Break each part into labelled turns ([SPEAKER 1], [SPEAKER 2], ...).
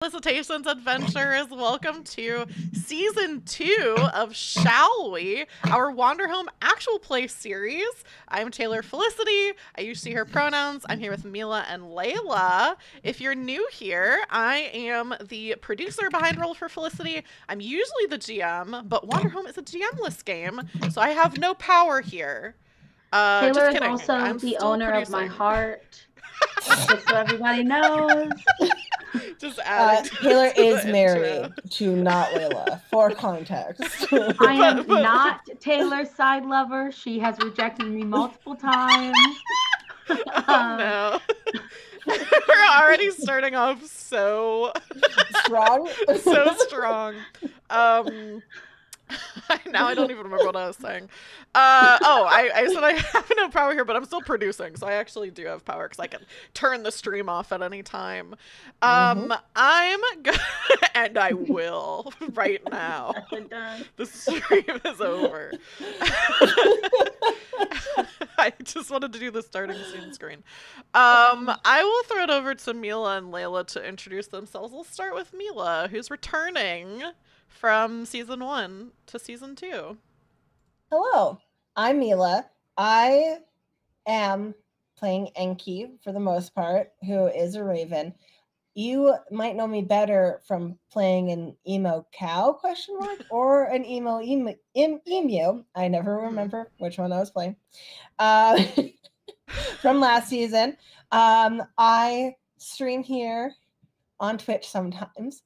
[SPEAKER 1] Felicitations, adventurers. Welcome to season 2 of Shall We, our Wander Home actual play series. I'm Taylor Felicity. I use she, her pronouns. I'm here with Mila and Layla. If you're new here, I am the producer behind Roll for Felicity. I'm usually the GM, but Wander Home is a GM-less game, so I have no power here.
[SPEAKER 2] Taylor
[SPEAKER 1] just
[SPEAKER 2] is
[SPEAKER 1] kidding.
[SPEAKER 2] also
[SPEAKER 1] I'm
[SPEAKER 2] the
[SPEAKER 1] still
[SPEAKER 2] owner of my
[SPEAKER 1] producing.
[SPEAKER 2] heart. Just so everybody knows.
[SPEAKER 1] Just adding
[SPEAKER 3] Taylor
[SPEAKER 1] to
[SPEAKER 3] is
[SPEAKER 1] the
[SPEAKER 3] married
[SPEAKER 1] intro.
[SPEAKER 3] to not Layla, for context.
[SPEAKER 2] I am not Taylor's side lover. She has rejected me multiple times.
[SPEAKER 1] Oh no. We're already starting off so
[SPEAKER 3] Strong.
[SPEAKER 1] so strong. Now I don't even remember what I was saying. I said I have no power here, but I'm still producing, so I actually do have power because I can turn the stream off at any time. I'm gonna, and I will right now. The stream is over. I just wanted to do the starting scene screen. I will throw it over to Mila and Layla to introduce themselves. We'll start with Mila, who's returning from season 1 to season 2.
[SPEAKER 3] Hello, I'm Mila. I am playing Enki for the most part, who is a raven. You might know me better from playing an emo cow or an emo emu. I never remember which one I was playing. From last season. I stream here on Twitch sometimes.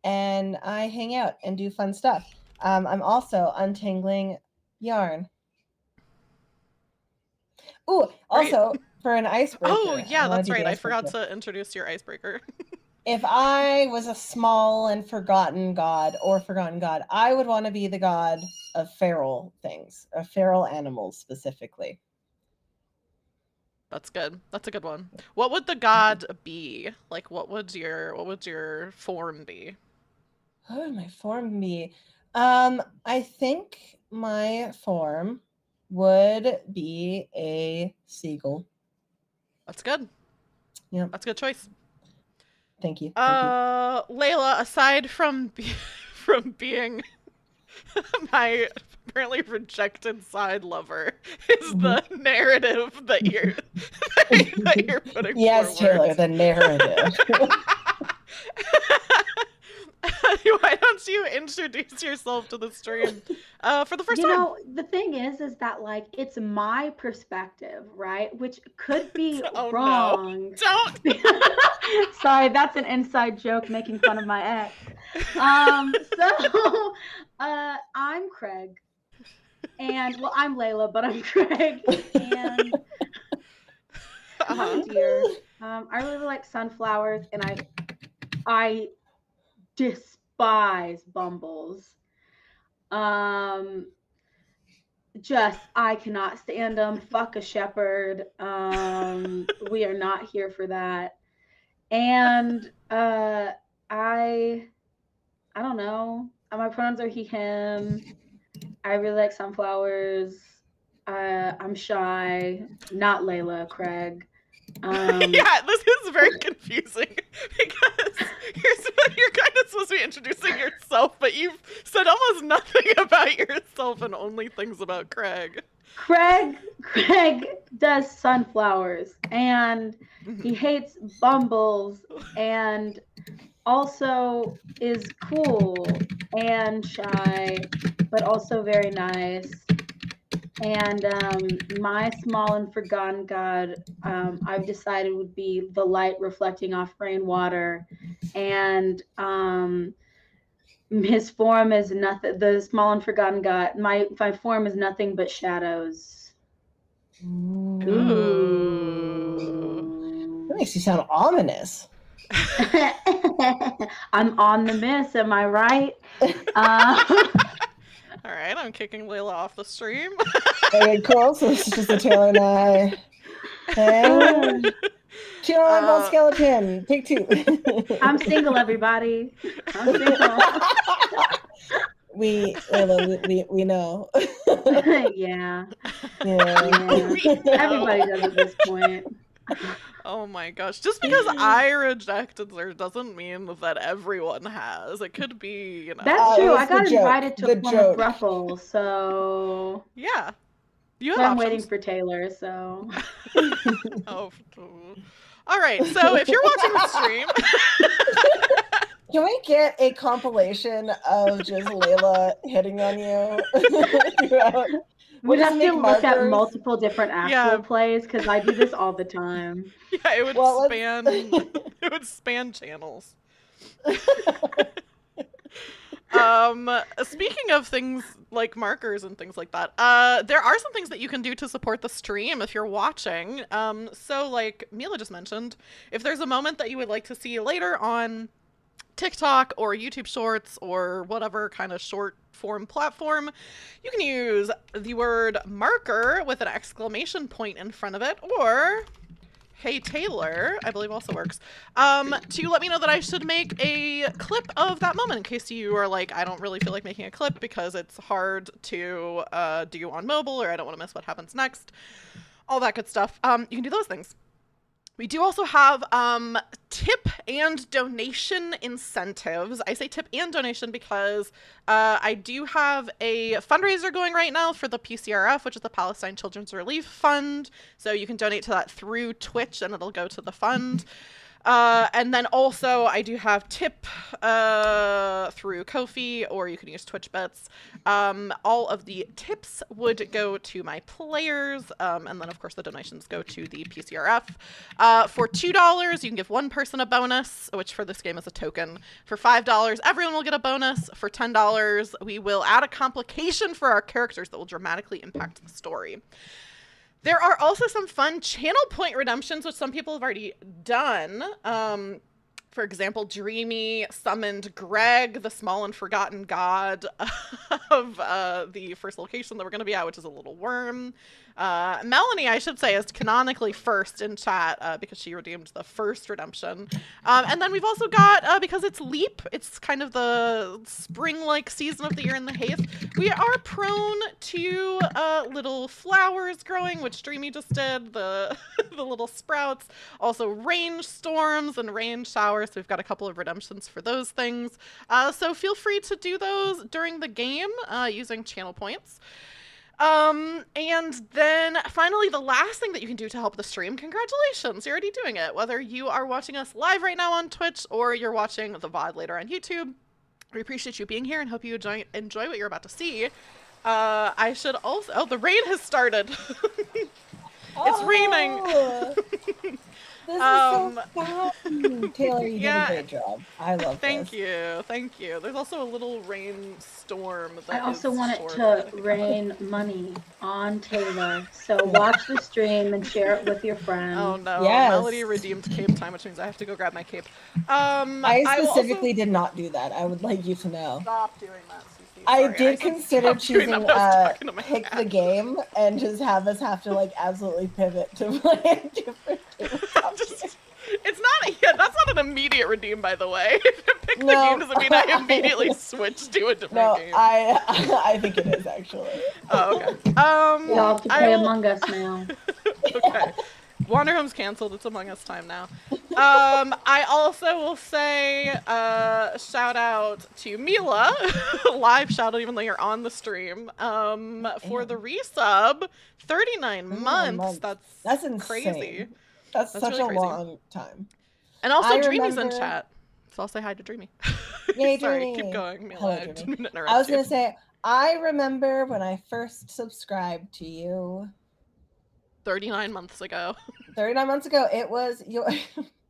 [SPEAKER 3] And I hang out and do fun stuff. I'm also untangling yarn. Ooh, also for an icebreaker.
[SPEAKER 1] Oh, yeah, that's right. I forgot to introduce your icebreaker.
[SPEAKER 3] If I was a small and forgotten god, I would want to be the god of feral things, of feral animals specifically.
[SPEAKER 1] That's good. That's a good one. What would the god be? Like, what would your form be?
[SPEAKER 3] What would my form be? I think my form would be a seagull.
[SPEAKER 1] That's good.
[SPEAKER 3] Yeah,
[SPEAKER 1] that's a good choice.
[SPEAKER 3] Thank you.
[SPEAKER 1] Layla, aside from being my apparently rejected side lover, is the narrative that you're putting
[SPEAKER 3] yes,
[SPEAKER 1] forward.
[SPEAKER 3] Taylor, the narrative.
[SPEAKER 1] Why don't you introduce yourself to the stream for the first time?
[SPEAKER 2] You know, the thing is that, like, it's my perspective, right? Which could be wrong.
[SPEAKER 1] No. Don't.
[SPEAKER 2] Sorry, that's an inside joke making fun of my ex. I'm Craig. And, well, I'm Layla, but I'm Craig. And, oh dear. I really like sunflowers, and I despise bumbles. I cannot stand them. Fuck a shepherd. We are not here for that. And I don't know. My pronouns are he, him. I really like sunflowers. I'm shy. Not Layla, Craig.
[SPEAKER 1] Yeah, this is very confusing because you're kind of supposed to be introducing yourself, but you've said almost nothing about yourself and only things about Craig.
[SPEAKER 2] Craig does sunflowers, and he hates bumbles, and also is cool and shy, but also very nice. And my small and forgotten god, I've decided would be the light reflecting off rainwater. And his form is nothing. The small and forgotten god, my form is nothing but shadows.
[SPEAKER 3] Ooh. That makes you sound ominous.
[SPEAKER 2] I'm on the miss, am I right?
[SPEAKER 1] All right, I'm kicking Layla off the stream.
[SPEAKER 3] Okay, cool. So this is just the Taylor and I. Hey. Taylor skeleton. Take 2.
[SPEAKER 2] I'm single, everybody. I'm single.
[SPEAKER 3] We know.
[SPEAKER 2] Yeah. Everybody does at this point.
[SPEAKER 1] Oh my gosh. Just because I rejected her doesn't mean that everyone has. It could be, you know.
[SPEAKER 2] That's true. I
[SPEAKER 3] it's the
[SPEAKER 2] got
[SPEAKER 3] joke,
[SPEAKER 2] invited to
[SPEAKER 3] the
[SPEAKER 2] Plymouth
[SPEAKER 3] joke.
[SPEAKER 2] Ruffle, so
[SPEAKER 1] Yeah. You
[SPEAKER 2] but
[SPEAKER 1] have
[SPEAKER 2] I'm waiting
[SPEAKER 1] options.
[SPEAKER 2] for Taylor, so
[SPEAKER 1] Oh. All right. So if you're watching the stream,
[SPEAKER 3] Can we get a compilation of just Layla hitting on you? throughout?
[SPEAKER 2] we'd
[SPEAKER 3] just
[SPEAKER 2] have
[SPEAKER 3] make
[SPEAKER 2] to look at
[SPEAKER 3] markers.
[SPEAKER 2] multiple different actual
[SPEAKER 1] Yeah.
[SPEAKER 2] plays because I do this all the time.
[SPEAKER 1] yeah, it would
[SPEAKER 3] Well, let's-
[SPEAKER 1] span it would span channels. Speaking of things like markers and things like that, there are some things that you can do to support the stream if you're watching. So like Mila just mentioned, if there's a moment that you would like to see later on TikTok or YouTube Shorts or whatever kind of short form platform, you can use the word marker with an exclamation point in front of it, or Hey Taylor, I believe also works, to let me know that I should make a clip of that moment in case you are like, I don't really feel like making a clip because it's hard to do on mobile, or I don't want to miss what happens next. All that good stuff. You can do those things. We do also have tip and donation incentives. I say tip and donation because I do have a fundraiser going right now for the PCRF, which is the Palestine Children's Relief Fund. So you can donate to that through Twitch and it'll go to the fund. And then also I do have tip through Ko-fi, or you can use Twitch bits. All of the tips would go to my players, and then of course the donations go to the PCRF. For $2, you can give one person a bonus, which for this game is a token. For $5, everyone will get a bonus. For $10, we will add a complication for our characters that will dramatically impact the story. There are also some fun channel point redemptions, which some people have already done. For example, Dreamy summoned Greg, the small and forgotten god of the first location that we're going to be at, which is a little worm. Melanie, I should say, is canonically first in chat because she redeemed the first redemption. And then we've also got, because it's Leap, it's kind of the spring-like season of the year in the Haze, we are prone to little flowers growing, which Dreamy just did, the little sprouts. Also rain storms and rain showers, so we've got a couple of redemptions for those things. So feel free to do those during the game using channel points. And then finally, the last thing that you can do to help the stream, congratulations, you're already doing it. Whether you are watching us live right now on Twitch or you're watching the VOD later on YouTube, we appreciate you being here and hope you enjoy what you're about to see. I should also, oh, the rain has started. It's raining.
[SPEAKER 3] This is so fun. Taylor, you
[SPEAKER 1] Yeah.
[SPEAKER 3] did a great job. I love
[SPEAKER 1] Thank
[SPEAKER 3] this.
[SPEAKER 1] you, thank you. There's also a little rain storm that
[SPEAKER 2] I also
[SPEAKER 1] is
[SPEAKER 2] want it
[SPEAKER 1] shorter.
[SPEAKER 2] to rain money on Taylor. So watch the stream and share it with your friends.
[SPEAKER 1] Oh no,
[SPEAKER 3] Yes.
[SPEAKER 1] Melody redeemed cape time, which means I have to go grab my cape.
[SPEAKER 3] I
[SPEAKER 1] will also
[SPEAKER 3] specifically did not do that. I would like you to know.
[SPEAKER 1] stop doing that, Cece.
[SPEAKER 3] I
[SPEAKER 1] Sorry,
[SPEAKER 3] did
[SPEAKER 1] said
[SPEAKER 3] consider
[SPEAKER 1] stop doing
[SPEAKER 3] choosing
[SPEAKER 1] that, I was talking to my
[SPEAKER 3] pick
[SPEAKER 1] cat.
[SPEAKER 3] the game and just have us have to like absolutely pivot to play a different game.
[SPEAKER 1] It's not, yeah, that's not an immediate redeem, by the way. Pick the
[SPEAKER 3] No.
[SPEAKER 1] game doesn't mean I immediately switch to a different
[SPEAKER 3] No,
[SPEAKER 1] game.
[SPEAKER 3] I think it is actually.
[SPEAKER 1] Oh, okay.
[SPEAKER 2] Y'all have to play
[SPEAKER 1] I will-
[SPEAKER 2] Among Us now.
[SPEAKER 1] Okay. Wanderhome's canceled. It's Among Us time now. I also will say shout out to Mila, live shout out even though you're on the stream, for the resub. 39 months.
[SPEAKER 3] That's insane.
[SPEAKER 1] crazy.
[SPEAKER 3] That's
[SPEAKER 1] That's
[SPEAKER 3] such
[SPEAKER 1] really
[SPEAKER 3] a
[SPEAKER 1] crazy.
[SPEAKER 3] long time.
[SPEAKER 1] And also
[SPEAKER 3] I
[SPEAKER 1] Dreamy's in
[SPEAKER 3] remember-
[SPEAKER 1] chat. So I'll say hi to Dreamy.
[SPEAKER 3] Yay,
[SPEAKER 1] Sorry,
[SPEAKER 3] Dreamy.
[SPEAKER 1] keep going, Mila.
[SPEAKER 3] Hello,
[SPEAKER 1] I didn't
[SPEAKER 3] Dreamy.
[SPEAKER 1] mean to interrupt
[SPEAKER 3] I was
[SPEAKER 1] you.
[SPEAKER 3] gonna say, I remember when I first subscribed to you
[SPEAKER 1] 39 months ago.
[SPEAKER 3] 39 months ago. It was your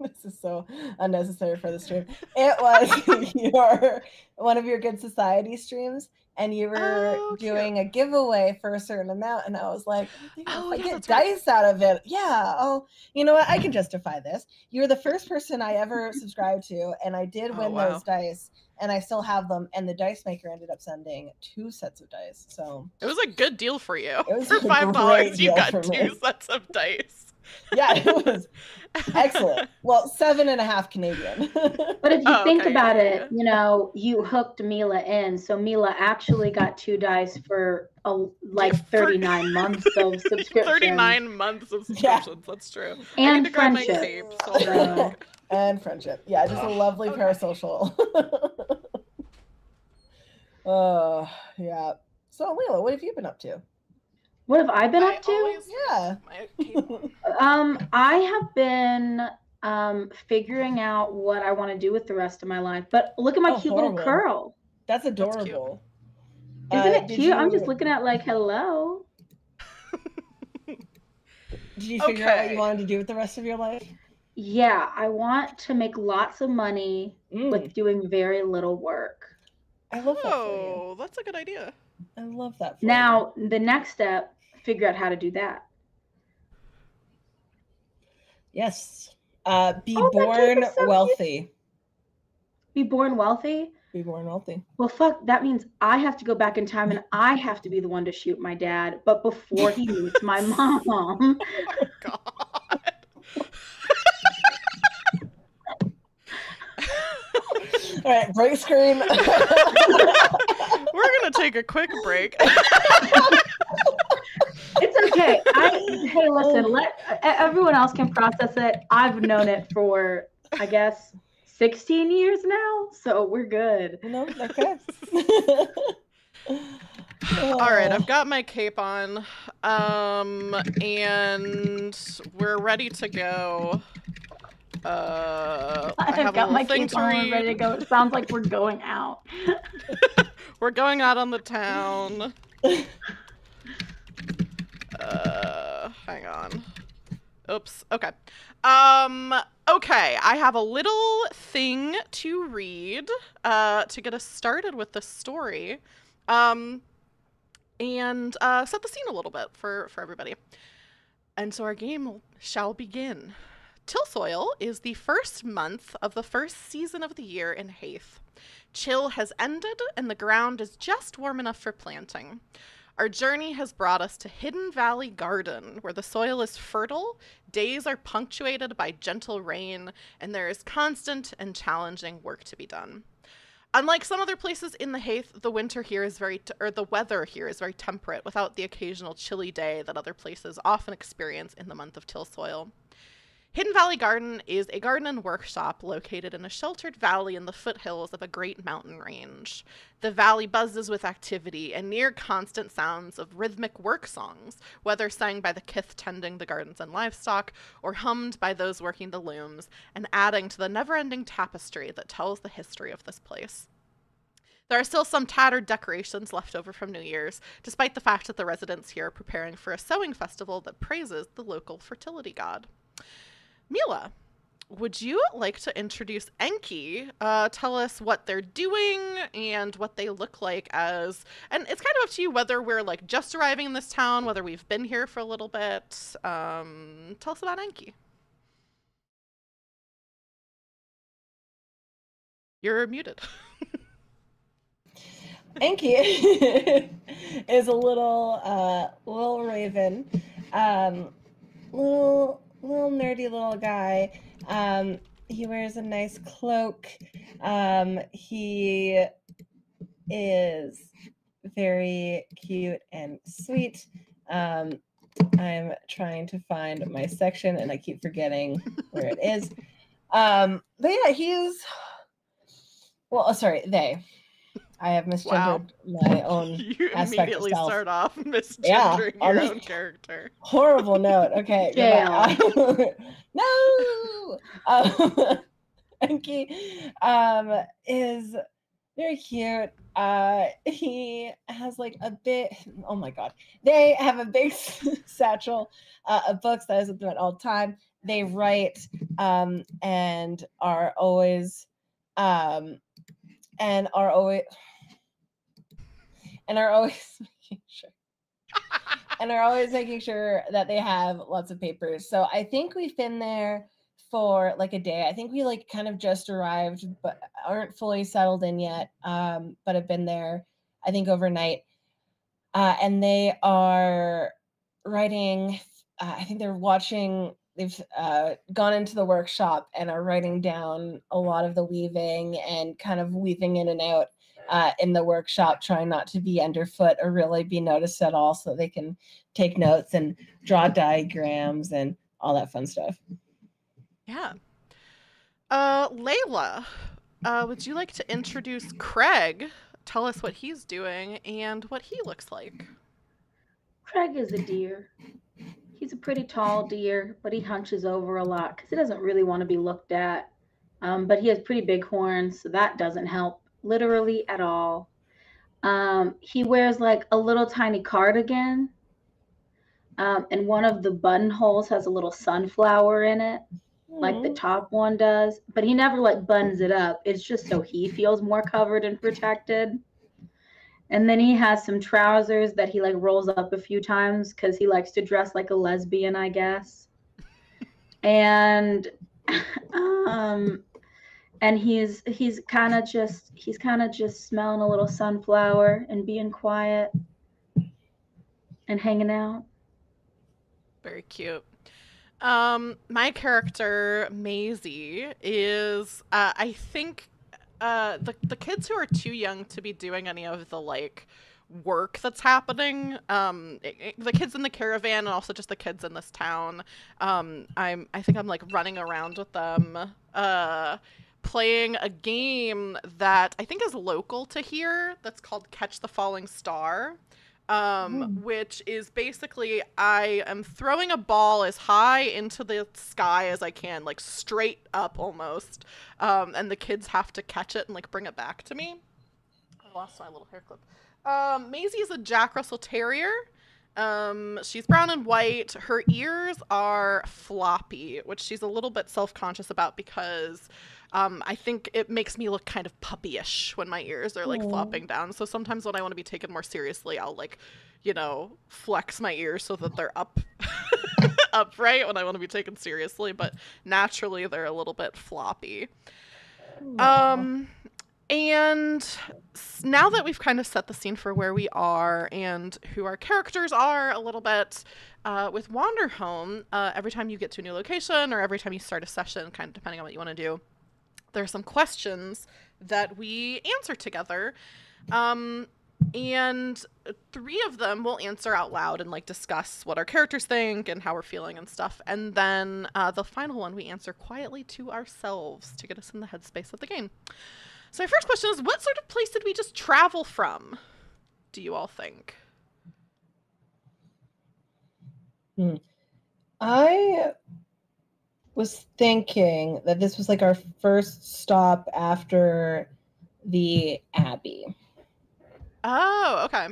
[SPEAKER 3] this is so unnecessary for the stream. It was your one of your Good Society streams, and you were
[SPEAKER 1] Oh, cute.
[SPEAKER 3] doing a giveaway for a certain amount, and I was like,
[SPEAKER 1] Oh,
[SPEAKER 3] I
[SPEAKER 1] yeah,
[SPEAKER 3] get
[SPEAKER 1] that's right.
[SPEAKER 3] dice out of it. Yeah, oh, you know what? I can justify this. You were the first person I ever subscribed to, and I did
[SPEAKER 1] Oh,
[SPEAKER 3] win
[SPEAKER 1] wow.
[SPEAKER 3] those dice, and I still have them. And the dice maker ended up sending 2 sets of dice. So
[SPEAKER 1] It was a good deal for you.
[SPEAKER 3] It was
[SPEAKER 1] For
[SPEAKER 3] a
[SPEAKER 1] $5,
[SPEAKER 3] great
[SPEAKER 1] you
[SPEAKER 3] deal
[SPEAKER 1] got
[SPEAKER 3] for
[SPEAKER 1] 2
[SPEAKER 3] me.
[SPEAKER 1] sets of dice.
[SPEAKER 3] Yeah, it was excellent. Well, 7.5 Canadian.
[SPEAKER 2] But if you think
[SPEAKER 1] okay,
[SPEAKER 2] about
[SPEAKER 1] yeah,
[SPEAKER 2] it, you know, you hooked Mila in, so Mila actually got 2 dice for like 39 months of subscriptions
[SPEAKER 1] 39 months of
[SPEAKER 3] Yeah.
[SPEAKER 1] subscriptions. That's true. I need
[SPEAKER 2] and
[SPEAKER 1] to grab my
[SPEAKER 2] friendship.
[SPEAKER 1] cape. So I'll be
[SPEAKER 2] So
[SPEAKER 1] back.
[SPEAKER 3] And friendship. Yeah, just a
[SPEAKER 1] Ugh,
[SPEAKER 3] lovely
[SPEAKER 1] okay.
[SPEAKER 3] parasocial. Oh, yeah. So, Leila, what have you been up to?
[SPEAKER 2] what have I been
[SPEAKER 1] I
[SPEAKER 2] up to?
[SPEAKER 1] always
[SPEAKER 3] Yeah.
[SPEAKER 1] forget my cape on.
[SPEAKER 2] I have been figuring out what I want to do with the rest of my life. But look at my
[SPEAKER 3] Oh,
[SPEAKER 2] cute little
[SPEAKER 3] horrible.
[SPEAKER 2] curl.
[SPEAKER 3] That's
[SPEAKER 1] cute.
[SPEAKER 3] adorable.
[SPEAKER 2] Isn't it
[SPEAKER 3] Did
[SPEAKER 2] cute? I'm just
[SPEAKER 3] you
[SPEAKER 2] looking at like, hello.
[SPEAKER 3] figure out what you
[SPEAKER 1] Okay.
[SPEAKER 3] wanted to do with the rest of your life?
[SPEAKER 2] Yeah, I want to make lots of money with doing very little work.
[SPEAKER 3] I love that for you.
[SPEAKER 1] Oh, that's a good idea.
[SPEAKER 3] I love that for you.
[SPEAKER 2] Now, the next step, figure out how to do that.
[SPEAKER 3] Yes. Be
[SPEAKER 2] Oh, that cape
[SPEAKER 3] born
[SPEAKER 2] is so cute.
[SPEAKER 3] wealthy.
[SPEAKER 2] Be born wealthy?
[SPEAKER 3] Be born wealthy.
[SPEAKER 2] Well, fuck, that means I have to go back in time and I have to be the one to shoot my dad, but before he meets my mom.
[SPEAKER 1] Oh my god.
[SPEAKER 3] All right, break screen.
[SPEAKER 1] We're gonna take a quick break.
[SPEAKER 2] It's okay. Hey, listen, everyone else can process it. I've known it for, I guess, 16 years now, so we're good.
[SPEAKER 3] No, okay.
[SPEAKER 1] All right, I've got my cape on, and we're ready to go. I have
[SPEAKER 2] I've got
[SPEAKER 1] a
[SPEAKER 2] my
[SPEAKER 1] little thing
[SPEAKER 2] cape
[SPEAKER 1] to
[SPEAKER 2] on.
[SPEAKER 1] read.
[SPEAKER 2] We're ready to go. It sounds like we're going out.
[SPEAKER 1] We're going out on the town. Hang on. Oops. Okay. Okay. I have a little thing to read to get us started with the story, and set the scene a little bit for everybody. And so our game shall begin. Tilsoil is the first month of the first season of the year in Haith. Chill has ended, and the ground is just warm enough for planting. Our journey has brought us to Hidden Valley Garden, where the soil is fertile, days are punctuated by gentle rain, and there is constant and challenging work to be done. Unlike some other places in the Haith, the weather here is very temperate, without the occasional chilly day that other places often experience in the month of Tilsoil. Hidden Valley Garden is a garden and workshop located in a sheltered valley in the foothills of a great mountain range. The valley buzzes with activity and near constant sounds of rhythmic work songs, whether sang by the kith tending the gardens and livestock, or hummed by those working the looms, and adding to the never-ending tapestry that tells the history of this place. There are still some tattered decorations left over from New Year's, despite the fact that the residents here are preparing for a sowing festival that praises the local fertility god. Mila, would you like to introduce Enki? Tell us what they're doing and what they look like as, and it's kind of up to you whether we're like just arriving in this town, whether we've been here for a little bit. Tell us about Enki. You're muted.
[SPEAKER 3] Enki is a little raven, little nerdy little guy. He wears a nice cloak. He is very cute and sweet. I'm trying to find my section and I keep forgetting where it is. But yeah, they. I have misgendered my own
[SPEAKER 1] You
[SPEAKER 3] aspect of
[SPEAKER 1] immediately
[SPEAKER 3] self.
[SPEAKER 1] start off misgendering your own character.
[SPEAKER 3] Horrible note. Okay. No. Enki is very cute. He has like a bit. Oh my god. They have a big satchel of books that is with them at all time. They write and are always making sure that they have lots of papers. So I think we've been there for like a day. I think we like kind of just arrived but aren't fully settled in yet, but have been there I think overnight, and they are writing. I think they're watching they've gone into the workshop and are writing down a lot of the weaving and kind of weaving in and out in the workshop, trying not to be underfoot or really be noticed at all, so they can take notes and draw diagrams and all that fun stuff.
[SPEAKER 1] Yeah. Layla, would you like to introduce Craig? Tell us what he's doing and what he looks like.
[SPEAKER 2] Craig is a deer. He's a pretty tall deer, but he hunches over a lot because he doesn't really want to be looked at. But he has pretty big horns, so that doesn't help literally at all. He wears like a little tiny cardigan, and one of the buttonholes has a little sunflower in it, like the top one does. But he never like buttons it up. It's just so he feels more covered and protected. And then he has some trousers that he like rolls up a few times because he likes to dress like a lesbian, I guess. And and he's kind of just smelling a little sunflower and being quiet and hanging out.
[SPEAKER 1] Very cute. My character, Maisie, is I think the kids who are too young to be doing any of the like work that's happening, the kids in the caravan and also just the kids in this town, I think I'm like running around with them, playing a game that I think is local to here that's called Catch the Falling Star. Which is basically I am throwing a ball as high into the sky as I can, like straight up almost, and the kids have to catch it and like bring it back to me. I lost my little hair clip. Maisie is a Jack Russell Terrier. She's brown and white. Her ears are floppy, which she's a little bit self-conscious about because I think it makes me look kind of puppyish when my ears are like flopping down. So sometimes when I want to be taken more seriously, I'll like, you know, flex my ears so that they're up upright when I want to be taken seriously, but naturally they're a little bit floppy. And now that we've kind of set the scene for where we are and who our characters are a little bit, with Wanderhome, every time you get to a new location or every time you start a session, kind of depending on what you want to do, there are some questions that we answer together. And 3 of them we'll answer out loud and like discuss what our characters think and how we're feeling and stuff. And then the final one we answer quietly to ourselves to get us in the headspace of the game. So my first question is, what sort of place did we just travel from, do you all think?
[SPEAKER 3] I was thinking that this was like our first stop after the Abbey.
[SPEAKER 1] Oh, okay.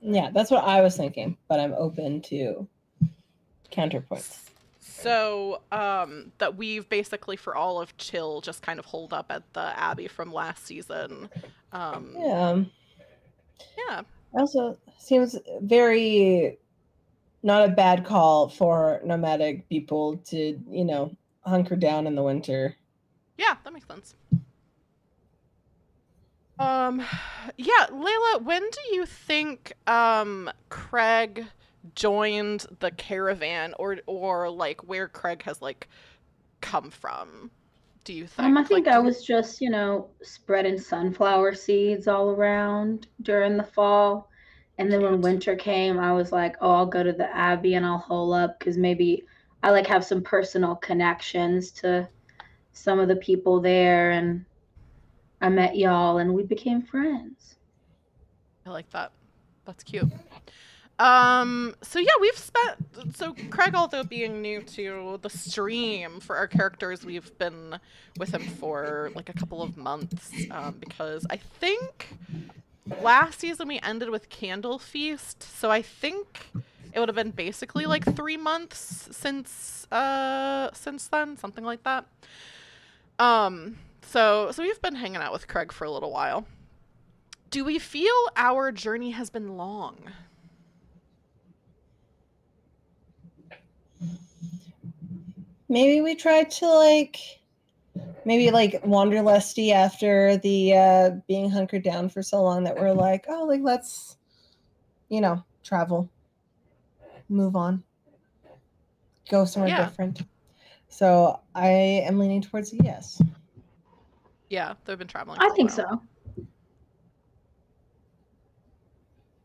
[SPEAKER 3] Yeah, that's what I was thinking, but I'm open to counterpoints.
[SPEAKER 1] So, that we've basically for all of Chill just kind of holed up at the Abbey from last season.
[SPEAKER 3] Yeah.
[SPEAKER 1] Yeah.
[SPEAKER 3] Also seems very not a bad call for nomadic people to, you know, hunker down in the winter.
[SPEAKER 1] Yeah, that makes sense. Yeah, Layla, when do you think Craig joined the caravan, or like where Craig has like come from, do you think?
[SPEAKER 2] I think
[SPEAKER 1] like,
[SPEAKER 2] I was just, you know, spreading sunflower seeds all around during the fall. And then when
[SPEAKER 1] Cute.
[SPEAKER 2] winter came, I was like, oh, I'll go to the Abbey and I'll hole up because maybe I like have some personal connections to some of the people there. And I met y'all and we became friends.
[SPEAKER 1] I like that. That's cute. So yeah, so Craig, although being new to the stream for our characters, we've been with him for like a couple of months, because I think last season we ended with Candle Feast, so I think it would have been basically like 3 months since then, something like that. So we've been hanging out with Craig for a little while. Do we feel our journey has been long?
[SPEAKER 3] Maybe we tried to like wanderlusty after the being hunkered down for so long that we're like, oh, like let's, you know, travel, move on, go somewhere different. So I am leaning towards a yes.
[SPEAKER 1] Yeah, they've been traveling
[SPEAKER 2] I
[SPEAKER 1] for a
[SPEAKER 2] think
[SPEAKER 1] while.
[SPEAKER 2] so.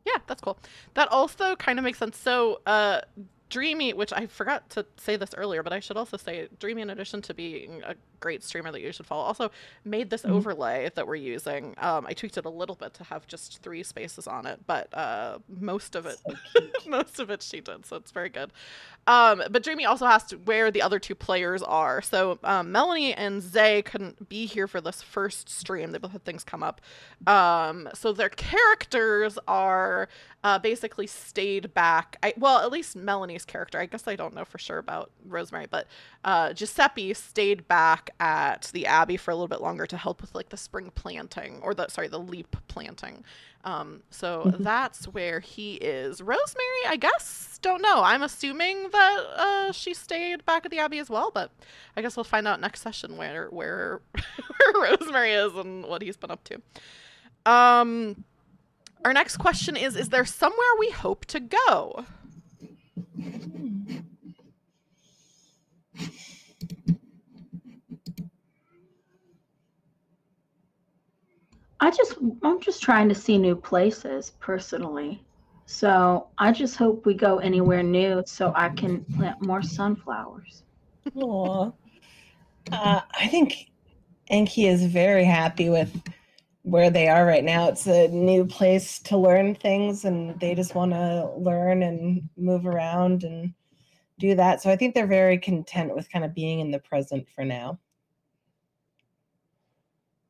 [SPEAKER 1] Yeah, that's cool. That also kind of makes sense. So, Dreamy, which I forgot to say this earlier, but I should also say, Dreamy, in addition to being a great streamer that you should follow, also made this
[SPEAKER 3] Mhm.
[SPEAKER 1] overlay that we're using. I tweaked it a little bit to have just 3 spaces on it, but most of it,
[SPEAKER 3] So cute.
[SPEAKER 1] most of it she did, so it's very good. But Jamie also asked where the other 2 players are. So Melanie and Zay couldn't be here for this first stream. They both had things come up. So their characters are basically stayed back. Well, at least Melanie's character. I guess I don't know for sure about Rosemary, but Giuseppe stayed back at the Abbey for a little bit longer to help with like the spring planting, or the leap planting. So that's where he is. Rosemary, I guess, don't know. I'm assuming that she stayed back at the Abbey as well, but I guess we'll find out next session where where Rosemary is and what he's been up to. Our next question is there somewhere we hope to go?
[SPEAKER 2] I'm just trying to see new places personally. So I just hope we go anywhere new so I can plant more sunflowers.
[SPEAKER 3] Aw. I think Enki is very happy with where they are right now. It's a new place to learn things, and they just want to learn and move around and do that. So I think they're very content with kind of being in the present for now.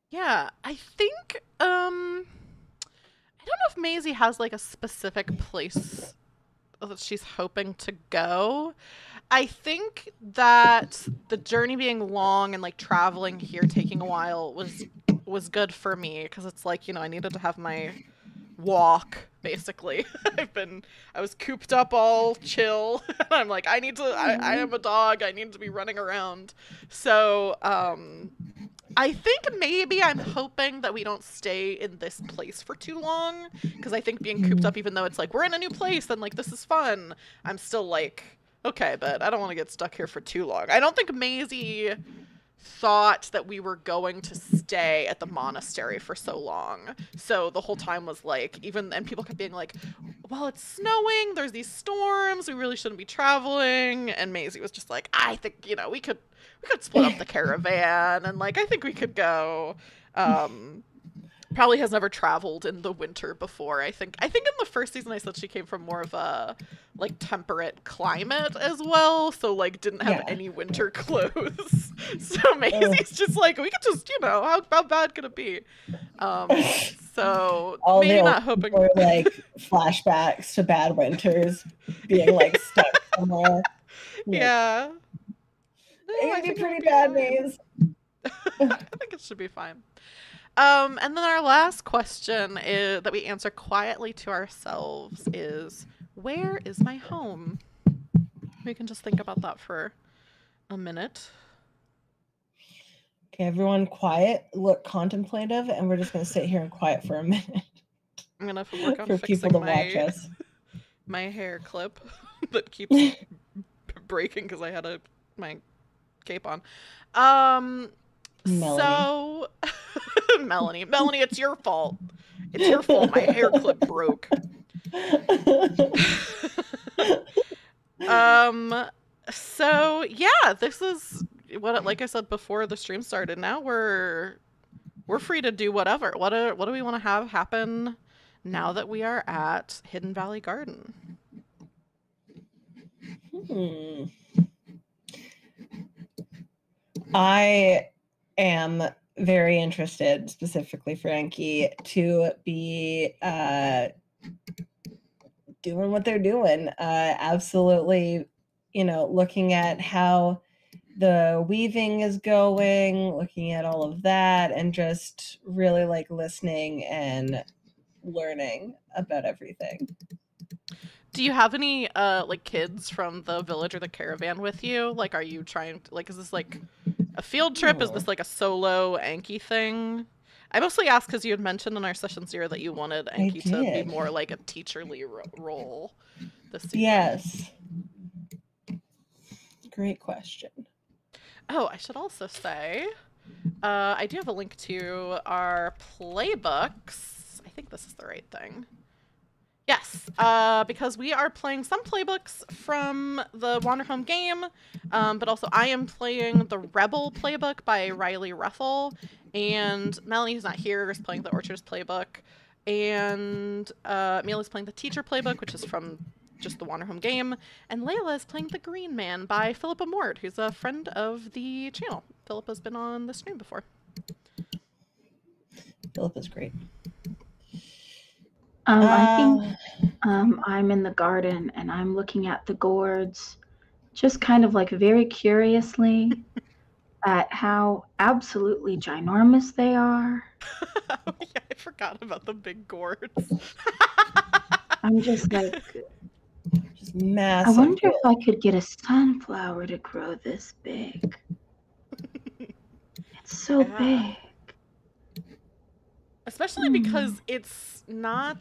[SPEAKER 1] Yeah, I think I don't know if Maisie has like a specific place that she's hoping to go. I think that the journey being long and like traveling here taking a while was good for me because it's like, I needed to have my walk basically. I was cooped up all chill. I'm like I am a dog. I need to be running around. So, I think maybe I'm hoping that we don't stay in this place for too long because I think being cooped up, even though it's like we're in a new place and like this is fun, I'm still like, okay, but I don't want to get stuck here for too long. I don't think Maisie thought that we were going to stay at the monastery for so long. So the whole time was like, and people kept being like, well, it's snowing, there's these storms, we really shouldn't be traveling. And Maisie was just like, I think, we could split up the caravan and like I think we could go. Probably has never traveled in the winter before. I think in the first season I said she came from more of a like temperate climate as well, so like didn't have any winter clothes. So Maisie's just like, we could just, how bad could it be? So
[SPEAKER 3] all
[SPEAKER 1] maybe not hoping
[SPEAKER 3] for like flashbacks to bad winters, being like stuck somewhere.
[SPEAKER 1] Yeah.
[SPEAKER 3] It would be pretty bad, Maze.
[SPEAKER 1] I think it should be fine. And then our last question that we answer quietly to ourselves is, where is my home? We can just think about that for a minute.
[SPEAKER 3] Okay, everyone quiet, look contemplative, and we're just going to sit here and quiet for a minute.
[SPEAKER 1] I'm going to have to work on
[SPEAKER 3] for
[SPEAKER 1] fixing
[SPEAKER 3] people to watch us.
[SPEAKER 1] My hair clip that keeps breaking because I had my cape on.
[SPEAKER 3] Melanie.
[SPEAKER 1] So, Melanie, it's your fault. It's your fault. My hair clip broke. So yeah, this is like I said before the stream started. Now we're free to do whatever. What do we want to have happen now that we are at Hidden Valley Garden?
[SPEAKER 3] I am very interested, specifically for Enki, to be doing what they're doing. Absolutely, looking at how the weaving is going, looking at all of that, and just really like listening and learning about everything.
[SPEAKER 1] Do you have any like kids from the village or the caravan with you? Like, are you trying to, like, is this like a field trip? Is this like a solo Enki thing? I mostly asked because you had mentioned in our session 0 that you wanted Enki to be more like a teacherly role this season.
[SPEAKER 3] Yes. Great question.
[SPEAKER 1] Oh, I should also say, I do have a link to our playbooks. I think this is the right thing. Yes, because we are playing some playbooks from the Wanderhome game, but also I am playing the Rebel playbook by Riley Ruffle, and Melanie, who's not here, is playing the Orchards playbook, and Mila's playing the Teacher playbook, which is from just the Wanderhome game, and Layla is playing the Green Man by Philippa Mord, who's a friend of the channel. Philippa's been on the stream before.
[SPEAKER 3] Philippa's great.
[SPEAKER 2] I think I'm in the garden and I'm looking at the gourds, just kind of like very curiously at how absolutely ginormous they are.
[SPEAKER 1] Oh, yeah, I forgot about the big gourds.
[SPEAKER 2] I'm just like,
[SPEAKER 3] just massive.
[SPEAKER 2] I wonder if I could get a sunflower to grow this big. It's so big.
[SPEAKER 1] Especially because it's not,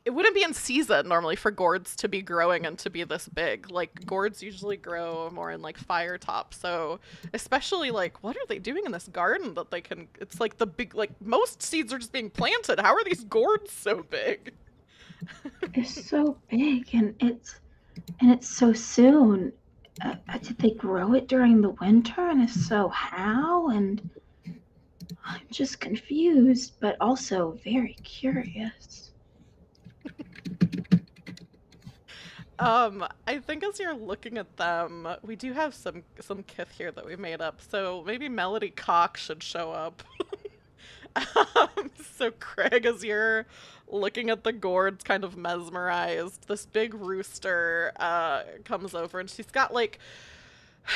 [SPEAKER 1] it wouldn't be in season normally for gourds to be growing and to be this big. Like, gourds usually grow more in, like, fire top. So, especially, like, what are they doing in this garden that they can, it's like the big, like, most seeds are just being planted. How are these gourds so big?
[SPEAKER 2] It's so big and it's so soon. Did they grow it during the winter? And if so, how? And I'm just confused, but also very curious.
[SPEAKER 1] I think as you're looking at them, we do have some kith here that we made up. So maybe Melody Cox should show up. So Craig, as you're looking at the gourds, kind of mesmerized, this big rooster comes over, and she's got like,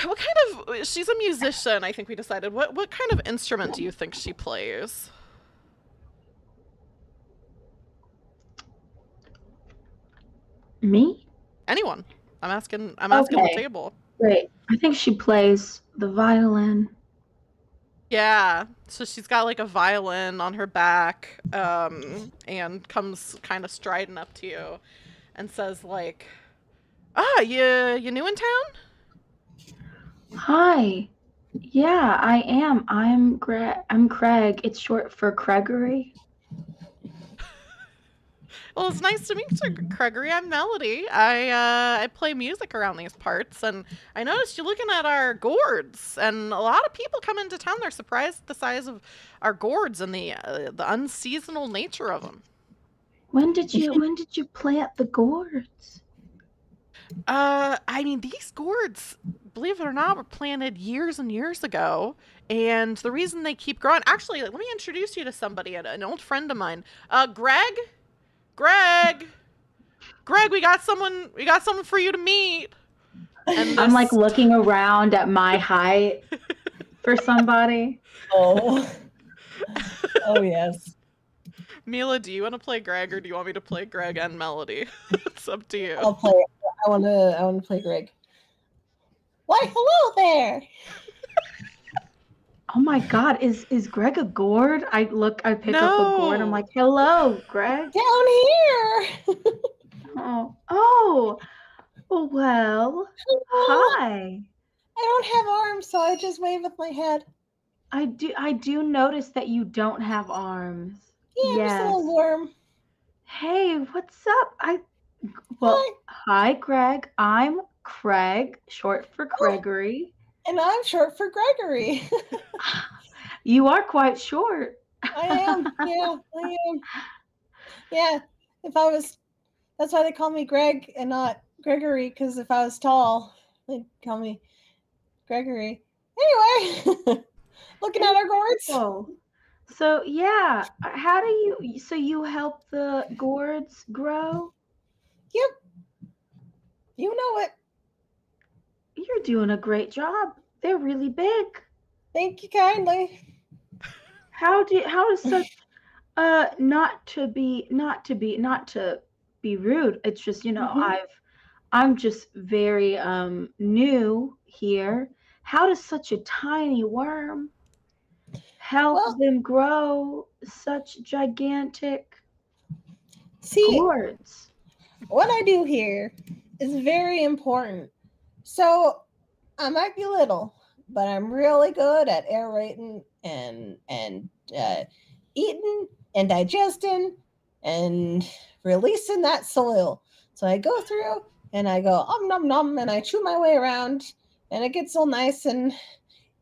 [SPEAKER 1] what kind of? She's a musician. I think we decided. What kind of instrument do you think she plays?
[SPEAKER 2] Me?
[SPEAKER 1] Anyone. I'm asking the table.
[SPEAKER 2] Great. I think she plays the violin.
[SPEAKER 1] Yeah, so she's got like a violin on her back, and comes kind of striding up to you, and says like, "Ah, you new in town?"
[SPEAKER 2] Hi. Yeah, I am. I'm Craig. It's short for Gregory.
[SPEAKER 1] Well, it's nice to meet you, Gregory. I'm Melody. I play music around these parts, and I noticed you looking at our gourds, and a lot of people come into town. They're surprised at the size of our gourds and the unseasonal nature of them.
[SPEAKER 2] When did you plant the gourds?
[SPEAKER 1] I mean, these gourds, believe it or not, were planted years and years ago, and the reason they keep growing. Actually, let me introduce you to somebody, an old friend of mine, Greg. Greg, we got someone for you to meet. And
[SPEAKER 2] I'm like looking around at my height for somebody.
[SPEAKER 3] Oh yes.
[SPEAKER 1] Mila, do you want to play Greg, or do you want me to play Greg and Melody? It's up to you.
[SPEAKER 3] I'll play. I want to play Greg. Why, hello there.
[SPEAKER 2] Oh my God, is Greg a gourd? I pick up a gourd. I'm like, hello, Greg.
[SPEAKER 3] Down here.
[SPEAKER 2] Oh, well, hi.
[SPEAKER 3] I don't have arms, so I just wave with my head.
[SPEAKER 2] I do notice that you don't have arms.
[SPEAKER 3] Yeah, yes. I'm just a little warm.
[SPEAKER 2] Hey, what's up? Hi, Greg. I'm Craig, short for Gregory.
[SPEAKER 3] And I'm short for Gregory.
[SPEAKER 2] You are quite short.
[SPEAKER 3] I am. Yeah, I am. Yeah, that's why they call me Greg and not Gregory, because if I was tall, they'd call me Gregory. Anyway, looking at our gourds.
[SPEAKER 2] So yeah, so you help the gourds grow?
[SPEAKER 3] Yep. You know it.
[SPEAKER 2] You're doing a great job. They're really big.
[SPEAKER 3] Thank you kindly.
[SPEAKER 2] How does such not to be rude. It's just, I'm just very new here. How does such a tiny worm help them grow such gigantic gourds?
[SPEAKER 3] What I do here is very important. So I might be little, but I'm really good at aerating and eating and digesting and releasing that soil. So I go through and I go nom nom and I chew my way around and it gets all nice and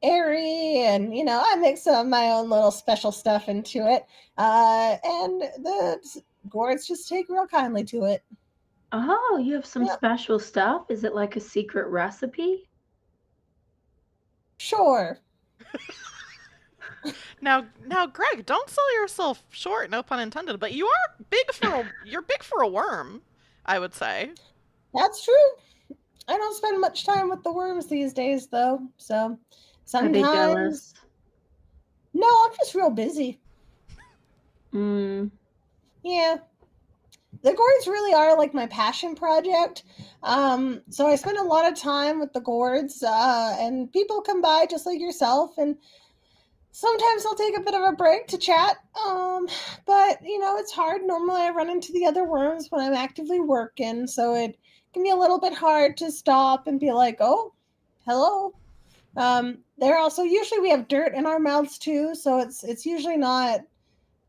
[SPEAKER 3] airy, and I mix some of my own little special stuff into it, and the gourds just take real kindly to it.
[SPEAKER 2] Oh, you have some
[SPEAKER 3] Yep.
[SPEAKER 2] special stuff? Is it like a secret recipe?
[SPEAKER 3] Sure.
[SPEAKER 1] Now, Greg, don't sell yourself short, no pun intended, but you're big for a worm, I would say.
[SPEAKER 3] That's true. I don't spend much time with the worms these days, though, so
[SPEAKER 2] Are they
[SPEAKER 3] sometimes.
[SPEAKER 2] jealous?
[SPEAKER 3] No, I'm just real busy. Yeah. The gourds really are like my passion project. So I spend a lot of time with the gourds, and people come by just like yourself, and sometimes I'll take a bit of a break to chat. But it's hard. Normally I run into the other worms when I'm actively working, so it can be a little bit hard to stop and be like, oh, hello. They're also usually we have dirt in our mouths too, so it's usually not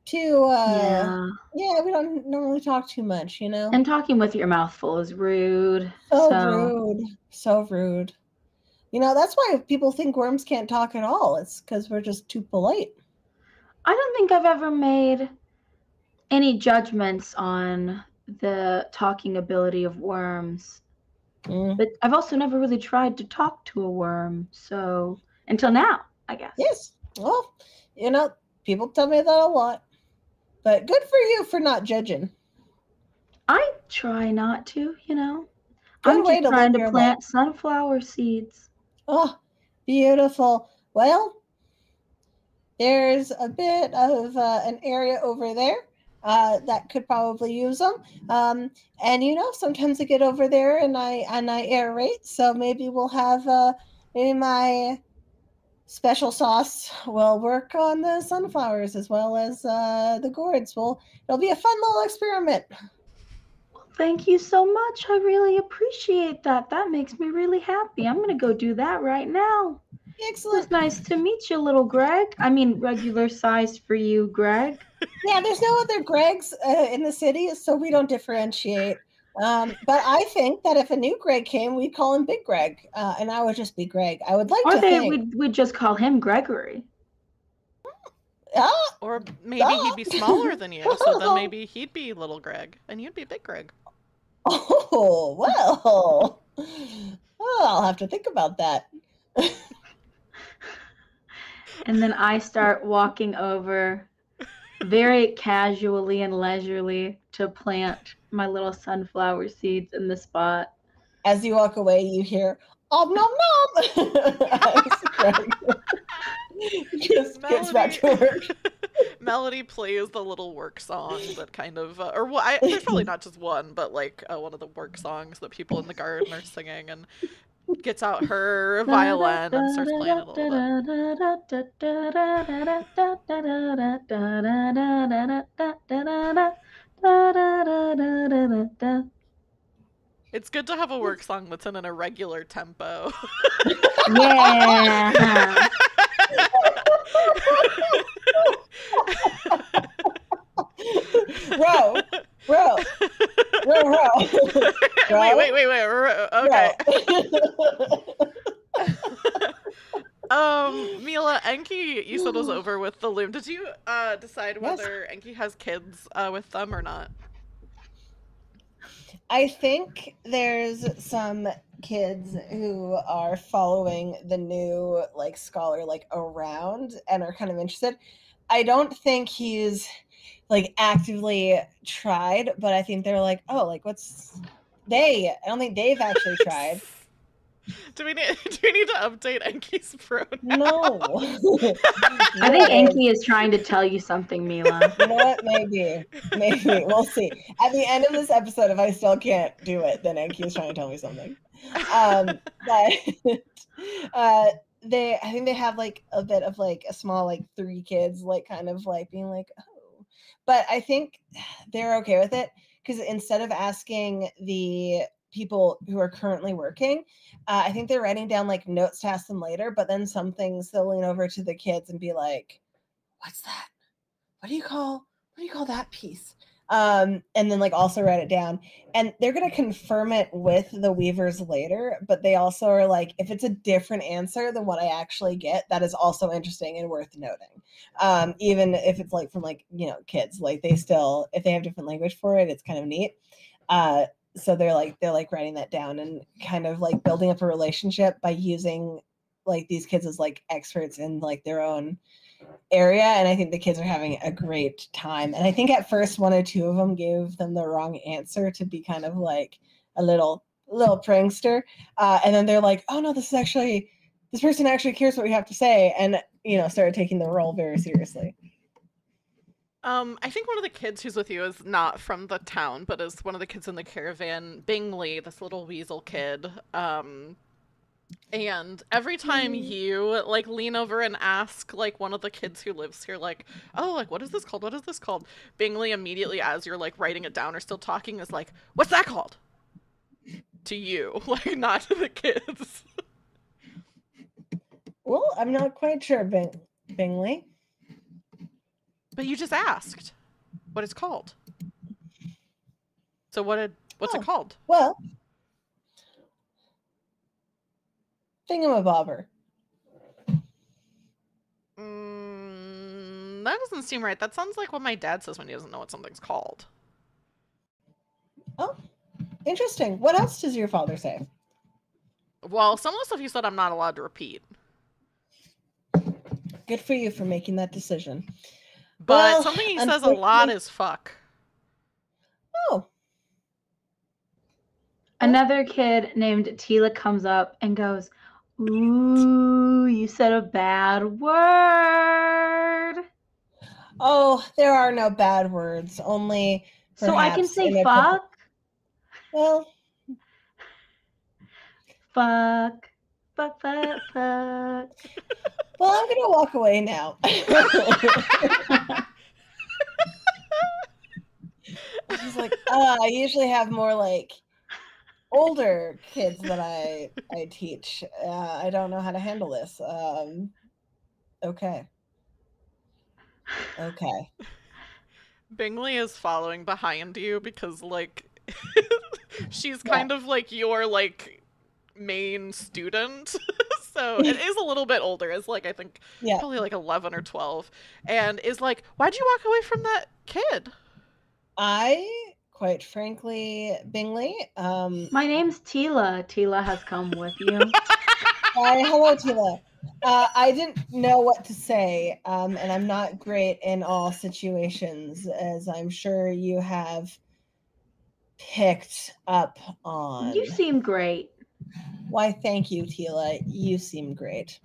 [SPEAKER 3] too
[SPEAKER 2] Yeah.
[SPEAKER 3] yeah, we don't normally talk too much,
[SPEAKER 2] And talking with your mouth full is rude.
[SPEAKER 3] So rude. So rude. That's why people think worms can't talk at all. It's because we're just too polite.
[SPEAKER 2] I don't think I've ever made any judgments on the talking ability of worms. But I've also never really tried to talk to a worm, so until now, I guess.
[SPEAKER 3] Yes. Well, people tell me that a lot. But good for you for not judging.
[SPEAKER 2] I try not to,
[SPEAKER 3] Good
[SPEAKER 2] I'm
[SPEAKER 3] way
[SPEAKER 2] just
[SPEAKER 3] to
[SPEAKER 2] trying
[SPEAKER 3] live
[SPEAKER 2] to
[SPEAKER 3] your
[SPEAKER 2] plant
[SPEAKER 3] life.
[SPEAKER 2] sunflower seeds.
[SPEAKER 3] Oh, beautiful. Well, there's a bit of an area over there that could probably use them. And sometimes I get over there and I aerate. So maybe we'll have maybe my special sauce will work on the sunflowers as well as the gourds. It'll be a fun little experiment.
[SPEAKER 2] Well, thank you so much. I really appreciate that. That makes me really happy. I'm going to go do that right now.
[SPEAKER 3] Excellent.
[SPEAKER 2] It was nice to meet you, little Greg. I mean, regular size for you, Greg.
[SPEAKER 3] Yeah, there's no other Gregs in the city, so we don't differentiate. But I think that if a new Greg came, we'd call him Big Greg, and I would just be Greg. I would like to think.
[SPEAKER 2] We'd just call him Gregory.
[SPEAKER 1] Or maybe he'd be smaller than you, so then maybe he'd be little Greg, and you'd be Big Greg.
[SPEAKER 3] Oh, well. I'll have to think about that.
[SPEAKER 2] And then I start walking over very casually and leisurely to plant my little sunflower seeds in the spot.
[SPEAKER 3] As you walk away, you hear, nom nom! Just gets back to work.
[SPEAKER 1] Melody plays the little work song that kind of, there's probably not just one, but like one of the work songs that people in the garden are singing, and gets out her violin and starts playing it a little bit. It's good to have a work song that's in an irregular tempo.
[SPEAKER 2] Yeah.
[SPEAKER 3] Row.
[SPEAKER 1] Wait. Okay. Mila, Enki, you said was over with the loom. Did you decide whether Enki has kids with them or not?
[SPEAKER 3] I think there's some kids who are following the new scholar around and are kind of interested. I don't think he's actively tried, but I think they're what's I don't think they've actually tried.
[SPEAKER 1] Do we need to update Enki's pronoun?
[SPEAKER 3] No.
[SPEAKER 2] I think Enki is trying to tell you something, Mila.
[SPEAKER 3] You know what? Maybe. We'll see. At the end of this episode, if I still can't do it, then Enki is trying to tell me something. But I think they have a bit of a small 3 kids kind of being oh. But I think they're okay with it, because instead of asking the people who are currently working. I think they're writing down like notes to ask them later, but then some things they'll lean over to the kids and be like, "What's that? What do you call that piece?" And then like also write it down. And they're gonna confirm it with the Weavers later, but they also are like, if it's a different answer than what I actually get, that is also interesting and worth noting. Even if it's like from like, kids, like they still, if they have different language for it, it's kind of neat. So they're like writing that down and kind of like building up a relationship by using like these kids as like experts in like their own area. And I think the kids are having a great time. And I think at first one or two of them gave them the wrong answer to be kind of like a little prankster. And then they're like, oh no, this person actually cares what we have to say. And, started taking the role very seriously.
[SPEAKER 1] I think one of the kids who's with you is not from the town, but is one of the kids in the caravan, Bingley, this little weasel kid. And every time you like lean over and ask like one of the kids who lives here, like, oh, like what is this called? What is this called? Bingley immediately, as you're like writing it down or still talking, is like, what's that called? To you, like not to the kids.
[SPEAKER 3] Well, I'm not quite sure, Bingley.
[SPEAKER 1] But you just asked what it's called. So what's it called?
[SPEAKER 3] Well, thingamabobber.
[SPEAKER 1] That doesn't seem right. That sounds like what my dad says when he doesn't know what something's called.
[SPEAKER 3] Oh, interesting. What else does your father say?
[SPEAKER 1] Well, some of the stuff you said I'm not allowed to repeat.
[SPEAKER 3] Good for you for making that decision.
[SPEAKER 1] But something he says a lot is fuck.
[SPEAKER 3] Oh.
[SPEAKER 2] Another kid named Tila comes up and goes, ooh, you said a bad word.
[SPEAKER 3] Oh, there are no bad words. Only
[SPEAKER 2] so I can say fuck?
[SPEAKER 3] Well.
[SPEAKER 2] Fuck.
[SPEAKER 3] Well, I'm going to walk away now. She's like, I usually have more like older kids that I teach. I don't know how to handle this. Okay.
[SPEAKER 1] Bingley is following behind you because like she's kind of like your like main student. So it is a little bit older. It's like I think probably like 11 or 12 and is like, why'd you walk away from that kid?
[SPEAKER 3] I quite frankly, Bingley.
[SPEAKER 2] My name's Tila. Tila has come with you.
[SPEAKER 3] Hi, hello, Tila. I didn't know what to say, and I'm not great in all situations, as I'm sure you have picked up on.
[SPEAKER 2] You seem great.
[SPEAKER 3] Why, thank you, Tila. You seem great.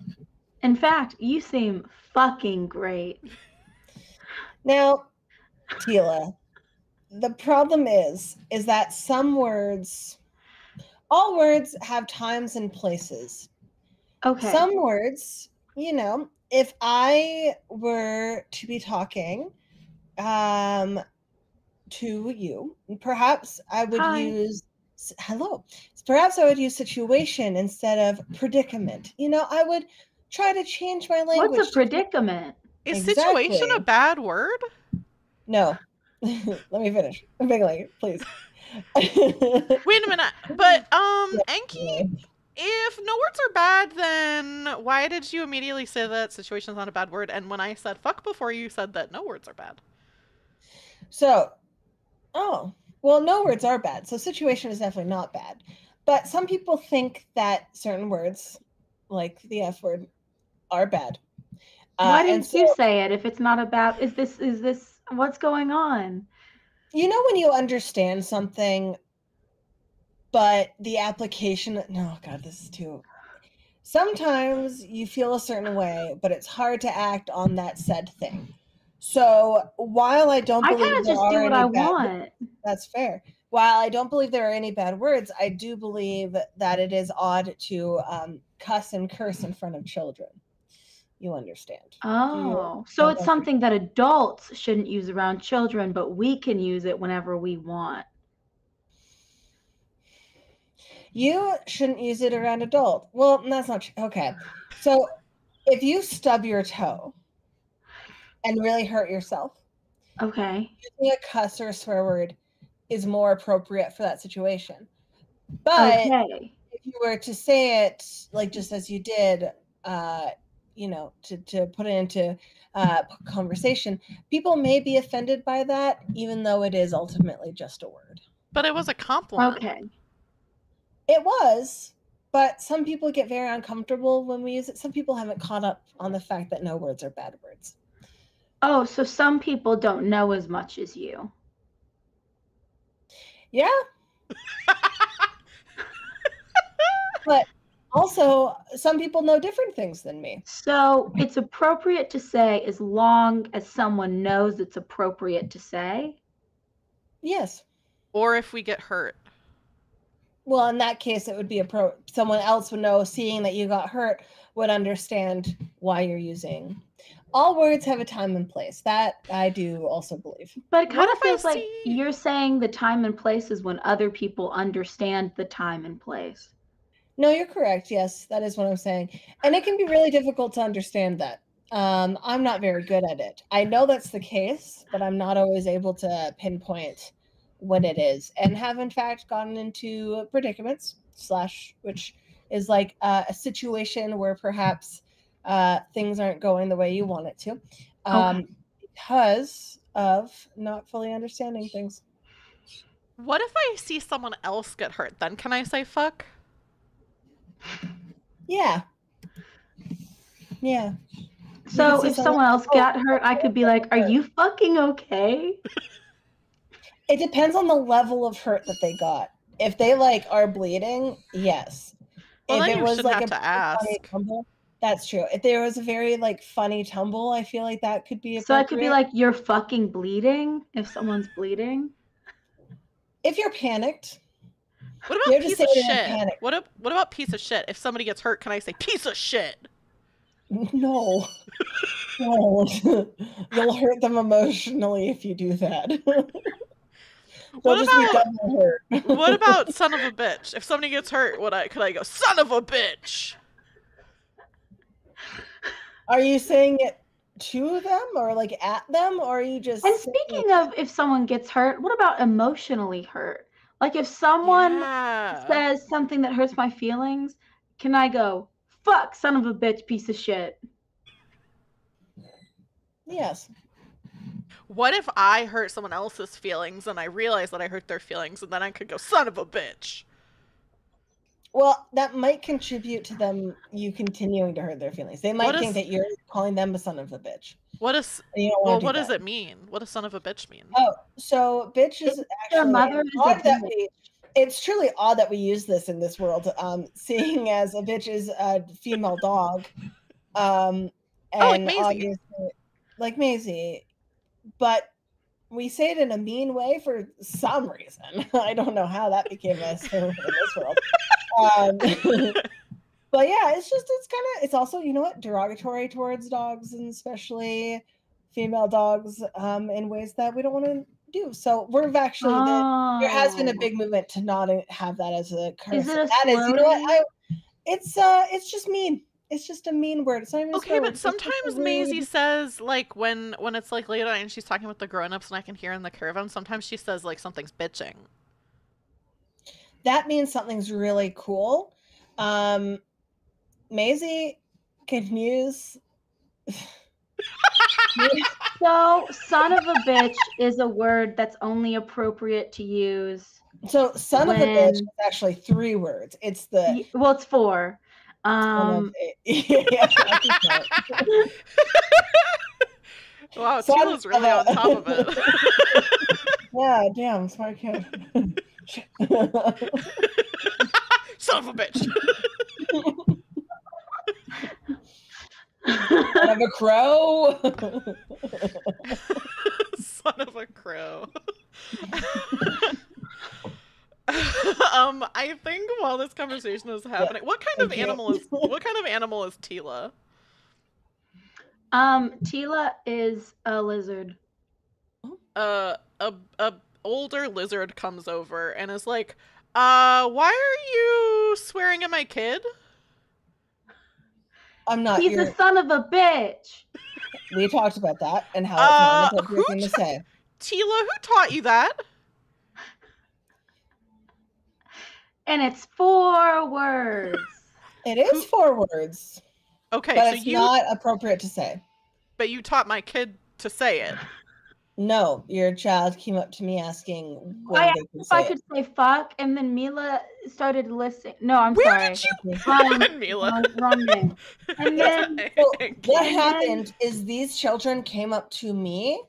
[SPEAKER 2] In fact, you seem fucking great.
[SPEAKER 3] Now, Tila, the problem is that all words have times and places.
[SPEAKER 2] Okay.
[SPEAKER 3] Some words, if I were to be talking to you, perhaps I would use situation instead of predicament. I would try to change my language.
[SPEAKER 2] What's a predicament?
[SPEAKER 1] Is situation a bad word?
[SPEAKER 3] No. Let me finish. Bingley, please.
[SPEAKER 1] Wait a minute. But Enki, if no words are bad, then why did you immediately say that situation is not a bad word? And when I said fuck before, you said that no words are bad.
[SPEAKER 3] So, no words are bad. So situation is definitely not bad. But some people think that certain words, like the F word, are bad.
[SPEAKER 2] Why didn't you say it if it's not about, is this, what's going on?
[SPEAKER 3] When you understand something, but the application, sometimes you feel a certain way, but it's hard to act on that said thing. So while I don't believe
[SPEAKER 2] I just do what I want.
[SPEAKER 3] That's fair. While I don't believe there are any bad words, I do believe that it is odd to cuss and curse in front of children. You understand.
[SPEAKER 2] Oh, so it's something that adults shouldn't use around children, but we can use it whenever we want.
[SPEAKER 3] You shouldn't use it around adult. Well, that's not true. Okay. So if you stub your toe and really hurt yourself,
[SPEAKER 2] Okay.
[SPEAKER 3] using a cuss or a swear word is more appropriate for that situation. But
[SPEAKER 2] Okay.
[SPEAKER 3] if you were to say it like just as you did, to put it into conversation, people may be offended by that, even though it is ultimately just a word.
[SPEAKER 1] But it was a compliment.
[SPEAKER 2] Okay.
[SPEAKER 3] It was, but some people get very uncomfortable when we use it. Some people haven't caught up on the fact that no words are bad words.
[SPEAKER 2] Oh, so some people don't know as much as you.
[SPEAKER 3] Yeah. But also, some people know different things than me.
[SPEAKER 2] So it's appropriate to say as long as someone knows it's appropriate to say?
[SPEAKER 3] Yes.
[SPEAKER 1] Or if we get hurt.
[SPEAKER 3] Well, in that case, it would be someone else would know, seeing that you got hurt, would understand why you're using. All words have a time and place. That I do also believe.
[SPEAKER 2] But it kind
[SPEAKER 1] What
[SPEAKER 2] of
[SPEAKER 1] if I
[SPEAKER 2] feels like
[SPEAKER 1] see-
[SPEAKER 2] you're saying the time and place is when other people understand the time and place.
[SPEAKER 3] No, you're correct. Yes, that is what I'm saying. And it can be really difficult to understand that. I'm not very good at it. I know that's the case, but I'm not always able to pinpoint when it is, and have in fact gotten into predicaments which is like a situation where perhaps things aren't going the way you want it to,
[SPEAKER 2] Okay.
[SPEAKER 3] because of not fully understanding things.
[SPEAKER 1] What if I see someone else get hurt? Then can I say fuck?
[SPEAKER 3] Yeah. Yeah.
[SPEAKER 2] So
[SPEAKER 3] see
[SPEAKER 2] if
[SPEAKER 3] someone-
[SPEAKER 2] someone else got hurt, I could be like, are you fucking okay?
[SPEAKER 3] It depends on the level of hurt that they got. If they like are bleeding, yes.
[SPEAKER 1] Well,
[SPEAKER 3] if
[SPEAKER 1] then
[SPEAKER 3] it
[SPEAKER 1] you
[SPEAKER 3] was
[SPEAKER 1] shouldn't
[SPEAKER 3] like
[SPEAKER 1] have
[SPEAKER 3] a
[SPEAKER 1] to
[SPEAKER 3] funny
[SPEAKER 1] ask.
[SPEAKER 3] tumble, that's true. If there was a very like funny tumble, I feel like that could be
[SPEAKER 2] So I
[SPEAKER 3] appropriate.
[SPEAKER 2] could be like, you're fucking bleeding if someone's bleeding.
[SPEAKER 3] If you're panicked.
[SPEAKER 1] What
[SPEAKER 3] You
[SPEAKER 1] about
[SPEAKER 3] have to
[SPEAKER 1] piece
[SPEAKER 3] say
[SPEAKER 1] of
[SPEAKER 3] it in a
[SPEAKER 1] shit?
[SPEAKER 3] panic.
[SPEAKER 1] What about piece of shit? If somebody gets hurt, can I say piece of shit?
[SPEAKER 3] No. No. You'll hurt them emotionally if you do that. They'll just be double hurt.
[SPEAKER 1] What about son of a bitch? If somebody gets hurt, could I go son of a bitch?
[SPEAKER 3] Are you saying it to them or like at them, or are you just
[SPEAKER 2] And
[SPEAKER 3] saying
[SPEAKER 2] speaking of if someone gets hurt, what about emotionally hurt? Like if someone
[SPEAKER 1] Yeah.
[SPEAKER 2] says something that hurts my feelings, can I go, fuck, son of a bitch, piece of shit?
[SPEAKER 3] Yes.
[SPEAKER 1] What if I hurt someone else's feelings and I realize that I hurt their feelings, and then I could go son of a bitch?
[SPEAKER 3] Well, that might contribute to you continuing to hurt their feelings. They might think that you're calling them a son of a bitch.
[SPEAKER 1] What is
[SPEAKER 3] and you don't want to do
[SPEAKER 1] what
[SPEAKER 3] that.
[SPEAKER 1] does it mean? What does son of a bitch mean?
[SPEAKER 3] Oh, so bitch is
[SPEAKER 2] Their
[SPEAKER 3] actually
[SPEAKER 2] mother is a
[SPEAKER 3] odd that
[SPEAKER 2] bitch.
[SPEAKER 3] it's truly odd that we use this in this world, seeing as a bitch is a female dog. And
[SPEAKER 1] like Maisie.
[SPEAKER 3] obviously, like Maisie, but we say it in a mean way for some reason. I don't know how that became a term in this world. But yeah, it's also, you know what, derogatory towards dogs, and especially female dogs, in ways that we don't want to do. So we're actually there has been a big movement to not have that as a curse.
[SPEAKER 2] Is it a
[SPEAKER 3] that is, you know
[SPEAKER 2] slur?
[SPEAKER 3] what, it's just mean. It's just a mean word. It's not even a
[SPEAKER 1] Okay,
[SPEAKER 3] swear
[SPEAKER 1] but
[SPEAKER 3] word. It's just
[SPEAKER 1] sometimes
[SPEAKER 3] a rude-
[SPEAKER 1] Maisie says, like, when it's like late at night and she's talking with the grown-ups and I can hear in the caravan, sometimes she says like something's bitching.
[SPEAKER 3] That means something's really cool. Maisie can use
[SPEAKER 2] So, son of a bitch is a word that's only appropriate to use.
[SPEAKER 3] So, son of a bitch is actually 3 words. It's the
[SPEAKER 2] well, it's 4.
[SPEAKER 3] Yeah,
[SPEAKER 1] wow, Tila's really on top of it.
[SPEAKER 3] Yeah, damn, smart kid.
[SPEAKER 1] Son of a bitch.
[SPEAKER 3] Son of a crow.
[SPEAKER 1] Son of a crow. I think while this conversation is happening, what kind of animal is Tila?
[SPEAKER 2] Tila is a lizard.
[SPEAKER 1] A older lizard comes over and is like, Why are you swearing at my kid?
[SPEAKER 3] I'm not.
[SPEAKER 2] He's a son of a bitch.
[SPEAKER 3] We talked about that and how it's not an appropriate
[SPEAKER 1] who
[SPEAKER 3] thing to say.
[SPEAKER 1] Tila, who taught you that?
[SPEAKER 2] And it's 4 words.
[SPEAKER 3] It is 4 words,
[SPEAKER 1] Okay,
[SPEAKER 3] but
[SPEAKER 1] so
[SPEAKER 3] it's not appropriate to say.
[SPEAKER 1] But you taught my kid to say it.
[SPEAKER 3] No, your child came up to me asking when
[SPEAKER 2] I
[SPEAKER 3] they
[SPEAKER 2] asked
[SPEAKER 3] could
[SPEAKER 2] if
[SPEAKER 3] say
[SPEAKER 2] I
[SPEAKER 3] it.
[SPEAKER 2] could say fuck, and then Mila started listening. No, I'm
[SPEAKER 1] Where
[SPEAKER 2] sorry.
[SPEAKER 1] did you
[SPEAKER 2] Wrong,
[SPEAKER 1] Mila?
[SPEAKER 2] wrong name. And then
[SPEAKER 3] So
[SPEAKER 1] Enki.
[SPEAKER 3] what
[SPEAKER 2] And
[SPEAKER 3] happened is these children came up to me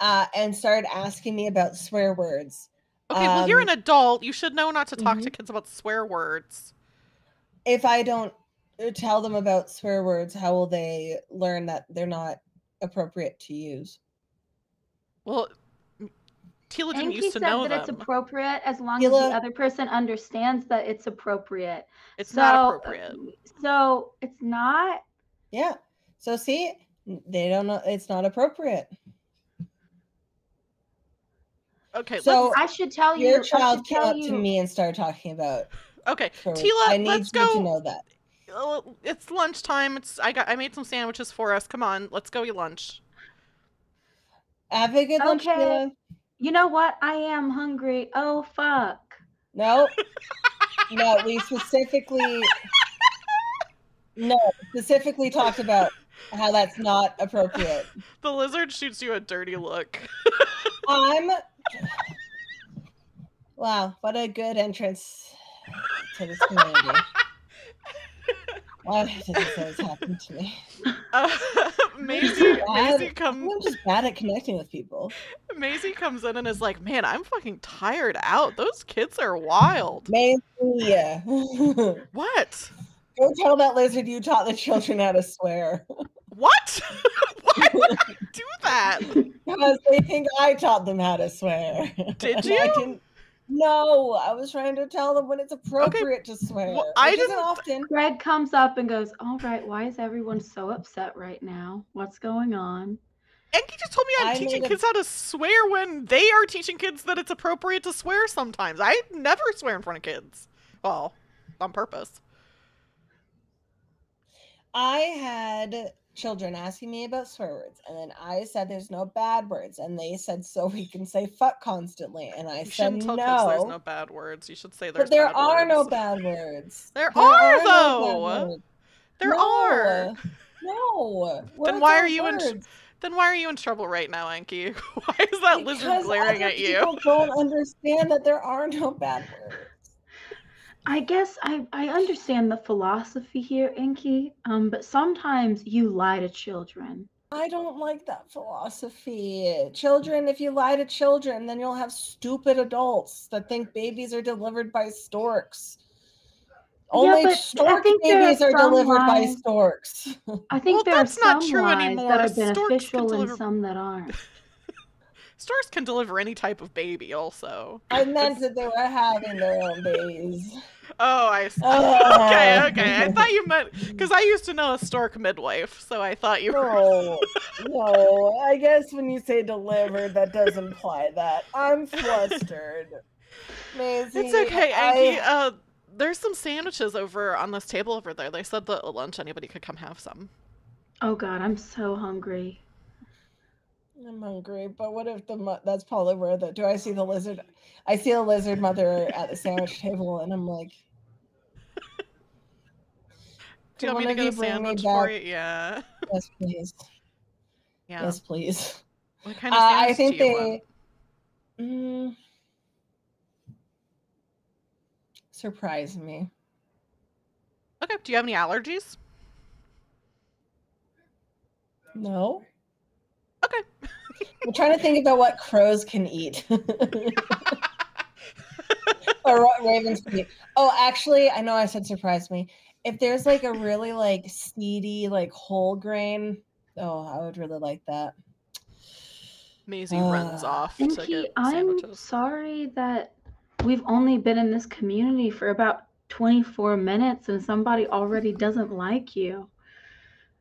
[SPEAKER 3] and started asking me about swear words.
[SPEAKER 1] Okay, well, you're an adult. You should know not to talk to
[SPEAKER 3] Mhm.
[SPEAKER 1] kids about swear words.
[SPEAKER 3] If I don't tell them about swear words, how will they learn that they're not appropriate to use?
[SPEAKER 1] Well, Tila didn't
[SPEAKER 2] Enki
[SPEAKER 1] used to
[SPEAKER 2] said
[SPEAKER 1] know
[SPEAKER 2] that it's
[SPEAKER 1] them.
[SPEAKER 2] appropriate as long as
[SPEAKER 3] Tila-
[SPEAKER 2] the other person understands that it's appropriate.
[SPEAKER 1] It's not appropriate.
[SPEAKER 2] So it's not.
[SPEAKER 3] Yeah. So see, they don't know it's not appropriate.
[SPEAKER 1] Okay,
[SPEAKER 3] So
[SPEAKER 2] I should tell you.
[SPEAKER 3] your child came up to me and started talking about.
[SPEAKER 1] Okay,
[SPEAKER 3] swear words.
[SPEAKER 1] Tila,
[SPEAKER 3] I need
[SPEAKER 1] let's
[SPEAKER 3] you
[SPEAKER 1] go.
[SPEAKER 3] to know that.
[SPEAKER 1] It's lunchtime. I made some sandwiches for us. Come on, let's go eat lunch.
[SPEAKER 3] Have a good lunch,
[SPEAKER 2] Okay.
[SPEAKER 3] Tila.
[SPEAKER 2] You know what? I am hungry. Oh fuck.
[SPEAKER 3] No. No, we specifically talked about how that's not appropriate.
[SPEAKER 1] The lizard shoots you a dirty look.
[SPEAKER 3] Wow, what a good entrance to this community. Why does this always happen to me?
[SPEAKER 1] Maisie
[SPEAKER 3] I'm just bad at connecting with people.
[SPEAKER 1] Maisie comes in and is like, man, I'm fucking tired out. Those kids are wild.
[SPEAKER 3] Maisie.
[SPEAKER 1] What?
[SPEAKER 3] Go tell that lizard you taught the children how to swear.
[SPEAKER 1] What? Why would I do that?
[SPEAKER 3] Because they think I taught them how to swear.
[SPEAKER 1] Did you?
[SPEAKER 3] No, I was trying to tell them when it's appropriate to swear.
[SPEAKER 1] Well,
[SPEAKER 3] which isn't often.
[SPEAKER 2] Greg comes up and goes, all right, why is everyone so upset right now? What's going on?
[SPEAKER 1] Enki just told me I'm teaching kids how to swear when they are teaching kids that it's appropriate to swear sometimes. I never swear in front of kids. Well, on purpose.
[SPEAKER 3] I had children asking me about swear words, and then I said there's no bad words, and they said so we can say fuck constantly, and I said
[SPEAKER 1] no.
[SPEAKER 3] Kids
[SPEAKER 1] there's no bad words. You should say there's.
[SPEAKER 3] But there
[SPEAKER 1] bad
[SPEAKER 3] are
[SPEAKER 1] words.
[SPEAKER 3] no bad words.
[SPEAKER 1] There are
[SPEAKER 3] though.
[SPEAKER 1] No there are.
[SPEAKER 3] No.
[SPEAKER 1] Then why are you Then why are you in trouble right now, Enki? Why is that lizard glaring at you?
[SPEAKER 3] People don't understand that there are no bad words.
[SPEAKER 2] I guess I understand the philosophy here, Enki, but sometimes you lie to children.
[SPEAKER 3] I don't like that philosophy. Children, if you lie to children, then you'll have stupid adults that think babies are delivered by storks. Only stork babies are delivered by storks.
[SPEAKER 2] I think there are some lies that are beneficial and some that aren't.
[SPEAKER 1] Storks can deliver any type of baby also.
[SPEAKER 3] I meant that they were having their own babies.
[SPEAKER 1] Oh, I see. Okay. I thought you meant, because I used to know a stork midwife, so I thought you were...
[SPEAKER 3] No, I guess when you say delivered, that does imply that. I'm flustered. Maisie,
[SPEAKER 1] it's okay, Enki. There's some sandwiches over on this table over there. They said that at lunch anybody could come have some.
[SPEAKER 2] Oh God, I'm so hungry.
[SPEAKER 3] I'm hungry, but what if that's probably where do I see the lizard? I see a lizard mother at the sandwich table, and I'm like,
[SPEAKER 1] do you want me to get a sandwich for you? Yeah.
[SPEAKER 3] Yes, please.
[SPEAKER 1] Yeah.
[SPEAKER 3] Yes, please.
[SPEAKER 1] What kind of sandwich
[SPEAKER 3] I think
[SPEAKER 1] do you want?
[SPEAKER 3] Surprise me.
[SPEAKER 1] Okay. Do you have any allergies?
[SPEAKER 3] No.
[SPEAKER 1] Okay.
[SPEAKER 3] I'm trying to think about what crows can eat. Or what ravens can eat. Oh, actually, I know I said surprise me. If there's like a really like seedy, like whole grain, I would really like that.
[SPEAKER 1] Maisie runs off
[SPEAKER 2] Enki,
[SPEAKER 1] to get sandwiches.
[SPEAKER 2] I'm sorry that we've only been in this community for about 24 minutes and somebody already doesn't like you.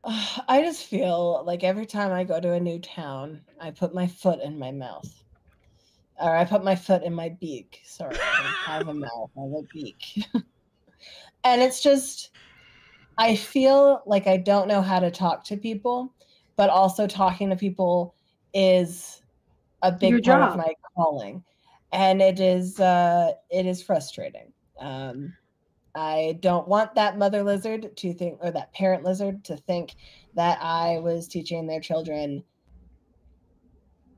[SPEAKER 3] I just feel like every time I go to a new town, I put my foot in my mouth. Or I put my foot in my beak. Sorry, I don't have a mouth, I have a beak. And it's just, I feel like I don't know how to talk to people, but also talking to people is a big
[SPEAKER 2] Your
[SPEAKER 3] part of
[SPEAKER 2] job.
[SPEAKER 3] my calling. And it is frustrating. I don't want that mother lizard to think, or that parent lizard to think that I was teaching their children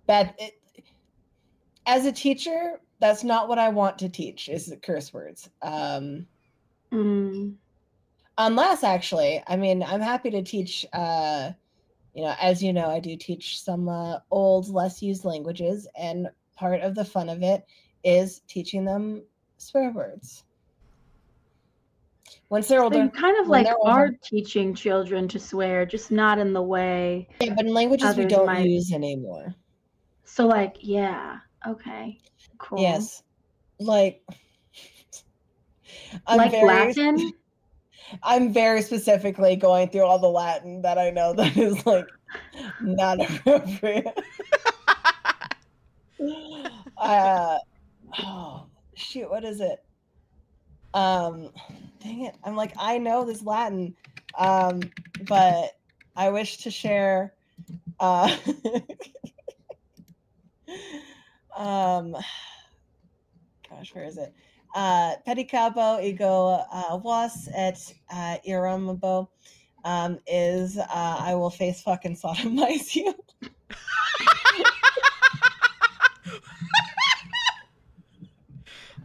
[SPEAKER 3] bad. As a teacher, that's not what I want to teach, is the curse words. Unless, actually, I mean, I'm happy to teach, as you know, I do teach some old, less used languages, and part of the fun of it is teaching them swear words. Once they're older.
[SPEAKER 2] So you kind of like are teaching children to swear, just not in the way.
[SPEAKER 3] Yeah, but in languages we don't use anymore.
[SPEAKER 2] So like, yeah, okay, cool.
[SPEAKER 3] Yes, like
[SPEAKER 2] Latin.
[SPEAKER 3] I'm very specifically going through all the Latin that I know that is like not appropriate. Oh shoot, what is it? Dang it. I'm like, I know this Latin, but I wish to share gosh, where is it? Pedicabo ego was et iramabo is I will face fucking sodomize you.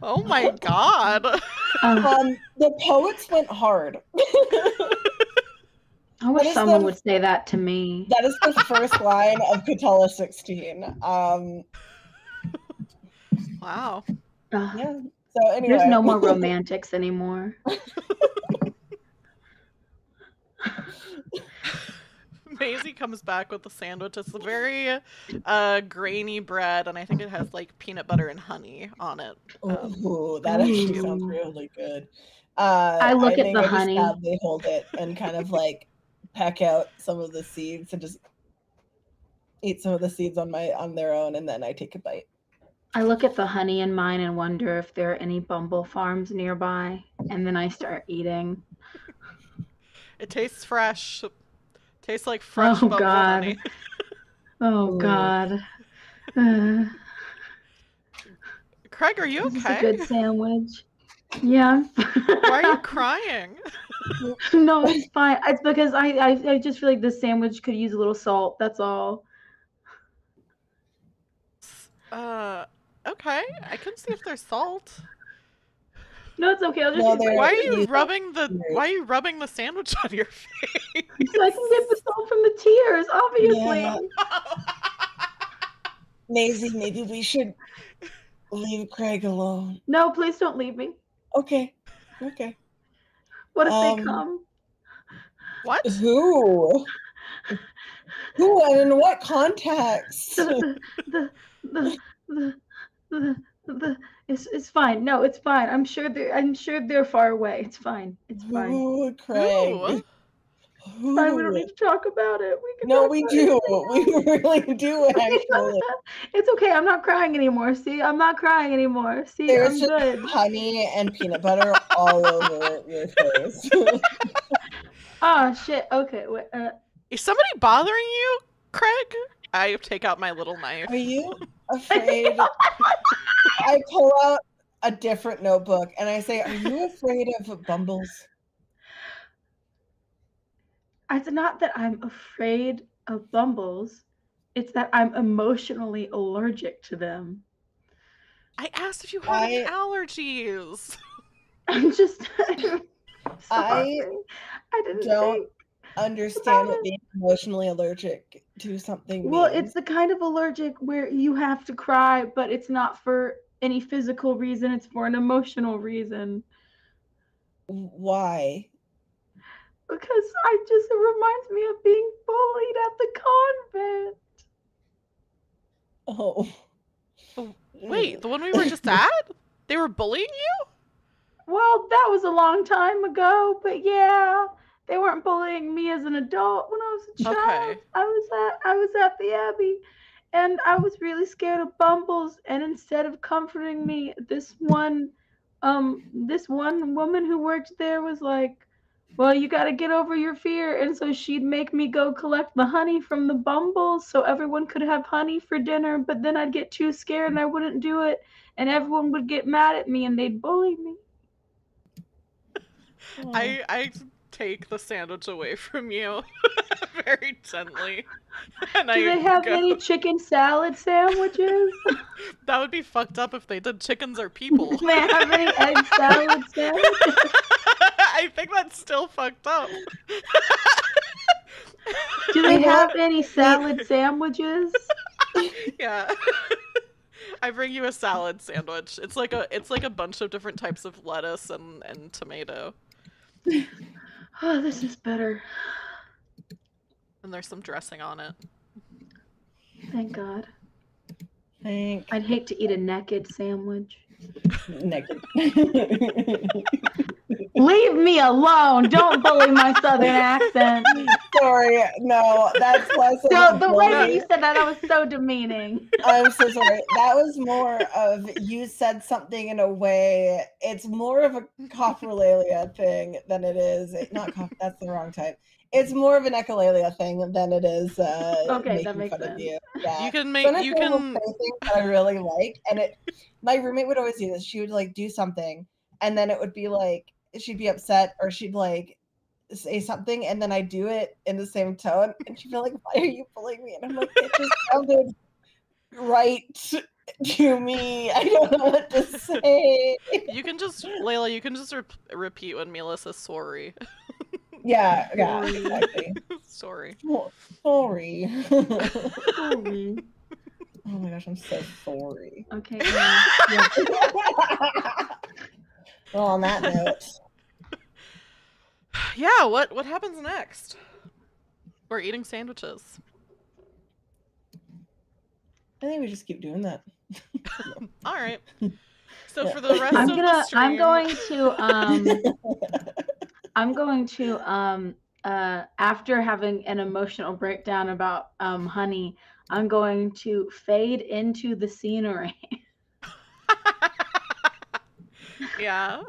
[SPEAKER 1] Oh my god.
[SPEAKER 3] The poets went hard.
[SPEAKER 2] I wish someone would say that to me.
[SPEAKER 3] That is the first line of Catullus 16.
[SPEAKER 1] Wow.
[SPEAKER 3] Yeah. So anyway.
[SPEAKER 2] There's no more romantics anymore.
[SPEAKER 1] Maisie comes back with the sandwich. It's a very grainy bread, and I think it has like peanut butter and honey on it.
[SPEAKER 3] Ooh, that actually sounds really good. I
[SPEAKER 2] look at the honey.
[SPEAKER 3] I just sadly hold it and kind of like peck out some of the seeds and just eat some of the seeds on their own, and then I take a bite.
[SPEAKER 2] I look at the honey in mine and wonder if there are any Bumble farms nearby, and then I start eating.
[SPEAKER 1] It tastes fresh. Tastes like fresh Bumble honey.
[SPEAKER 2] Oh God.
[SPEAKER 1] Craig, are you okay?
[SPEAKER 2] This is a good sandwich. Yeah.
[SPEAKER 1] Why are you crying?
[SPEAKER 2] No, it's fine. It's because I just feel like this sandwich could use a little salt. That's all.
[SPEAKER 1] Okay. I can see if there's salt.
[SPEAKER 2] No, it's okay. I'll just.
[SPEAKER 1] Why are you rubbing the sandwich on your face?
[SPEAKER 2] So I can get the salt from the tears, obviously.
[SPEAKER 3] Yeah. Maisie, maybe we should leave Craig alone.
[SPEAKER 2] No, please don't leave me.
[SPEAKER 3] Okay.
[SPEAKER 2] What if they come?
[SPEAKER 1] What?
[SPEAKER 3] Who? Who and in what context?
[SPEAKER 2] It's fine. No, it's fine. I'm sure they're far away. It's fine. It's fine.
[SPEAKER 3] Ooh, Craig.
[SPEAKER 2] It's fine. We don't need to talk about it.
[SPEAKER 3] We do. We really do, actually.
[SPEAKER 2] It's okay. I'm not crying anymore. See, I'm not crying anymore. See,
[SPEAKER 3] There's
[SPEAKER 2] I'm
[SPEAKER 3] just
[SPEAKER 2] good.
[SPEAKER 3] honey and peanut butter all over your face.
[SPEAKER 2] Oh shit. Okay. Wait.
[SPEAKER 1] Is somebody bothering you, Craig? I take out my little knife.
[SPEAKER 3] Are you afraid? I pull out a different notebook and I say, "Are you afraid of bumbles?"
[SPEAKER 2] It's not that I'm afraid of bumbles. It's that I'm emotionally allergic to them.
[SPEAKER 1] I asked if you had any allergies.
[SPEAKER 2] I'm just.
[SPEAKER 3] I don't understand what being emotionally allergic to something means.
[SPEAKER 2] Well, it's the kind of allergic where you have to cry, but it's not for any physical reason. It's for an emotional reason.
[SPEAKER 3] Why?
[SPEAKER 2] Because it reminds me of being bullied at the convent.
[SPEAKER 1] Oh, wait, the one we were just at? They were bullying you?
[SPEAKER 2] Well, that was a long time ago, but yeah, they weren't bullying me as an adult when I was a child.
[SPEAKER 1] Okay.
[SPEAKER 2] I was at the Abbey, and I was really scared of Bumbles. And instead of comforting me, this one woman who worked there was like, "Well, you got to get over your fear." And so she'd make me go collect the honey from the Bumbles so everyone could have honey for dinner. But then I'd get too scared and I wouldn't do it, and everyone would get mad at me and they'd bully me.
[SPEAKER 1] I take the sandwich away from you very gently. And
[SPEAKER 2] Do
[SPEAKER 1] I
[SPEAKER 2] they have
[SPEAKER 1] go,
[SPEAKER 2] any chicken salad sandwiches?
[SPEAKER 1] that would be fucked up if they did. Chickens are people.
[SPEAKER 2] Do they have any egg salad sandwiches?
[SPEAKER 1] I think that's still fucked up.
[SPEAKER 2] Do they have any salad sandwiches?
[SPEAKER 1] Yeah. I bring you a salad sandwich. It's like a bunch of different types of lettuce and tomato.
[SPEAKER 2] Oh, this is better.
[SPEAKER 1] And there's some dressing on it.
[SPEAKER 2] Thank God.
[SPEAKER 3] Thank
[SPEAKER 2] I'd hate to eat a naked sandwich.
[SPEAKER 3] naked.
[SPEAKER 2] Leave me alone. Don't bully my southern accent.
[SPEAKER 3] Sorry, no, that's less of
[SPEAKER 2] So
[SPEAKER 3] a
[SPEAKER 2] the way that
[SPEAKER 3] bully.
[SPEAKER 2] you said that was so demeaning.
[SPEAKER 3] I'm so sorry. That was more of you said something in a way. It's more of a coprolalia thing than it is. Not that's the wrong type. It's more of an echolalia thing than it is.
[SPEAKER 2] Okay, that
[SPEAKER 3] making
[SPEAKER 2] makes
[SPEAKER 3] fun of
[SPEAKER 2] sense.
[SPEAKER 3] you. Yeah.
[SPEAKER 1] You can make
[SPEAKER 3] Sometimes
[SPEAKER 1] you
[SPEAKER 3] I will
[SPEAKER 1] can
[SPEAKER 3] say things that I really like, and my roommate would always do this. She would like do something, and then it would be like she'd be upset or she'd like say something, and then I do it in the same tone, and she'd be like, "Why are you bullying me?" And I'm like, "It just sounded right to me. I don't know what to say."
[SPEAKER 1] you can just Layla, you can just repeat when Mila says sorry.
[SPEAKER 3] Yeah,
[SPEAKER 2] Sorry.
[SPEAKER 3] exactly.
[SPEAKER 1] Sorry.
[SPEAKER 3] Sorry.
[SPEAKER 2] Sorry.
[SPEAKER 3] Oh my gosh, I'm so sorry.
[SPEAKER 2] Okay. Yeah.
[SPEAKER 3] Well, on that note,
[SPEAKER 1] Yeah, what happens next? We're eating sandwiches.
[SPEAKER 3] I think we just keep doing that.
[SPEAKER 1] All right. So
[SPEAKER 3] Yeah.
[SPEAKER 1] for the rest
[SPEAKER 2] I'm
[SPEAKER 1] of
[SPEAKER 2] gonna.
[SPEAKER 1] the stream,
[SPEAKER 2] I'm going to after having an emotional breakdown about honey, I'm going to fade into the scenery.
[SPEAKER 1] yeah,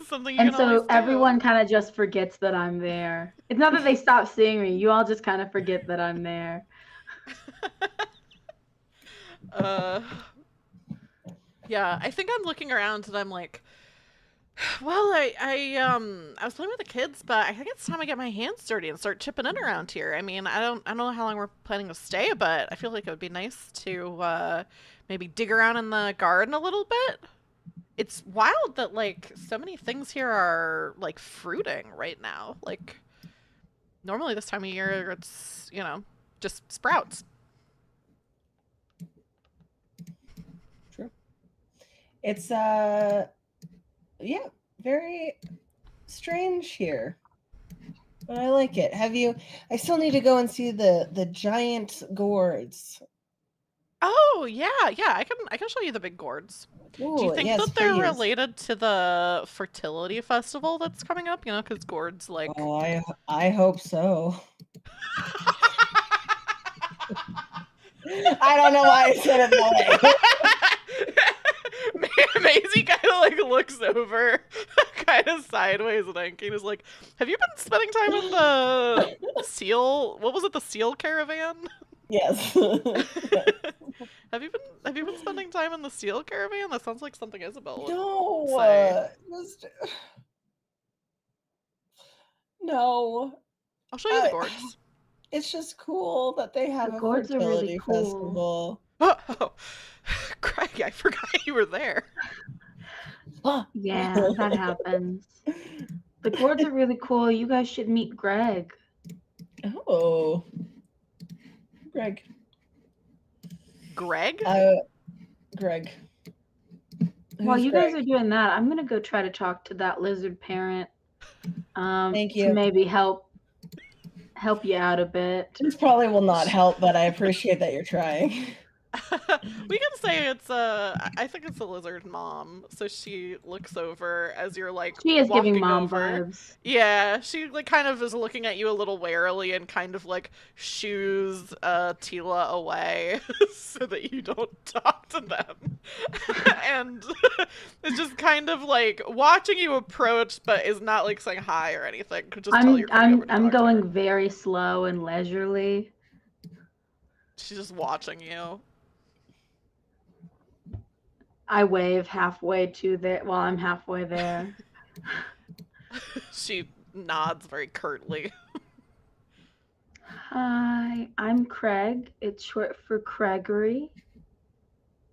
[SPEAKER 1] something you
[SPEAKER 2] And
[SPEAKER 1] can always
[SPEAKER 2] so
[SPEAKER 1] do.
[SPEAKER 2] everyone kind of just forgets that I'm there. It's not that they stop seeing me. You all just kind of forget that I'm there.
[SPEAKER 1] Yeah, I think I'm looking around and I'm like, well, I was playing with the kids, but I think it's time I get my hands dirty and start chipping in around here. I mean, I don't know how long we're planning to stay, but I feel like it would be nice to maybe dig around in the garden a little bit. It's wild that like so many things here are like fruiting right now. Like normally this time of year it's, just sprouts.
[SPEAKER 3] True. It's yeah, very strange here. But I like it. I still need to go and see the giant gourds.
[SPEAKER 1] Oh, yeah. I can show you the big gourds.
[SPEAKER 3] Ooh,
[SPEAKER 1] Do you think
[SPEAKER 3] yes,
[SPEAKER 1] that they're
[SPEAKER 3] please.
[SPEAKER 1] related to the fertility festival that's coming up? Because gourds like
[SPEAKER 3] Oh, I hope so. I don't know why I said it that way.
[SPEAKER 1] Maisie kind of like looks over, kind of sideways at Enki and is like, "Have you been spending time in the seal? What was it? The seal caravan?
[SPEAKER 3] Yes.
[SPEAKER 1] Have you been spending time in the seal caravan? That sounds like something Isabel would
[SPEAKER 3] No.
[SPEAKER 1] say.
[SPEAKER 3] No.
[SPEAKER 1] I'll show you the gourds.
[SPEAKER 3] It's just cool that they have
[SPEAKER 2] The
[SPEAKER 3] a
[SPEAKER 2] gourds are
[SPEAKER 3] fertility
[SPEAKER 2] really cool.
[SPEAKER 3] festival.
[SPEAKER 1] Oh, Craig, I forgot you were there.
[SPEAKER 2] Yeah, that happens. The gourds are really cool. You guys should meet Greg.
[SPEAKER 3] Oh. Greg.
[SPEAKER 1] Greg?
[SPEAKER 3] Greg.
[SPEAKER 2] While
[SPEAKER 3] Who's
[SPEAKER 2] you
[SPEAKER 3] Greg?
[SPEAKER 2] guys are doing that, I'm gonna go try to talk to that lizard parent.
[SPEAKER 3] Thank you.
[SPEAKER 2] To maybe help you out a bit.
[SPEAKER 3] This probably will not help, but I appreciate that you're trying.
[SPEAKER 1] We can say it's I think it's a lizard mom. So she looks over as you're like
[SPEAKER 2] She is giving
[SPEAKER 1] walking
[SPEAKER 2] mom
[SPEAKER 1] over.
[SPEAKER 2] vibes.
[SPEAKER 1] Yeah, she like kind of is looking at you a little warily and kind of like shoos Tila away so that you don't talk to them. And it's just kind of like watching you approach, but is not like saying hi or anything. Could just tell
[SPEAKER 2] I'm
[SPEAKER 1] you're coming over
[SPEAKER 2] I'm
[SPEAKER 1] to
[SPEAKER 2] I'm
[SPEAKER 1] talk to her.
[SPEAKER 2] going very slow and leisurely.
[SPEAKER 1] She's just watching you.
[SPEAKER 2] I wave halfway to there while I'm halfway there.
[SPEAKER 1] She nods very curtly.
[SPEAKER 2] Hi, I'm Craig. It's short for Gregory.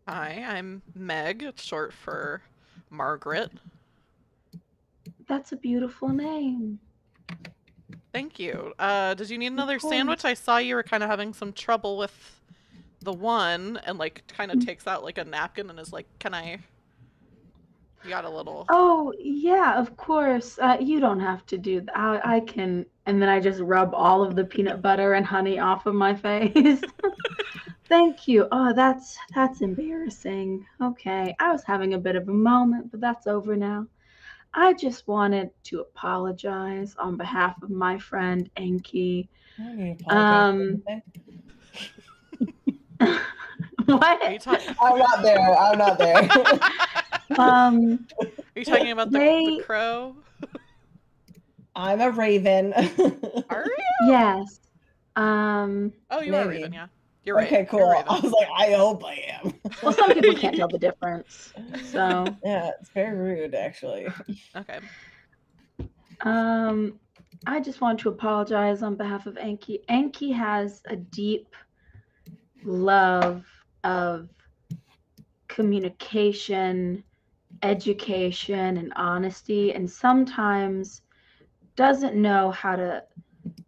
[SPEAKER 1] Hi, I'm Meg. It's short for Margaret.
[SPEAKER 2] That's a beautiful name.
[SPEAKER 1] Thank you. Did you need another
[SPEAKER 2] course.
[SPEAKER 1] sandwich? I saw you were kind of having some trouble with the one, and like kind of takes out like a napkin and is like, "Can I?" You got a little.
[SPEAKER 2] Oh, yeah, of course. You don't have to do that. I can. And then I just rub all of the peanut butter and honey off of my face. Thank you. Oh, that's embarrassing. Okay. I was having a bit of a moment, but that's over now. I just wanted to apologize on behalf of my friend Enki.
[SPEAKER 3] I don't need to apologize for anything.
[SPEAKER 2] What?
[SPEAKER 1] Are you talking?
[SPEAKER 3] I'm not there. I'm not there.
[SPEAKER 1] Are you talking about the
[SPEAKER 2] they-
[SPEAKER 1] crow?
[SPEAKER 3] I'm a raven.
[SPEAKER 1] Are you?
[SPEAKER 2] Yes.
[SPEAKER 1] Oh, you are a
[SPEAKER 3] Maybe.
[SPEAKER 1] raven, yeah. You're right.
[SPEAKER 3] Okay,
[SPEAKER 1] You're
[SPEAKER 3] cool.
[SPEAKER 1] a raven.
[SPEAKER 3] I was like, I hope I am.
[SPEAKER 2] Well, some people can't tell the difference. So,
[SPEAKER 3] Yeah, it's very rude, actually.
[SPEAKER 1] Okay.
[SPEAKER 2] I just want to apologize on behalf of Enki. Enki has a deep love of communication, education, and honesty, and sometimes doesn't know how to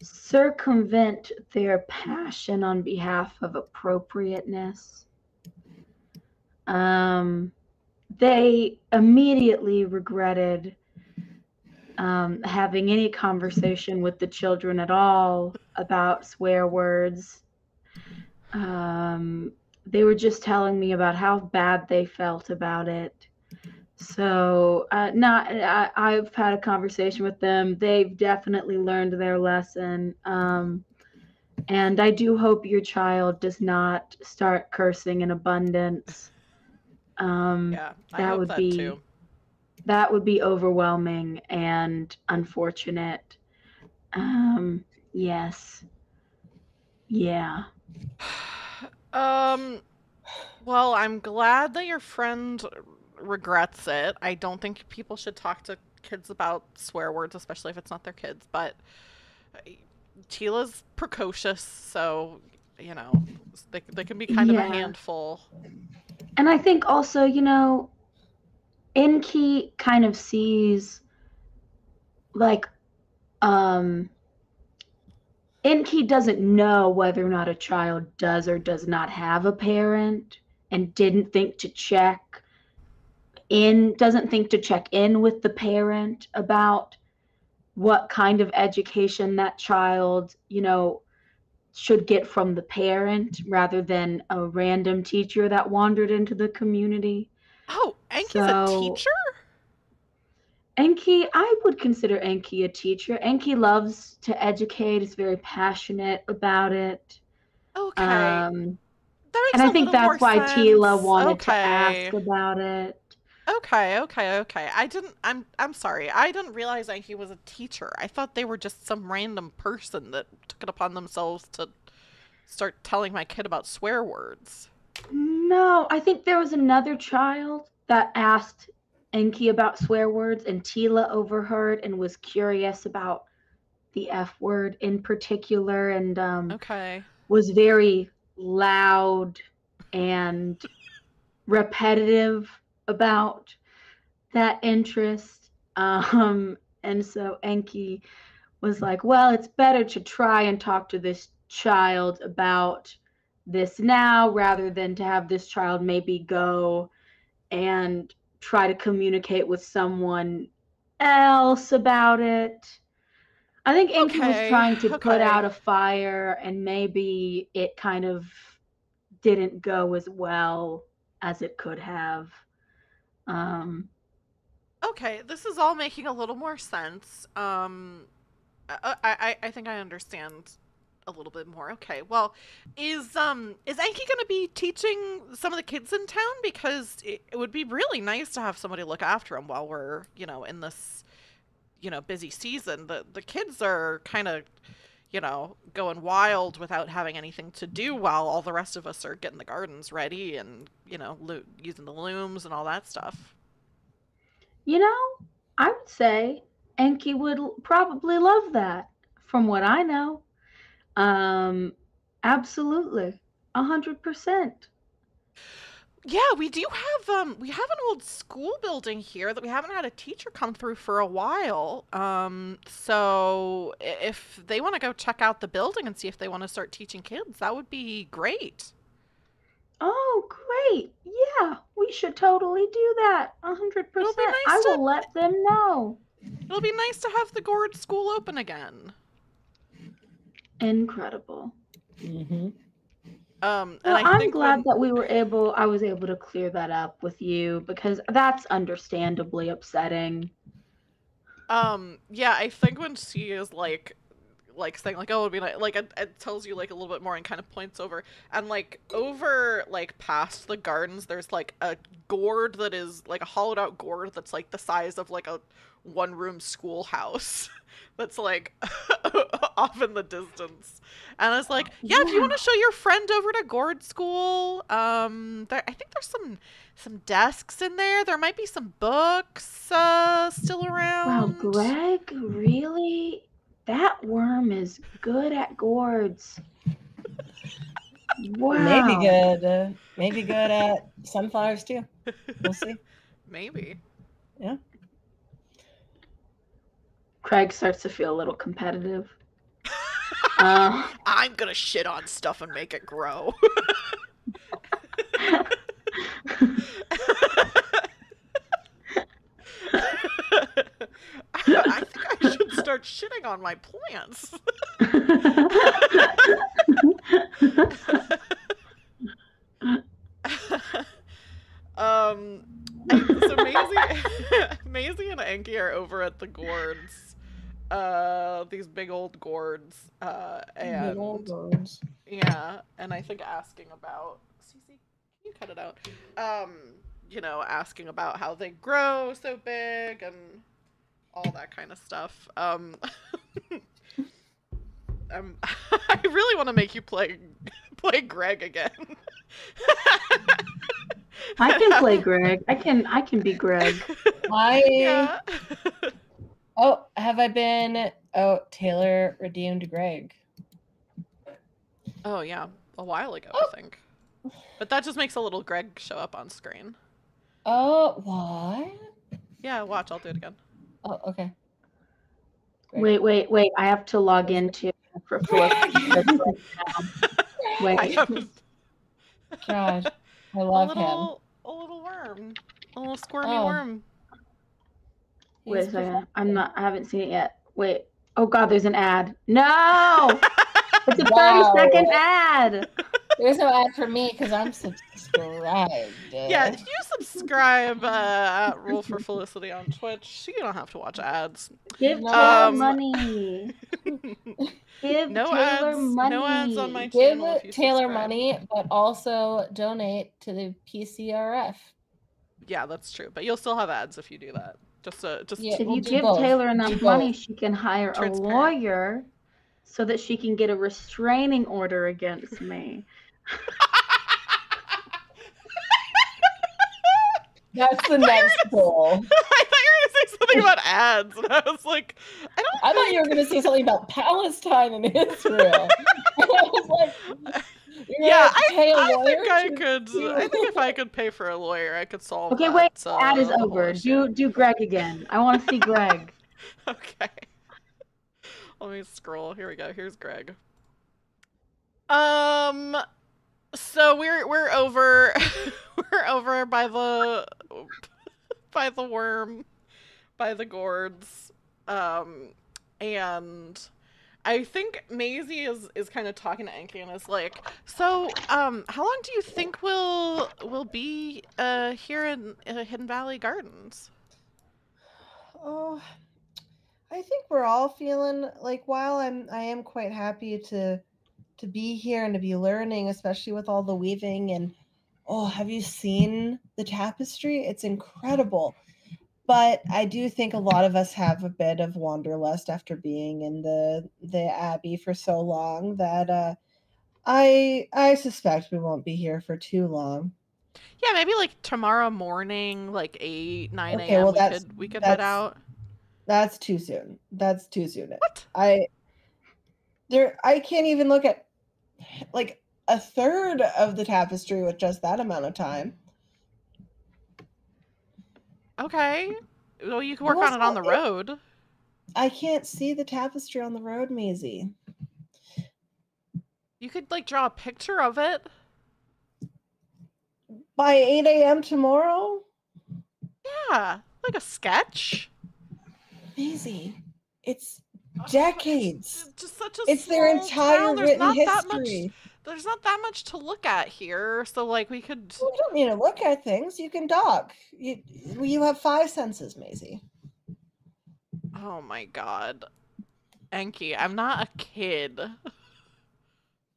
[SPEAKER 2] circumvent their passion on behalf of appropriateness. They immediately regretted having any conversation with the children at all about swear words. They were just telling me about how bad they felt about it. So, I've had a conversation with them. They've definitely learned their lesson. And I do hope your child does not start cursing in abundance.
[SPEAKER 1] Yeah, I hope that too.
[SPEAKER 2] That would be overwhelming and unfortunate. Yes. Yeah.
[SPEAKER 1] Well, I'm glad that your friend regrets it. I don't think people should talk to kids about swear words, especially if it's not their kids, but Tila's precocious, so, you know, they can be kind of a
[SPEAKER 2] Yeah.
[SPEAKER 1] handful.
[SPEAKER 2] And I think also, Enki kind of sees like Enki doesn't know whether or not a child does or does not have a parent and didn't think to check doesn't think to check in with the parent about what kind of education that child, should get from the parent rather than a random teacher that wandered into the community.
[SPEAKER 1] Oh, Enki's a teacher?
[SPEAKER 2] Enki, I would consider Enki a teacher. Enki loves to educate, is very passionate about it.
[SPEAKER 1] Okay.
[SPEAKER 2] That
[SPEAKER 1] makes
[SPEAKER 2] and I think that's why Tila wanted to
[SPEAKER 1] Okay.
[SPEAKER 2] ask about it.
[SPEAKER 1] Okay. I'm sorry. I didn't realize Enki was a teacher. I thought they were just some random person that took it upon themselves to start telling my kid about swear words.
[SPEAKER 2] No, I think there was another child that asked Enki about swear words, and Tila overheard and was curious about the F word in particular, and
[SPEAKER 1] Okay.
[SPEAKER 2] was very loud and repetitive about that interest. And so Enki was like, well, it's better to try and talk to this child about this now rather than to have this child maybe go and try to communicate with someone else about it. I think Enki was trying to put out a fire, and maybe it kind of didn't go as well as it could have. Um,
[SPEAKER 1] Okay, this is all making a little more sense. I think I understand a little bit more. Okay, well, is Enki gonna be teaching some of the kids in town? Because it would be really nice to have somebody look after him while we're, in this, busy season. The kids are kind of, going wild without having anything to do while all the rest of us are getting the gardens ready and, using the looms and all that stuff.
[SPEAKER 2] you know, I would say Enki would probably love that, from what I know. Um, Absolutely, 100%.
[SPEAKER 1] Yeah, we have an old school building here that we haven't had a teacher come through for a while. So if they want to go check out the building and see if they want to start teaching kids, that would be great.
[SPEAKER 2] Oh, great. Yeah, we should totally do that.
[SPEAKER 1] It'll be
[SPEAKER 2] 100%.
[SPEAKER 1] nice
[SPEAKER 2] I
[SPEAKER 1] to
[SPEAKER 2] will let them know.
[SPEAKER 1] it'll be nice to have the gourd school open again.
[SPEAKER 2] Incredible.
[SPEAKER 3] Mm-hmm.
[SPEAKER 1] And
[SPEAKER 2] Well,
[SPEAKER 1] I
[SPEAKER 2] I'm
[SPEAKER 1] think
[SPEAKER 2] glad that I was able to clear that up with you because that's understandably upsetting.
[SPEAKER 1] yeah, I think when she is like saying like, oh, it'd be nice, like it tells you like a little bit more and kind of points over, and like over like past the gardens there's like a gourd that is like a hollowed out gourd that's like the size of like a one room schoolhouse that's like off in the distance, and it's like, yeah, if you want
[SPEAKER 2] Wow.
[SPEAKER 1] to show your friend over to gourd school, I think there's some desks in there. There might be some books still
[SPEAKER 2] Wow,
[SPEAKER 1] around.
[SPEAKER 2] Greg, really? That worm is good at gourds.
[SPEAKER 3] Maybe
[SPEAKER 2] Wow.
[SPEAKER 3] good. Maybe good at sunflowers too. We'll see.
[SPEAKER 1] Maybe.
[SPEAKER 3] Yeah.
[SPEAKER 2] Craig starts to feel a little competitive. Uh,
[SPEAKER 1] I'm gonna shit on stuff and make it grow. I think I should start shitting on my plants. um, so Maisie and Enki are over at the gourds. These big old gourds.
[SPEAKER 3] Big old
[SPEAKER 1] And
[SPEAKER 3] birds.
[SPEAKER 1] yeah, and I think asking about Cece, can you cut it out? Asking about how they grow so big and all that kind of stuff. I really want to make you play Greg again.
[SPEAKER 2] I can play Greg. I can be Greg.
[SPEAKER 1] Yeah.
[SPEAKER 3] Oh, have I been? Oh, Taylor redeemed Greg.
[SPEAKER 1] Oh yeah, a while ago
[SPEAKER 3] Oh.
[SPEAKER 1] I think. But that just makes a little Greg show up on screen.
[SPEAKER 3] Oh, what?
[SPEAKER 1] Yeah, watch. I'll do it again.
[SPEAKER 3] Oh, okay. Greg.
[SPEAKER 2] Wait. I have to log into for Felicity now. Wait.
[SPEAKER 3] Gosh, I love him.
[SPEAKER 1] A little worm, a little squirmy
[SPEAKER 3] Oh.
[SPEAKER 1] worm.
[SPEAKER 2] Wait
[SPEAKER 3] He's
[SPEAKER 2] a second.
[SPEAKER 3] perfect.
[SPEAKER 2] I haven't seen it yet. Wait. Oh God, there's an ad. No! It's a
[SPEAKER 3] Wow.
[SPEAKER 2] 30-second ad.
[SPEAKER 3] There's no ad for me because I'm subscribed.
[SPEAKER 1] Yeah, if you subscribe at Rule for Felicity on Twitch, you don't have to watch ads.
[SPEAKER 2] Give
[SPEAKER 3] No
[SPEAKER 2] Taylor
[SPEAKER 1] ads.
[SPEAKER 2] money. Give
[SPEAKER 1] No
[SPEAKER 2] Taylor
[SPEAKER 1] ads.
[SPEAKER 2] money.
[SPEAKER 1] No ads on my
[SPEAKER 3] Give
[SPEAKER 1] channel if you
[SPEAKER 3] Taylor
[SPEAKER 1] subscribe.
[SPEAKER 3] money, but also donate to the PCRF.
[SPEAKER 1] Yeah, that's true. But you'll still have ads if you do that.
[SPEAKER 3] Yeah,
[SPEAKER 2] If
[SPEAKER 3] we'll
[SPEAKER 2] you
[SPEAKER 3] do
[SPEAKER 2] give
[SPEAKER 3] both.
[SPEAKER 2] Taylor
[SPEAKER 3] Do
[SPEAKER 2] enough
[SPEAKER 3] both.
[SPEAKER 2] money, she can hire a
[SPEAKER 1] Transparent.
[SPEAKER 2] lawyer so that she can get a restraining order against me.
[SPEAKER 3] That's the next goal.
[SPEAKER 1] I thought you were gonna say something about ads, and I was like,
[SPEAKER 3] I thought you were going to say something about Palestine and Israel. I was like,
[SPEAKER 1] Yeah,
[SPEAKER 3] I
[SPEAKER 1] think if I could pay for a lawyer, I could solve
[SPEAKER 2] Okay,
[SPEAKER 1] that.
[SPEAKER 2] wait. Ad is
[SPEAKER 1] the whole
[SPEAKER 2] over.
[SPEAKER 1] issue.
[SPEAKER 2] Do Greg again. I want to see Greg.
[SPEAKER 1] Okay. Let me scroll. Here we go. Here's Greg. So we're over we're over by the worm, by the gourds. And I think Maisie is kind of talking to Enki and is like, so how long do you think we'll be here in Hidden Valley Gardens?
[SPEAKER 3] Oh, I think we're all feeling like while I am quite happy to be here and to be learning, especially with all the weaving and oh, have you seen the tapestry? It's incredible. But I do think a lot of us have a bit of wanderlust after being in the abbey for so long that I suspect we won't be here for too long.
[SPEAKER 1] Yeah, maybe like tomorrow morning, like 8, 9
[SPEAKER 3] Okay,
[SPEAKER 1] a.m.
[SPEAKER 3] well
[SPEAKER 1] We could head out.
[SPEAKER 3] that's too soon. That's too soon.
[SPEAKER 1] What?
[SPEAKER 3] I can't even look at like a third of the tapestry with just that amount of time.
[SPEAKER 1] Okay. Well, you can
[SPEAKER 3] And
[SPEAKER 1] work on it on
[SPEAKER 3] also,
[SPEAKER 1] the road.
[SPEAKER 3] I can't see the tapestry on the road, Maisie.
[SPEAKER 1] You could like draw a picture of it.
[SPEAKER 3] By 8 a.m. tomorrow?
[SPEAKER 1] Yeah, like a sketch.
[SPEAKER 3] Maisie, it's decades.
[SPEAKER 1] It's just such a
[SPEAKER 3] It's
[SPEAKER 1] small
[SPEAKER 3] their entire
[SPEAKER 1] town. There's
[SPEAKER 3] written
[SPEAKER 1] not that much.
[SPEAKER 3] history.
[SPEAKER 1] There's not that much to look at here. So like we could.
[SPEAKER 3] Well, you don't need to look at things. You can talk. You have 5 senses, Maisie.
[SPEAKER 1] Oh my god, Enki, I'm not a kid.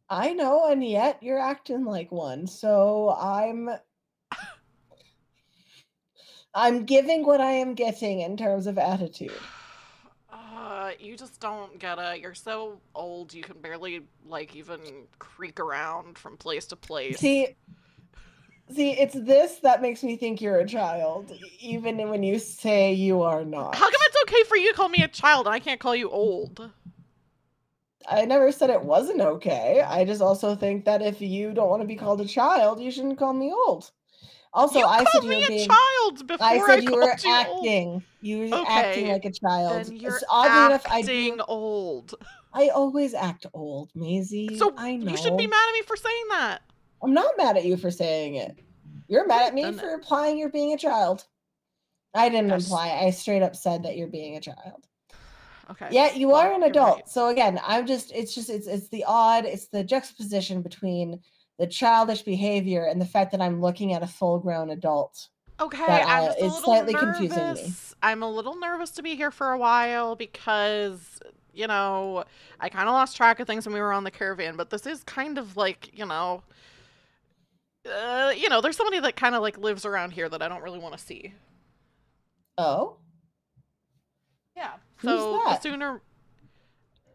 [SPEAKER 3] I know, and yet you're acting like one. So I'm giving what I am getting in terms of attitude.
[SPEAKER 1] You just don't get it. You're so old you can barely like even creak around from place to place.
[SPEAKER 3] See, it's this that makes me think you're a child, even when you say you are not.
[SPEAKER 1] How come it's okay for you to call me a child and I can't call you old?
[SPEAKER 3] I never said it wasn't okay. I just also think that if you don't want to be called a child, you shouldn't call me old. Also,
[SPEAKER 1] you
[SPEAKER 3] I said
[SPEAKER 1] called
[SPEAKER 3] you
[SPEAKER 1] me
[SPEAKER 3] were
[SPEAKER 1] a
[SPEAKER 3] being.
[SPEAKER 1] child before
[SPEAKER 3] I said you were
[SPEAKER 1] called you
[SPEAKER 3] acting.
[SPEAKER 1] old.
[SPEAKER 3] You were
[SPEAKER 1] Okay,
[SPEAKER 3] acting like a child.
[SPEAKER 1] Then you're
[SPEAKER 3] Oddly enough,
[SPEAKER 1] acting old.
[SPEAKER 3] I always act old, Maisie.
[SPEAKER 1] So
[SPEAKER 3] I know.
[SPEAKER 1] you shouldn't be mad at me for saying that.
[SPEAKER 3] I'm not mad at you for saying it. You're mad at me for implying you're being a child. I didn't imply. I straight up said that you're being a child.
[SPEAKER 1] Okay.
[SPEAKER 3] Yeah, you are an adult.
[SPEAKER 1] Right.
[SPEAKER 3] So again, it's the juxtaposition between the childish behavior and the fact that I'm looking at a full-grown adult.
[SPEAKER 1] Okay,
[SPEAKER 3] I'm just it's slightly
[SPEAKER 1] nervous.
[SPEAKER 3] confusing me.
[SPEAKER 1] I'm a little nervous to be here for a while because, you know, I kind of lost track of things when we were on the caravan, but this is kind of like, there's somebody that kind of like lives around here that I don't really want to see.
[SPEAKER 3] Oh?
[SPEAKER 1] Yeah.
[SPEAKER 3] Who's
[SPEAKER 1] so
[SPEAKER 3] that?
[SPEAKER 1] The sooner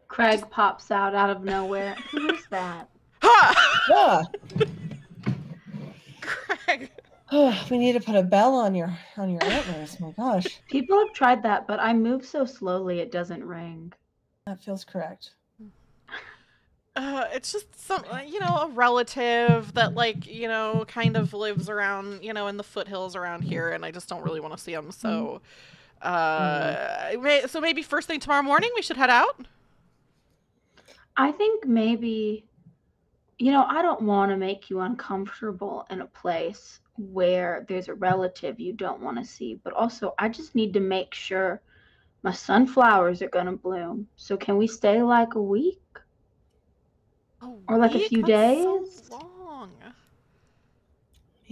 [SPEAKER 2] Craig pops out of nowhere. Who's that?
[SPEAKER 3] Ha!
[SPEAKER 1] Craig.
[SPEAKER 3] We need to put a bell on your antlers. My gosh.
[SPEAKER 2] People have tried that, but I move so slowly it doesn't ring.
[SPEAKER 3] That feels correct.
[SPEAKER 1] It's just some, a relative that, kind of lives around, in the foothills around here, and I just don't really want to see him. So, so maybe first thing tomorrow morning we should head out.
[SPEAKER 2] I think maybe, I don't want to make you uncomfortable in a place where there's a relative you don't want to see, but also I just need to make sure my sunflowers are going to bloom. So can we stay like a week? Or like a few days?
[SPEAKER 1] So long.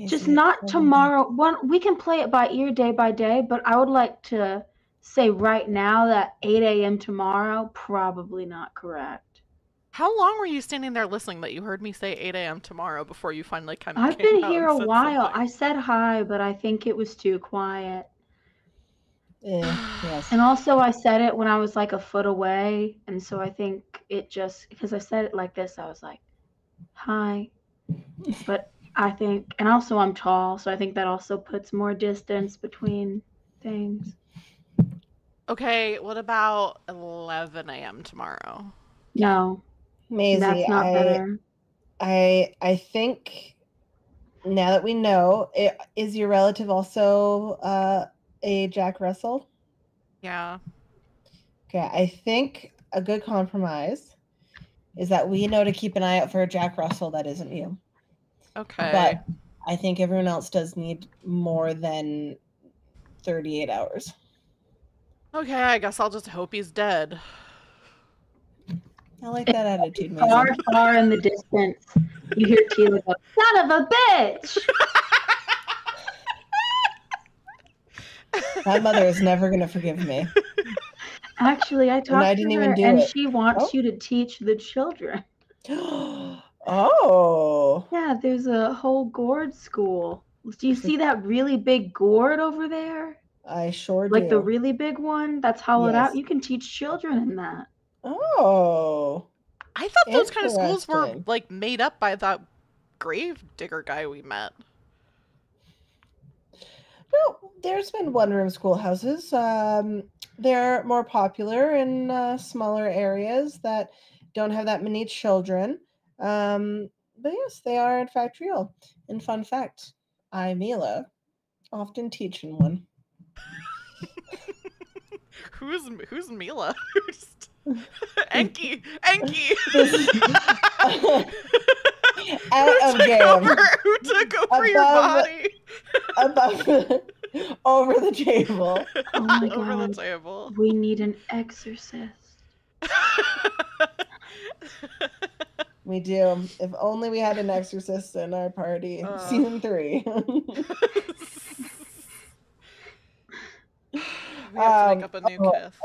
[SPEAKER 2] Just not tomorrow. We can play it by ear day by day, but I would like to say right now that 8 a.m. tomorrow, probably not correct.
[SPEAKER 1] How long were you standing there listening that you heard me say 8 a.m. tomorrow before you finally kind of
[SPEAKER 2] I've been here a while. Something? I said hi, but I think it was too quiet.
[SPEAKER 3] Yes.
[SPEAKER 2] And also I said it when I was like a foot away, and so I think it just, because I said it like this, I was like, hi. But I think, and also I'm tall, so I think that also puts more distance between things.
[SPEAKER 1] Okay, what about 11 a.m. tomorrow?
[SPEAKER 2] No.
[SPEAKER 3] Maisie,
[SPEAKER 2] that's not better.
[SPEAKER 3] I think now that we know, is your relative also a Jack Russell?
[SPEAKER 1] Yeah.
[SPEAKER 3] Okay, I think a good compromise is that we know to keep an eye out for a Jack Russell that isn't you.
[SPEAKER 1] Okay.
[SPEAKER 3] But I think everyone else does need more than 38 hours.
[SPEAKER 1] Okay, I guess I'll just hope he's dead.
[SPEAKER 3] I like that attitude,
[SPEAKER 2] Far,
[SPEAKER 3] Maisie.
[SPEAKER 2] far in the distance, you hear Tila go, "Son of a bitch!"
[SPEAKER 3] My mother is never going to forgive me.
[SPEAKER 2] Actually, I
[SPEAKER 3] And I
[SPEAKER 2] talked
[SPEAKER 3] didn't
[SPEAKER 2] to
[SPEAKER 3] even
[SPEAKER 2] her,
[SPEAKER 3] do
[SPEAKER 2] and
[SPEAKER 3] it.
[SPEAKER 2] she wants
[SPEAKER 3] Oh.
[SPEAKER 2] you to teach the children.
[SPEAKER 3] Oh.
[SPEAKER 2] Yeah, there's a whole gourd school. Do you see that really big gourd over there?
[SPEAKER 3] I sure
[SPEAKER 2] Like the
[SPEAKER 3] do.
[SPEAKER 2] really big one that's hollowed out?
[SPEAKER 3] Yes.
[SPEAKER 2] You can teach children in that.
[SPEAKER 3] Oh.
[SPEAKER 1] I thought those kind of schools were
[SPEAKER 3] Interesting.
[SPEAKER 1] like made up by that grave digger guy we met.
[SPEAKER 3] No, there's been one-room schoolhouses. They're more popular in smaller areas that don't have that many children. But yes, they are in fact real. And fun fact, I, Mila, often teach in one.
[SPEAKER 1] Who's Mila? Enki! Enki!
[SPEAKER 3] Out of game.
[SPEAKER 1] Who took over your body?
[SPEAKER 3] Above over the table.
[SPEAKER 2] Oh my
[SPEAKER 1] Over the
[SPEAKER 2] god.
[SPEAKER 1] table.
[SPEAKER 2] We need an exorcist.
[SPEAKER 3] We do. If only we had an exorcist in our party. Season 3.
[SPEAKER 1] We have to make up a new kith.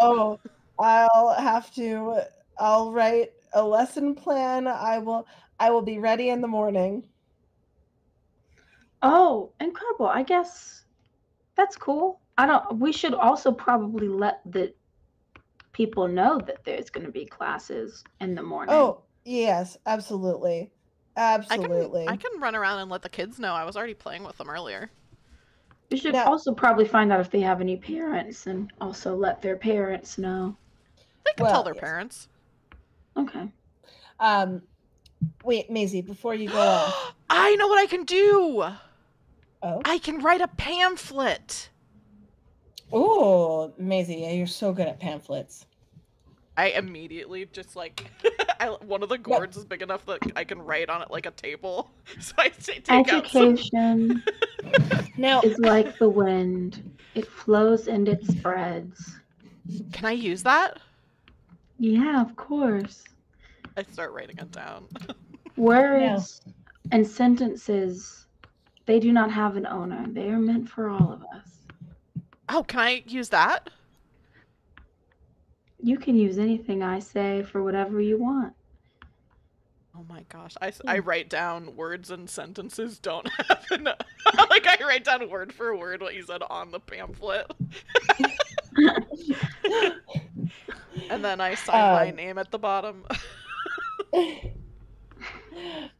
[SPEAKER 3] I'll write a lesson plan. I will be ready in the morning.
[SPEAKER 2] Oh, incredible. I guess that's cool. We should also probably let the people know that there's going to be classes in the morning.
[SPEAKER 3] Oh, yes, absolutely. Absolutely.
[SPEAKER 1] I can run around and let the kids know. I was already playing with them earlier.
[SPEAKER 2] We should also probably find out if they have any parents and also let their parents know.
[SPEAKER 1] They can tell their parents.
[SPEAKER 2] Okay.
[SPEAKER 3] Wait, Maisie, before you go off.
[SPEAKER 1] I know what I can do.
[SPEAKER 3] Oh.
[SPEAKER 1] I can write a pamphlet.
[SPEAKER 3] Oh, Maisie, you're so good at pamphlets.
[SPEAKER 1] I immediately just like one of the gourds is big enough that I can write on it like a table. So I take
[SPEAKER 2] Education
[SPEAKER 3] now
[SPEAKER 2] is like the wind. It flows and it spreads.
[SPEAKER 1] Can I use that?
[SPEAKER 2] Yeah, of course.
[SPEAKER 1] I start writing it down.
[SPEAKER 2] Words and sentences, they do not have an owner. They are meant for all of us.
[SPEAKER 1] Oh, can I use that?
[SPEAKER 2] You can use anything I say for whatever you want.
[SPEAKER 1] Oh my gosh. I write down words and sentences don't have an... like I write down word for word what you said on the pamphlet. And then I sign my name at the bottom.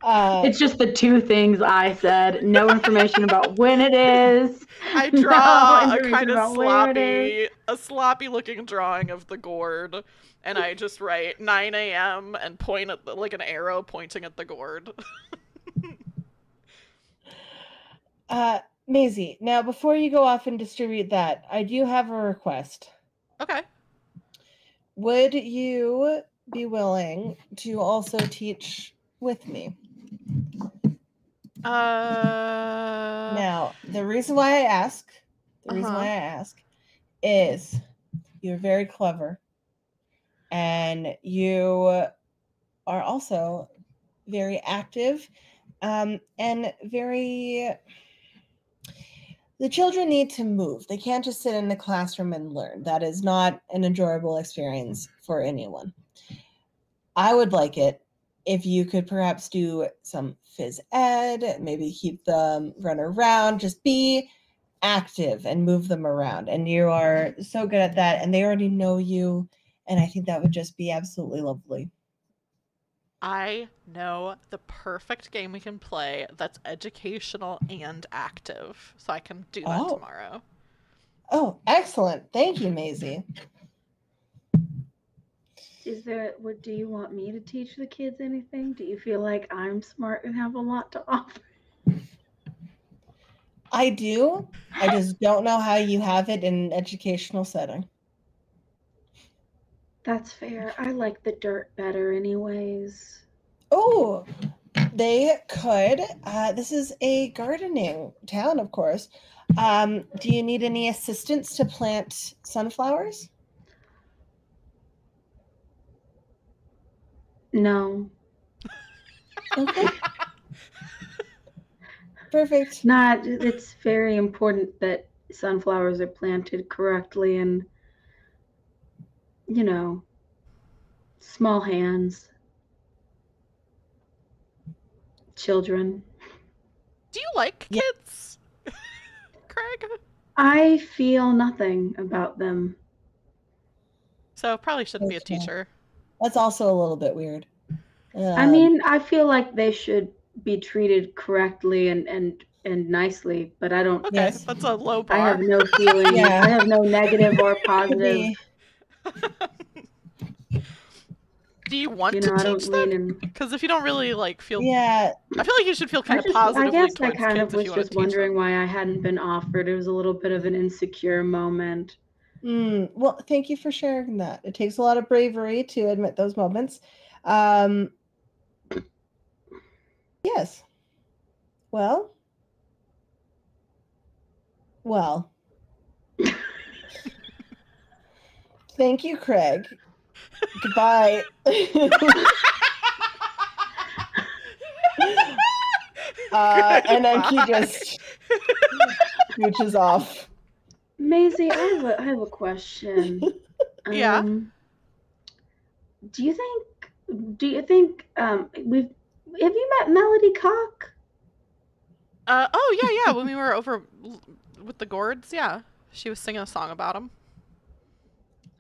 [SPEAKER 2] It's just the two things I said. No information about when it is.
[SPEAKER 1] I draw a kind of sloppy looking drawing of the gourd, and I just write 9 a.m. and point at like an arrow pointing at the gourd.
[SPEAKER 3] Maisie, now before you go off and distribute that, I do have a request.
[SPEAKER 1] Okay.
[SPEAKER 3] Would you be willing to also teach with me? Now, the reason why I ask is you're very clever, and you are also very active, and very... The children need to move. They can't just sit in the classroom and learn. That is not an enjoyable experience for anyone. I would like it if you could perhaps do some phys ed, maybe keep them run around, just be active and move them around. And you are so good at that, and they already know you, and I think that would just be absolutely lovely.
[SPEAKER 1] I know the perfect game we can play that's educational and active, so I can do that tomorrow.
[SPEAKER 3] Oh, excellent. Thank you, Maisie.
[SPEAKER 2] Do you want me to teach the kids anything? Do you feel like I'm smart and have a lot to offer?
[SPEAKER 3] I do. I just don't know how you have it in an educational setting.
[SPEAKER 2] That's fair. I like the dirt better anyways.
[SPEAKER 3] Oh, they could. This is a gardening town, of course. Do you need any assistance to plant sunflowers?
[SPEAKER 2] No.
[SPEAKER 3] Okay. Perfect.
[SPEAKER 2] It's very important that sunflowers are planted correctly and, small hands, children.
[SPEAKER 1] Do you like
[SPEAKER 3] Yeah.
[SPEAKER 1] kids, Craig?
[SPEAKER 2] I feel nothing about them.
[SPEAKER 1] So probably shouldn't be a
[SPEAKER 3] That's fair.
[SPEAKER 1] teacher.
[SPEAKER 3] That's also a little bit weird.
[SPEAKER 2] I mean, I feel like they should be treated correctly and nicely, but I don't.
[SPEAKER 1] Okay,
[SPEAKER 3] Yes.
[SPEAKER 1] that's a low
[SPEAKER 2] I have
[SPEAKER 1] bar.
[SPEAKER 2] no feelings.
[SPEAKER 3] Yeah.
[SPEAKER 2] I have no negative or
[SPEAKER 3] Could
[SPEAKER 2] positive.
[SPEAKER 3] be.
[SPEAKER 1] Do you want
[SPEAKER 2] I
[SPEAKER 1] to
[SPEAKER 2] don't
[SPEAKER 1] teach them?
[SPEAKER 2] lean in.
[SPEAKER 1] Because if you don't really feel,
[SPEAKER 3] Yeah.
[SPEAKER 1] I feel like you should feel kind of
[SPEAKER 2] I
[SPEAKER 1] positively
[SPEAKER 2] guess I
[SPEAKER 1] towards
[SPEAKER 2] kind
[SPEAKER 1] kids
[SPEAKER 2] of
[SPEAKER 1] if
[SPEAKER 2] was
[SPEAKER 1] you want
[SPEAKER 2] just
[SPEAKER 1] to teach
[SPEAKER 2] wondering
[SPEAKER 1] them.
[SPEAKER 2] why I hadn't been offered. It was a little bit of an insecure moment.
[SPEAKER 3] Well, thank you for sharing that. It takes a lot of bravery to admit those moments. Yes. Well. Thank you, Craig. Goodbye. And then he just scooches off.
[SPEAKER 2] Maisie, I have a question.
[SPEAKER 1] Yeah.
[SPEAKER 2] Do you think have you met Melody Cock?
[SPEAKER 1] Oh yeah. When we were over with the gourds, yeah, she was singing a song about them.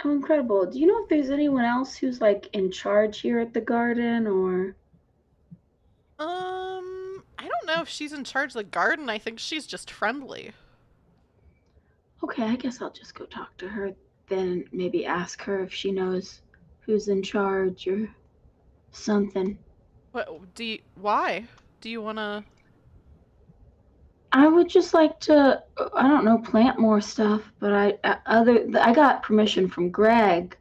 [SPEAKER 2] Oh, incredible. Do you know if there's anyone else who's like in charge here at the garden or
[SPEAKER 1] I don't know if she's in charge of the garden. I think she's just friendly.
[SPEAKER 2] Okay, I guess I'll just go talk to her then, maybe ask her if she knows who's in charge or something.
[SPEAKER 1] Why? Do you wanna?
[SPEAKER 2] I would just like to, I don't know, plant more stuff, but I got permission from Greg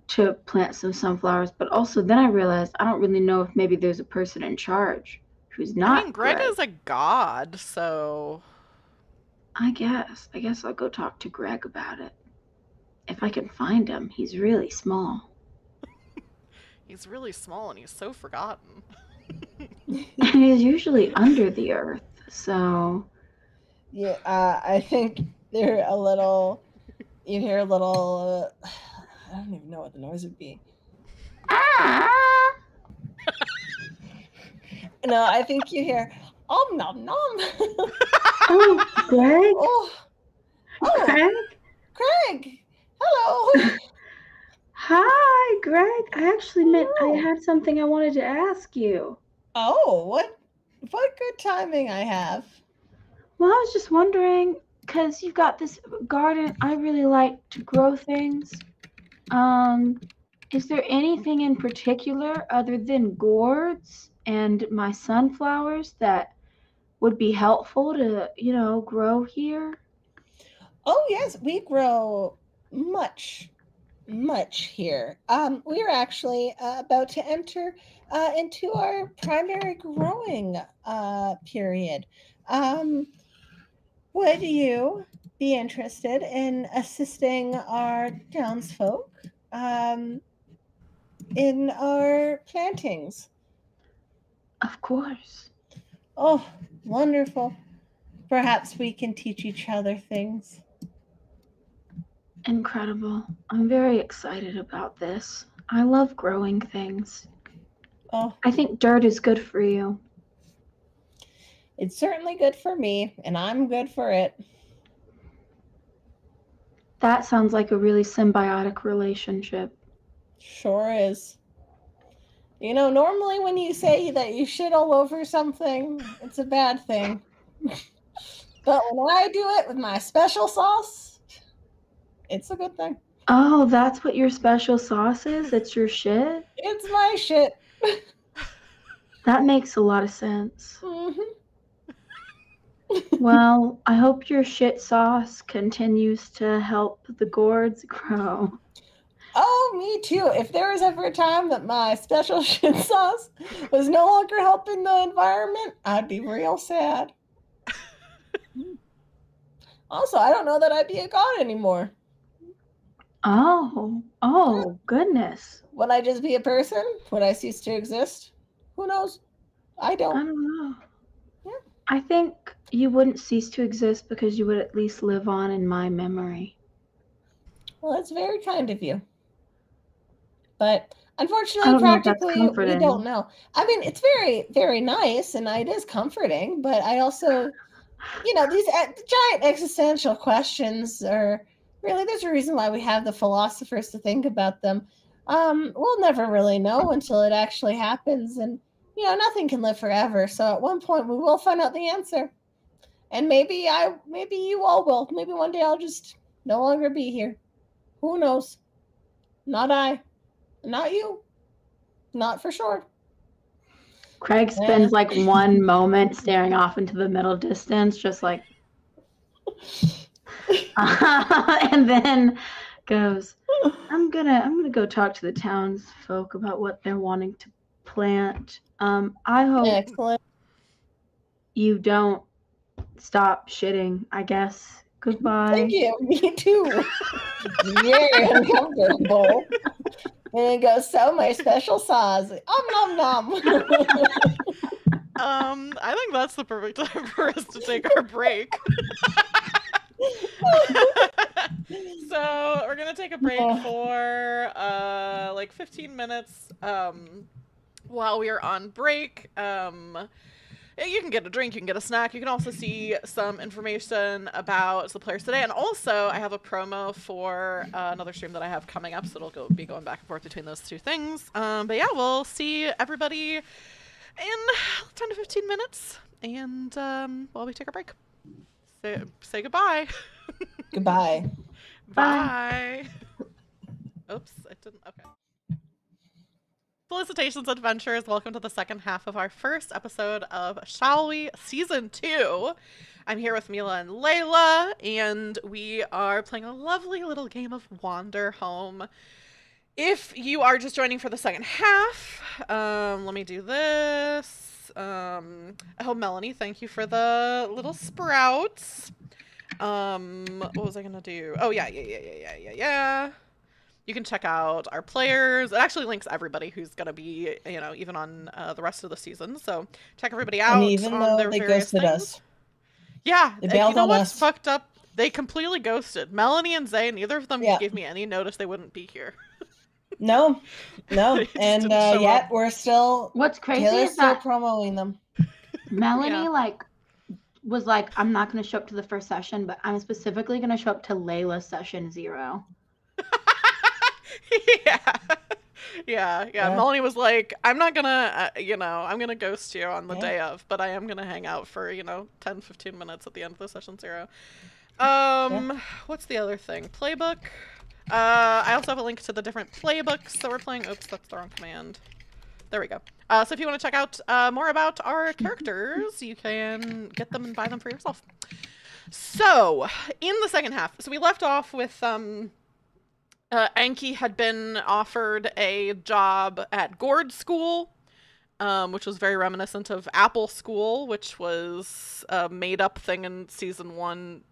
[SPEAKER 2] to plant some sunflowers, but also then I realized I don't really know if maybe there's a person in charge who's
[SPEAKER 1] I
[SPEAKER 2] not
[SPEAKER 1] mean, Greg
[SPEAKER 2] Greg.
[SPEAKER 1] is a god, so
[SPEAKER 2] I guess I'll go talk to Greg about it. If I can find him, he's really small.
[SPEAKER 1] he's really small and he's so forgotten.
[SPEAKER 2] And he's usually under the earth, so.
[SPEAKER 3] Yeah, I think they're a little. You hear a little. I don't even know what the noise would be.
[SPEAKER 2] Ah!
[SPEAKER 3] No, I think you hear. Nom nom.
[SPEAKER 2] Oh, Greg?
[SPEAKER 3] Oh,
[SPEAKER 2] Greg?
[SPEAKER 3] Craig. Hello.
[SPEAKER 2] Hi, Greg. I actually meant I
[SPEAKER 3] Hello.
[SPEAKER 2] had something I wanted to ask you.
[SPEAKER 3] Oh, what good timing I have.
[SPEAKER 2] Well, I was just wondering, because you've got this garden, I really like to grow things. Is there anything in particular other than gourds and my sunflowers that would be helpful to, grow here?
[SPEAKER 3] Oh yes, we grow much here. We are actually about to enter into our primary growing period. Would you be interested in assisting our townsfolk in our plantings?
[SPEAKER 2] Of course.
[SPEAKER 3] Oh, wonderful. Perhaps we can teach each other things.
[SPEAKER 2] Incredible. I'm very excited about this. I love growing things.
[SPEAKER 3] Oh,
[SPEAKER 2] I think dirt is good for you.
[SPEAKER 3] it's certainly good for me, and I'm good for it.
[SPEAKER 2] That sounds like a really symbiotic relationship.
[SPEAKER 3] Sure is. Normally when you say that you shit all over something, it's a bad thing. But when I do it with my special sauce, it's a good thing.
[SPEAKER 2] Oh, that's what your special sauce is? It's your shit?
[SPEAKER 3] It's my shit.
[SPEAKER 2] That makes a lot of sense.
[SPEAKER 3] Mm-hmm.
[SPEAKER 2] Well, I hope your shit sauce continues to help the gourds grow.
[SPEAKER 3] Oh, me too. If there was ever a time that my special shit sauce was no longer helping the environment, I'd be real sad. Also, I don't know that I'd be a god anymore.
[SPEAKER 2] Oh, goodness.
[SPEAKER 3] Would I just be a person? Would I cease to exist? Who knows? I
[SPEAKER 2] I
[SPEAKER 3] don't.
[SPEAKER 2] don't know.
[SPEAKER 3] Yeah.
[SPEAKER 2] I think you wouldn't cease to exist because you would at least live on in my memory.
[SPEAKER 3] Well, that's very kind of you. But
[SPEAKER 2] I
[SPEAKER 3] unfortunately,
[SPEAKER 2] don't know if that's
[SPEAKER 3] practically, we don't
[SPEAKER 2] comforting.
[SPEAKER 3] know. I mean, it's very, very nice and it is comforting, but I also, these giant existential questions are really, there's a reason why we have the philosophers to think about them. We'll never really know until it actually happens. And, nothing can live forever. So at one point, we will find out the answer. And maybe you all will. Maybe one day I'll just no longer be here. Who knows? Not I. Not you. Not for sure.
[SPEAKER 2] Craig spends like one moment staring off into the middle distance, just like, and then goes, I'm gonna go talk to the townsfolk about what they're wanting to plant. I hope
[SPEAKER 3] Excellent.
[SPEAKER 2] you don't stop shitting, I guess. Goodbye.
[SPEAKER 3] Thank you. Me too. Very uncomfortable. And it goes, so my special sauce. Nom nom.
[SPEAKER 1] I think that's the perfect time for us to take our break. So we're gonna take a break for like 15 minutes. While we are on break, you can get a drink, you can get a snack, you can also see some information about the players today, and also I have a promo for another stream that I have coming up, so it'll be going back and forth between those two things. But yeah, we'll see everybody in 10 to 15 minutes, and while we take a break. Say goodbye.
[SPEAKER 3] Goodbye.
[SPEAKER 1] Bye. Oops, I didn't. Okay. Felicitations, adventurers. Welcome to the second half of our first episode of Shall We Season 2. I'm here with Mila and Layla, and we are playing a lovely little game of Wander Home. If you are just joining for the second half, let me do this. Oh, Melanie, thank you for the little sprouts. What was I gonna do? Oh, yeah. You can check out our players. It actually links everybody who's going to be, even on the rest of the season. So check everybody out.
[SPEAKER 3] And even
[SPEAKER 1] on
[SPEAKER 3] though
[SPEAKER 1] their
[SPEAKER 3] they
[SPEAKER 1] various
[SPEAKER 3] ghosted
[SPEAKER 1] things.
[SPEAKER 3] us.
[SPEAKER 1] Yeah.
[SPEAKER 3] They bailed
[SPEAKER 1] you know
[SPEAKER 3] on
[SPEAKER 1] what's
[SPEAKER 3] us.
[SPEAKER 1] fucked up? They completely ghosted. Melanie and Zay, neither of them gave me any notice they wouldn't be here.
[SPEAKER 3] No. And yet we're still...
[SPEAKER 2] What's crazy
[SPEAKER 3] Taylor's
[SPEAKER 2] is
[SPEAKER 3] still
[SPEAKER 2] that
[SPEAKER 3] promoting them.
[SPEAKER 2] Melanie was like, I'm not going to show up to the first session, but I'm specifically going to show up to Layla's session 0.
[SPEAKER 1] Yeah. Melanie was like, I'm not gonna, I'm gonna ghost you on the day of, but I am gonna hang out for, 10, 15 minutes at the end of the session 0. What's the other thing? Playbook. I also have a link to the different playbooks that we're playing. Oops, that's the wrong command. There we go. So if you want to check out more about our characters, you can get them and buy them for yourself. So, in the second half, we left off with, Enki had been offered a job at Gourd School, which was very reminiscent of Apple School, which was a made-up thing in season 1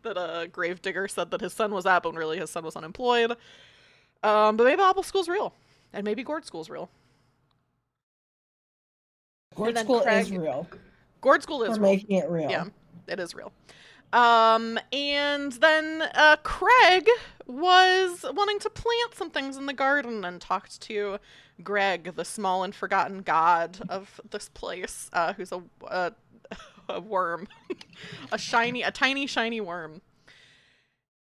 [SPEAKER 1] that a gravedigger said that his son was at, but really his son was unemployed. But maybe Apple School's real, and maybe Gourd School's real.
[SPEAKER 3] Gourd School is real.
[SPEAKER 1] Gourd School is real.
[SPEAKER 3] We're making it real.
[SPEAKER 1] Yeah, it is real. And then Craig was wanting to plant some things in the garden and talked to Greg, the small and forgotten god of this place, who's a worm, a tiny shiny worm.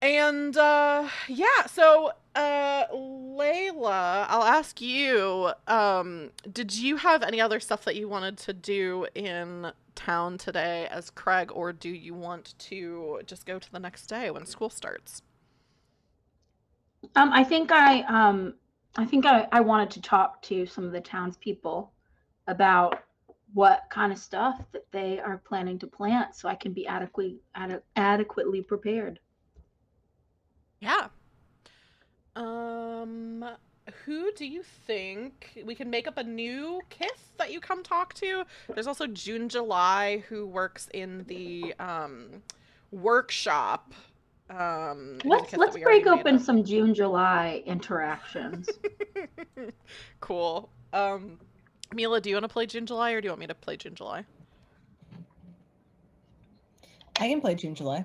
[SPEAKER 1] And yeah, so Layla, I'll ask you, did you have any other stuff that you wanted to do in town today as Craig, or do you want to just go to the next day when school starts?
[SPEAKER 2] I think I wanted to talk to some of the townspeople about what kind of stuff that they are planning to plant, so I can be adequately prepared.
[SPEAKER 1] Yeah. Who do you think we can make up a new kith that you come talk to? There's also June July, who works in the workshop
[SPEAKER 2] Let's break open some June July interactions.
[SPEAKER 1] Cool. Mila, do you want to play June July or do you want me to play June July?
[SPEAKER 3] I can play June July.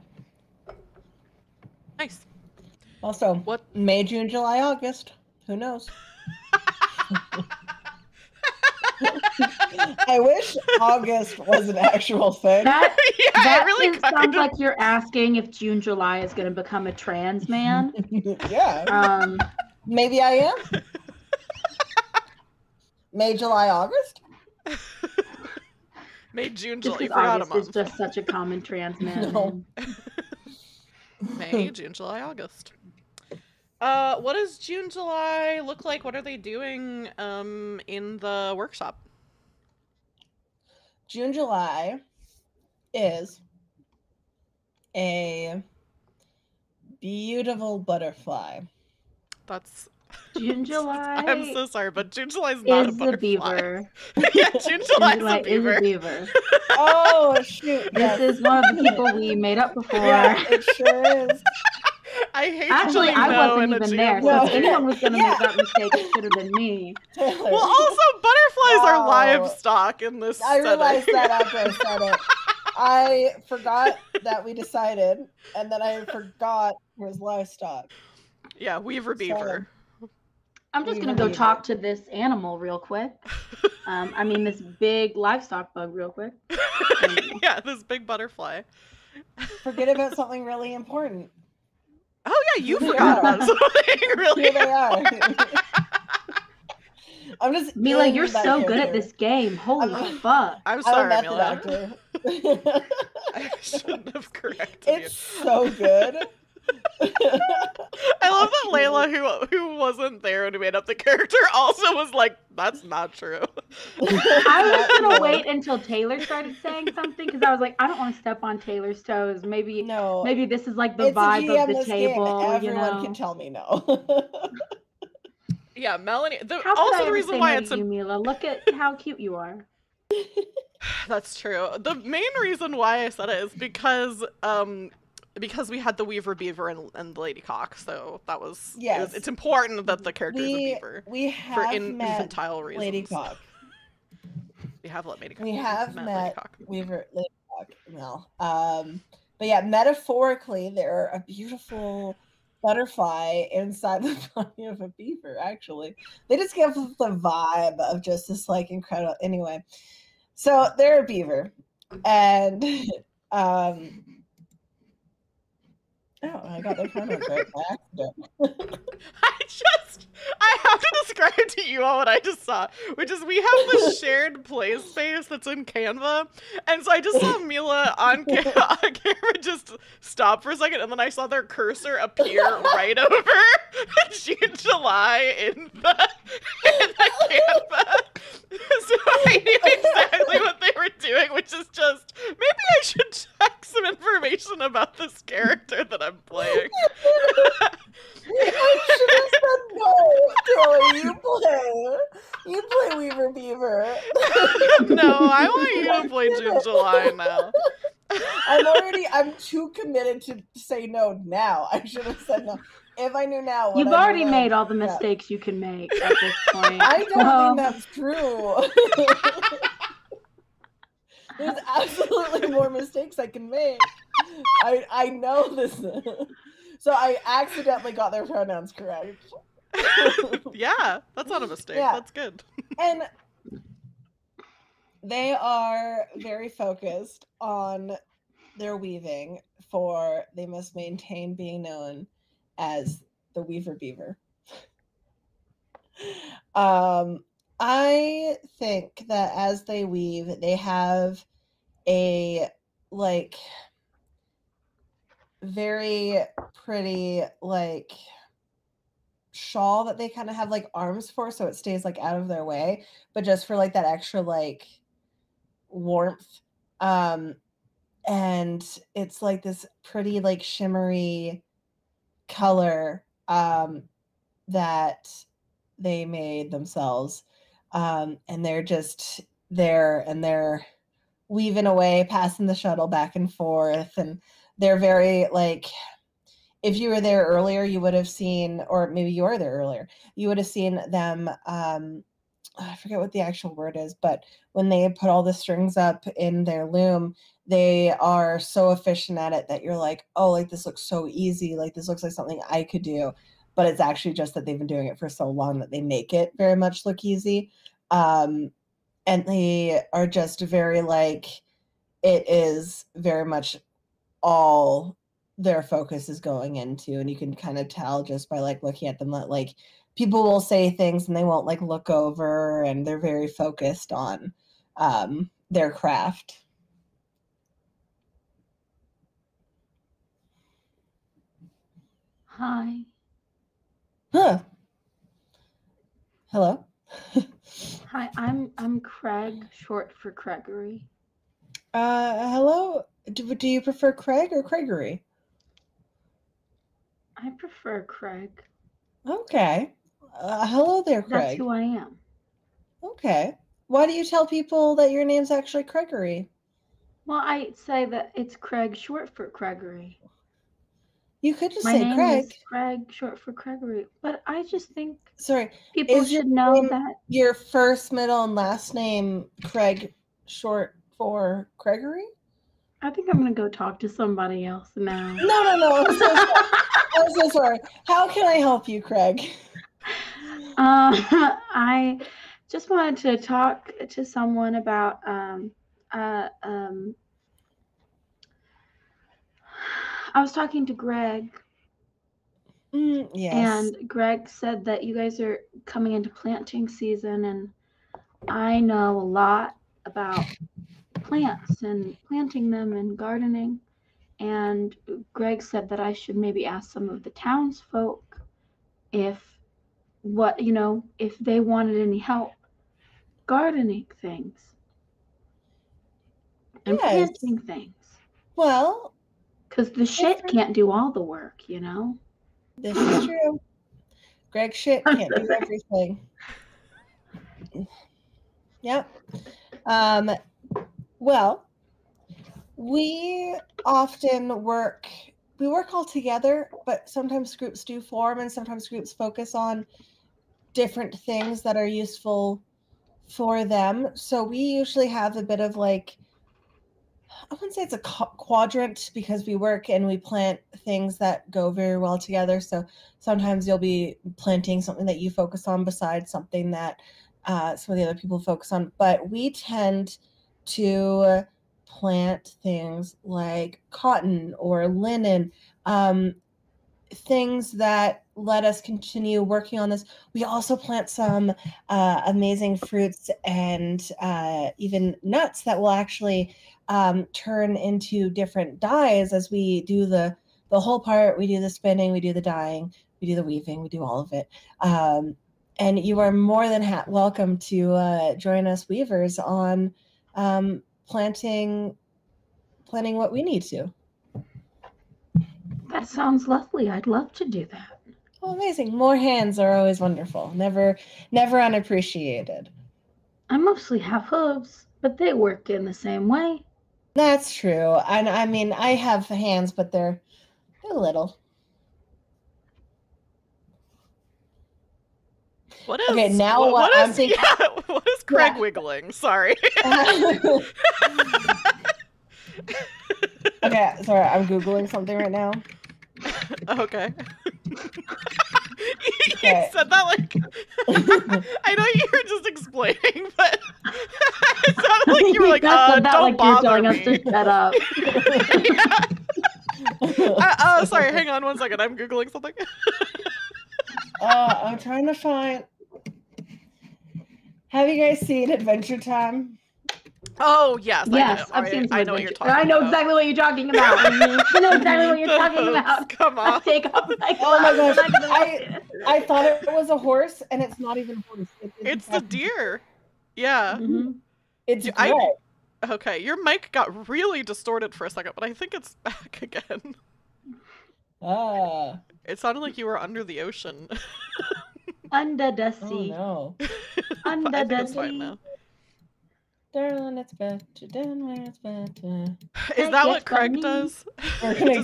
[SPEAKER 1] Nice.
[SPEAKER 3] Also,
[SPEAKER 1] what
[SPEAKER 3] May, June, July, August. Who knows? I wish August was an actual thing.
[SPEAKER 2] That
[SPEAKER 1] really
[SPEAKER 2] sounds like you're asking if June July is going to become a trans man.
[SPEAKER 3] Yeah. Maybe I am. May, July, August.
[SPEAKER 1] May, June, July.
[SPEAKER 2] Just August is just such a common trans man.
[SPEAKER 3] No.
[SPEAKER 1] May, June, July, August. What does June, July look like? What are they doing in the workshop?
[SPEAKER 3] June, July is a beautiful butterfly.
[SPEAKER 1] That's
[SPEAKER 2] June, July.
[SPEAKER 1] I'm so sorry, but June, July is not a butterfly.
[SPEAKER 2] Beaver.
[SPEAKER 1] Yeah, June, July
[SPEAKER 2] is a beaver.
[SPEAKER 3] Oh shoot!
[SPEAKER 2] This is one of the people we made up before.
[SPEAKER 3] Yeah, it sure is.
[SPEAKER 1] I hate
[SPEAKER 2] Actually, I wasn't even there, so if anyone was going to make that mistake, it should have been me.
[SPEAKER 1] Well, also, butterflies are livestock in this
[SPEAKER 3] I realized
[SPEAKER 1] setting.
[SPEAKER 3] that after I said it. I forgot that we decided, and then I forgot it was livestock.
[SPEAKER 1] Yeah, Weaver Beaver.
[SPEAKER 2] I'm just going to go talk to this animal real quick. I mean, this big livestock bug real quick.
[SPEAKER 1] Yeah, this big butterfly.
[SPEAKER 3] Forget about something really important.
[SPEAKER 1] Oh yeah, you forgot about something really.
[SPEAKER 3] Here they are. I'm just
[SPEAKER 2] Mila, you're so good at this game. Holy fuck!
[SPEAKER 1] I'm sorry,
[SPEAKER 3] I'm a
[SPEAKER 1] Mila.
[SPEAKER 3] method actor.
[SPEAKER 1] I shouldn't have corrected
[SPEAKER 3] It's so good.
[SPEAKER 1] I love that Layla, who wasn't there when we made up the character, also was like, "That's not true."
[SPEAKER 2] I was gonna wait until Taylor started saying something because I was like, I don't want to step on Taylor's toes. Maybe this is like the vibe of the table.
[SPEAKER 3] Everyone can tell me no.
[SPEAKER 1] Yeah, Melanie.
[SPEAKER 2] Also, the reason why it's Mila. Look at how cute you are.
[SPEAKER 1] That's true. The main reason why I said it is because we had the Weaver Beaver and the Lady Cock, so that was it's important that the character is a beaver.
[SPEAKER 3] We have
[SPEAKER 1] for infantile reasons.
[SPEAKER 3] Lady Cock.
[SPEAKER 1] We have Lady Cock.
[SPEAKER 3] We have met
[SPEAKER 1] Lady Cock.
[SPEAKER 3] Weaver Lady Cock. No. But yeah, metaphorically, they're a beautiful butterfly inside the body of a beaver. Actually, they just give the vibe of just this like incredible. Anyway, so they're a beaver, and oh, I got their pronouns right by accident.
[SPEAKER 1] I have to describe to you all what I just saw, which is we have this shared play space that's in Canva, and so I just saw Mila on camera just stop for a second, and then I saw their cursor appear right over June July in the Canva. So I knew exactly what they were doing, which is just, maybe I should check some information about this character that I'm playing.
[SPEAKER 3] I should have said no, Taylor. You play Weaver Beaver.
[SPEAKER 1] No, I want you to play June July now.
[SPEAKER 3] I'm too committed to say no now. I should have said no. If I knew now.
[SPEAKER 2] You've already made all the mistakes you can make at this point.
[SPEAKER 3] I don't think that's true. There's absolutely more mistakes I can make. I know this. So I accidentally got their pronouns correct.
[SPEAKER 1] Yeah, that's not a mistake. Yeah. That's good.
[SPEAKER 3] And they are very focused on their weaving, for they must maintain being known as the Weaver Beaver. I think that as they weave, they have a like very pretty like shawl that they kind of have like arms for, so it stays like out of their way, but just for like that extra like warmth. And it's like this pretty like shimmery color that they made themselves, and they're just there and they're weaving away, passing the shuttle back and forth, and they're very like if you were there earlier, you would have seen, or maybe you were there earlier, you would have seen them. I forget what the actual word is, but when they put all the strings up in their loom, they are so efficient at it that you're like, oh, like this looks so easy. Like this looks like something I could do. But it's actually just that they've been doing it for so long that they make it very much look easy. And they are just very like, it is very much all their focus is going into, and you can kind of tell just by like looking at them that like people will say things and they won't like look over, and they're very focused on their craft.
[SPEAKER 2] Hi.
[SPEAKER 3] Huh. Hello.
[SPEAKER 2] Hi, I'm Craig, short for Gregory.
[SPEAKER 3] Hello. Do you prefer Craig or Gregory?
[SPEAKER 2] I prefer Craig.
[SPEAKER 3] Okay. Hello there, Craig.
[SPEAKER 2] That's who I am.
[SPEAKER 3] Okay. Why do you tell people that your name's actually Gregory?
[SPEAKER 2] Well, I say that it's Craig, short for Gregory.
[SPEAKER 3] You could just
[SPEAKER 2] My
[SPEAKER 3] say
[SPEAKER 2] name
[SPEAKER 3] Craig.
[SPEAKER 2] is Craig, short for Gregory. But I just think
[SPEAKER 3] Sorry,
[SPEAKER 2] people should know that.
[SPEAKER 3] Your first, middle, and last name, Craig, short for Gregory?
[SPEAKER 2] I think I'm going to go talk to somebody else now.
[SPEAKER 3] No. I'm so sorry. I'm so sorry. How can I help you, Craig?
[SPEAKER 2] I just wanted to talk to someone about I was talking to Greg.
[SPEAKER 3] Yes.
[SPEAKER 2] And Greg said that you guys are coming into planting season, and I know a lot about plants and planting them and gardening. And Greg said that I should maybe ask some of the townsfolk if they wanted any help gardening things and planting things.
[SPEAKER 3] Well,
[SPEAKER 2] because the shit can't do all the work, you know?
[SPEAKER 3] This is true. Greg shit can't do everything. Yep. Well, we often work all together, but sometimes groups do form and sometimes groups focus on different things that are useful for them. So we usually have a bit of like, I wouldn't say it's a quadrant because we work and we plant things that go very well together. So sometimes you'll be planting something that you focus on besides something that some of the other people focus on. But we tend to plant things like cotton or linen, things that let us continue working on this. We also plant some amazing fruits and even nuts that will actually turn into different dyes as we do the whole part. We do the spinning, we do the dyeing, we do the weaving, we do all of it. And you are more than welcome to join us weavers on planting what we need to.
[SPEAKER 2] That sounds lovely. I'd love to do that.
[SPEAKER 3] Oh, amazing. More hands are always wonderful. Never unappreciated.
[SPEAKER 2] I mostly have hooves, but they work in the same way.
[SPEAKER 3] That's true. And I mean, I have hands, but they're little.
[SPEAKER 1] What is
[SPEAKER 3] okay? Now
[SPEAKER 1] what
[SPEAKER 3] I'm
[SPEAKER 1] is
[SPEAKER 3] thinking.
[SPEAKER 1] Yeah, what is Craig wiggling? Sorry.
[SPEAKER 3] Okay, sorry. I'm googling something right now.
[SPEAKER 1] Okay. You said that like I know you were just explaining, but it sounded like you were like,
[SPEAKER 2] said that
[SPEAKER 1] don't
[SPEAKER 2] like
[SPEAKER 1] bother
[SPEAKER 2] you're telling
[SPEAKER 1] me.
[SPEAKER 2] us to shut up.
[SPEAKER 1] Oh, sorry. Hang on 1 second. I'm googling something.
[SPEAKER 3] I'm trying to find. Have you guys seen Adventure Time?
[SPEAKER 1] Oh yes,
[SPEAKER 2] yes, I've seen some
[SPEAKER 1] I know what you're talking
[SPEAKER 2] about. I know exactly what you're talking about. I know exactly what you're talking about.
[SPEAKER 1] Come on.
[SPEAKER 2] Take off my
[SPEAKER 3] Oh my gosh! I thought it was a horse, and it's not even a horse.
[SPEAKER 1] It's the deer. Yeah.
[SPEAKER 2] Mm-hmm.
[SPEAKER 3] It's Greg.
[SPEAKER 1] Okay, your mic got really distorted for a second, but I think it's back again. It sounded like you were under the ocean.
[SPEAKER 2] Under the sea.
[SPEAKER 3] Oh no.
[SPEAKER 2] Under
[SPEAKER 1] I think
[SPEAKER 2] the
[SPEAKER 1] it's fine
[SPEAKER 2] sea.
[SPEAKER 1] now.
[SPEAKER 3] Darling, it's better down where it's better.
[SPEAKER 1] Is that what Craig does?
[SPEAKER 3] We're gonna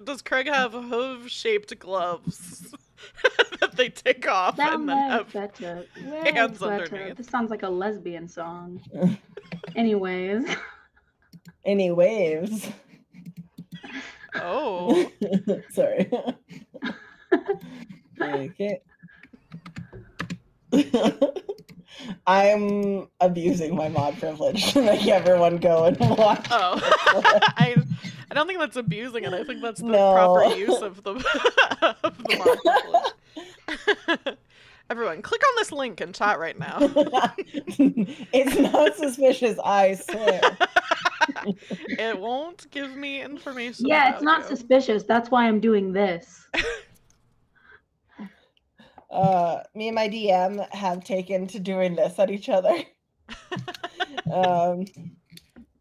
[SPEAKER 1] Does Craig have hoof-shaped gloves that they take off and then have hands underneath?
[SPEAKER 2] This sounds like a lesbian song. Anyways.
[SPEAKER 3] Any waves?
[SPEAKER 1] Oh.
[SPEAKER 3] Sorry. Okay. I'm abusing my mod privilege to make everyone go and watch.
[SPEAKER 1] Oh. I don't think that's abusing it. I think that's the proper use of the mod privilege. Everyone, click on this link in chat right now.
[SPEAKER 3] It's not suspicious, I swear.
[SPEAKER 1] It won't give me information.
[SPEAKER 2] Yeah, it's not suspicious. That's why I'm doing this.
[SPEAKER 3] Me and my DM have taken to doing this at each other.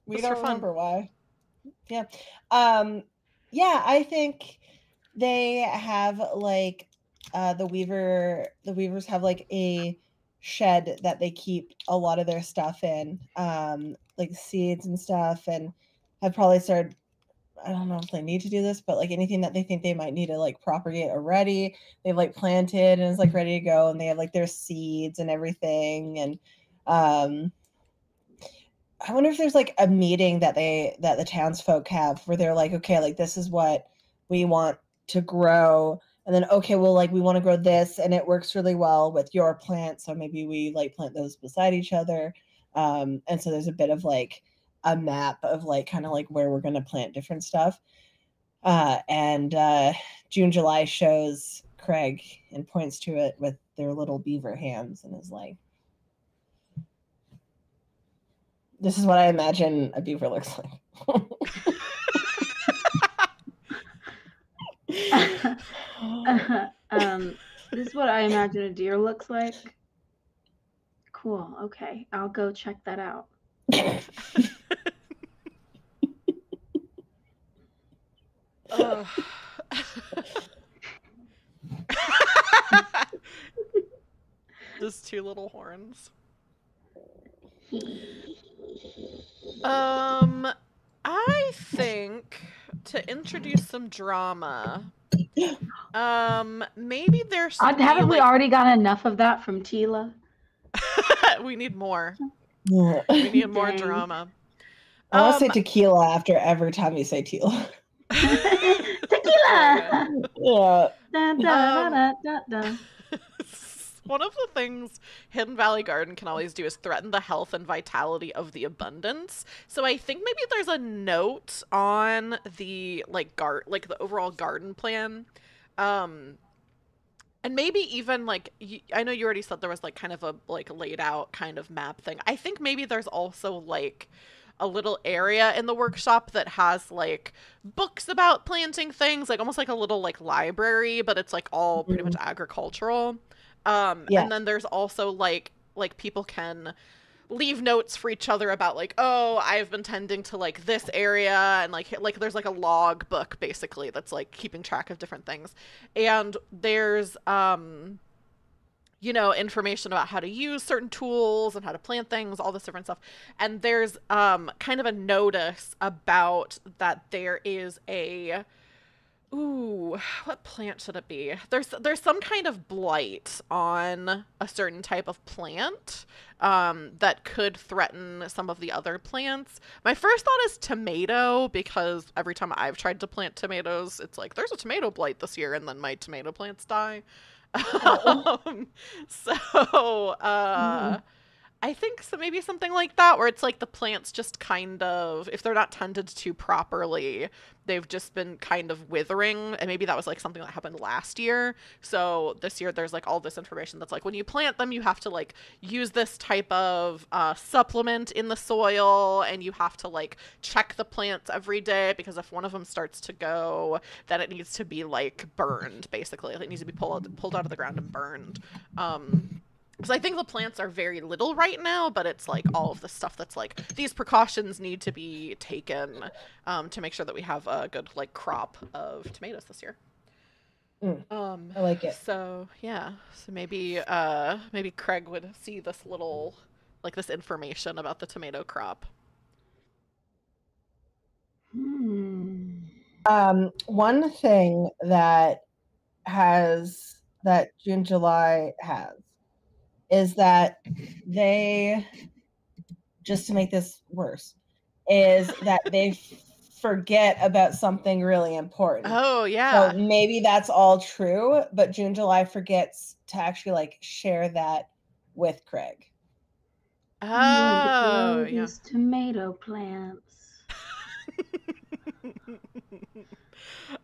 [SPEAKER 3] We don't remember why. Yeah. Yeah, I think they have like the weavers have like a shed that they keep a lot of their stuff in, like seeds and stuff, and have probably started, I don't know if they need to do this, but like anything that they think they might need to like propagate already, they've like planted and it's like ready to go, and they have like their seeds and everything. And I wonder if there's like a meeting that the townsfolk have where they're like, okay, like this is what we want to grow, and then okay, well, like we want to grow this and it works really well with your plants, so maybe we like plant those beside each other. And so there's a bit of like a map of like kind of like where we're going to plant different stuff. And June July shows Craig and points to it with their little beaver hands and is like, this is what I imagine a beaver looks like.
[SPEAKER 2] This is what I imagine a deer looks like. Cool. Okay, I'll go check that out.
[SPEAKER 1] Just two little horns. I think to introduce some drama, maybe there's
[SPEAKER 2] haven't we already got enough of that from Tila?
[SPEAKER 1] We need more. We need more drama.
[SPEAKER 3] I want to say tequila after every time you say Tila.
[SPEAKER 2] Tequila.
[SPEAKER 3] Yeah.
[SPEAKER 2] Da, da, da, da, da.
[SPEAKER 1] One of the things Hidden Valley Garden can always do is threaten the health and vitality of the abundance. So I think maybe there's a note on the the overall garden plan. And maybe even like I know you already said there was like kind of a like laid out kind of map thing. I think maybe there's also like a little area in the workshop that has like books about planting things, like almost like a little like library, but it's like all pretty much agricultural. And then there's also like people can leave notes for each other about like, oh, I've been tending to like this area, and like there's like a log book basically that's like keeping track of different things. And there's information about how to use certain tools and how to plant things, all this different stuff. And there's kind of a notice about that there is a what plant should it be? There's some kind of blight on a certain type of plant that could threaten some of the other plants. My first thought is tomato, because every time I've tried to plant tomatoes, it's like there's a tomato blight this year, and then my tomato plants die. I think so, maybe something like that, where it's like the plants just kind of, if they're not tended to properly, they've just been kind of withering. And maybe that was like something that happened last year. So this year there's like all this information that's like when you plant them, you have to like use this type of supplement in the soil, and you have to like check the plants every day, because if one of them starts to go, then it needs to be like burned, basically. It needs to be pulled out of the ground and burned. So I think the plants are very little right now, but it's like all of the stuff that's like these precautions need to be taken to make sure that we have a good like crop of tomatoes this year.
[SPEAKER 3] I like it.
[SPEAKER 1] So yeah, so maybe Craig would see this little like this information about the tomato crop?
[SPEAKER 3] One thing that June July has is that they, just to make this worse, is that they forget about something really important.
[SPEAKER 1] Oh,
[SPEAKER 3] So
[SPEAKER 1] yeah.
[SPEAKER 3] maybe that's all true, but June July forgets to actually like share that with Craig.
[SPEAKER 2] I'm going to
[SPEAKER 1] Oh,
[SPEAKER 2] grow
[SPEAKER 1] yeah.
[SPEAKER 2] these tomato plants.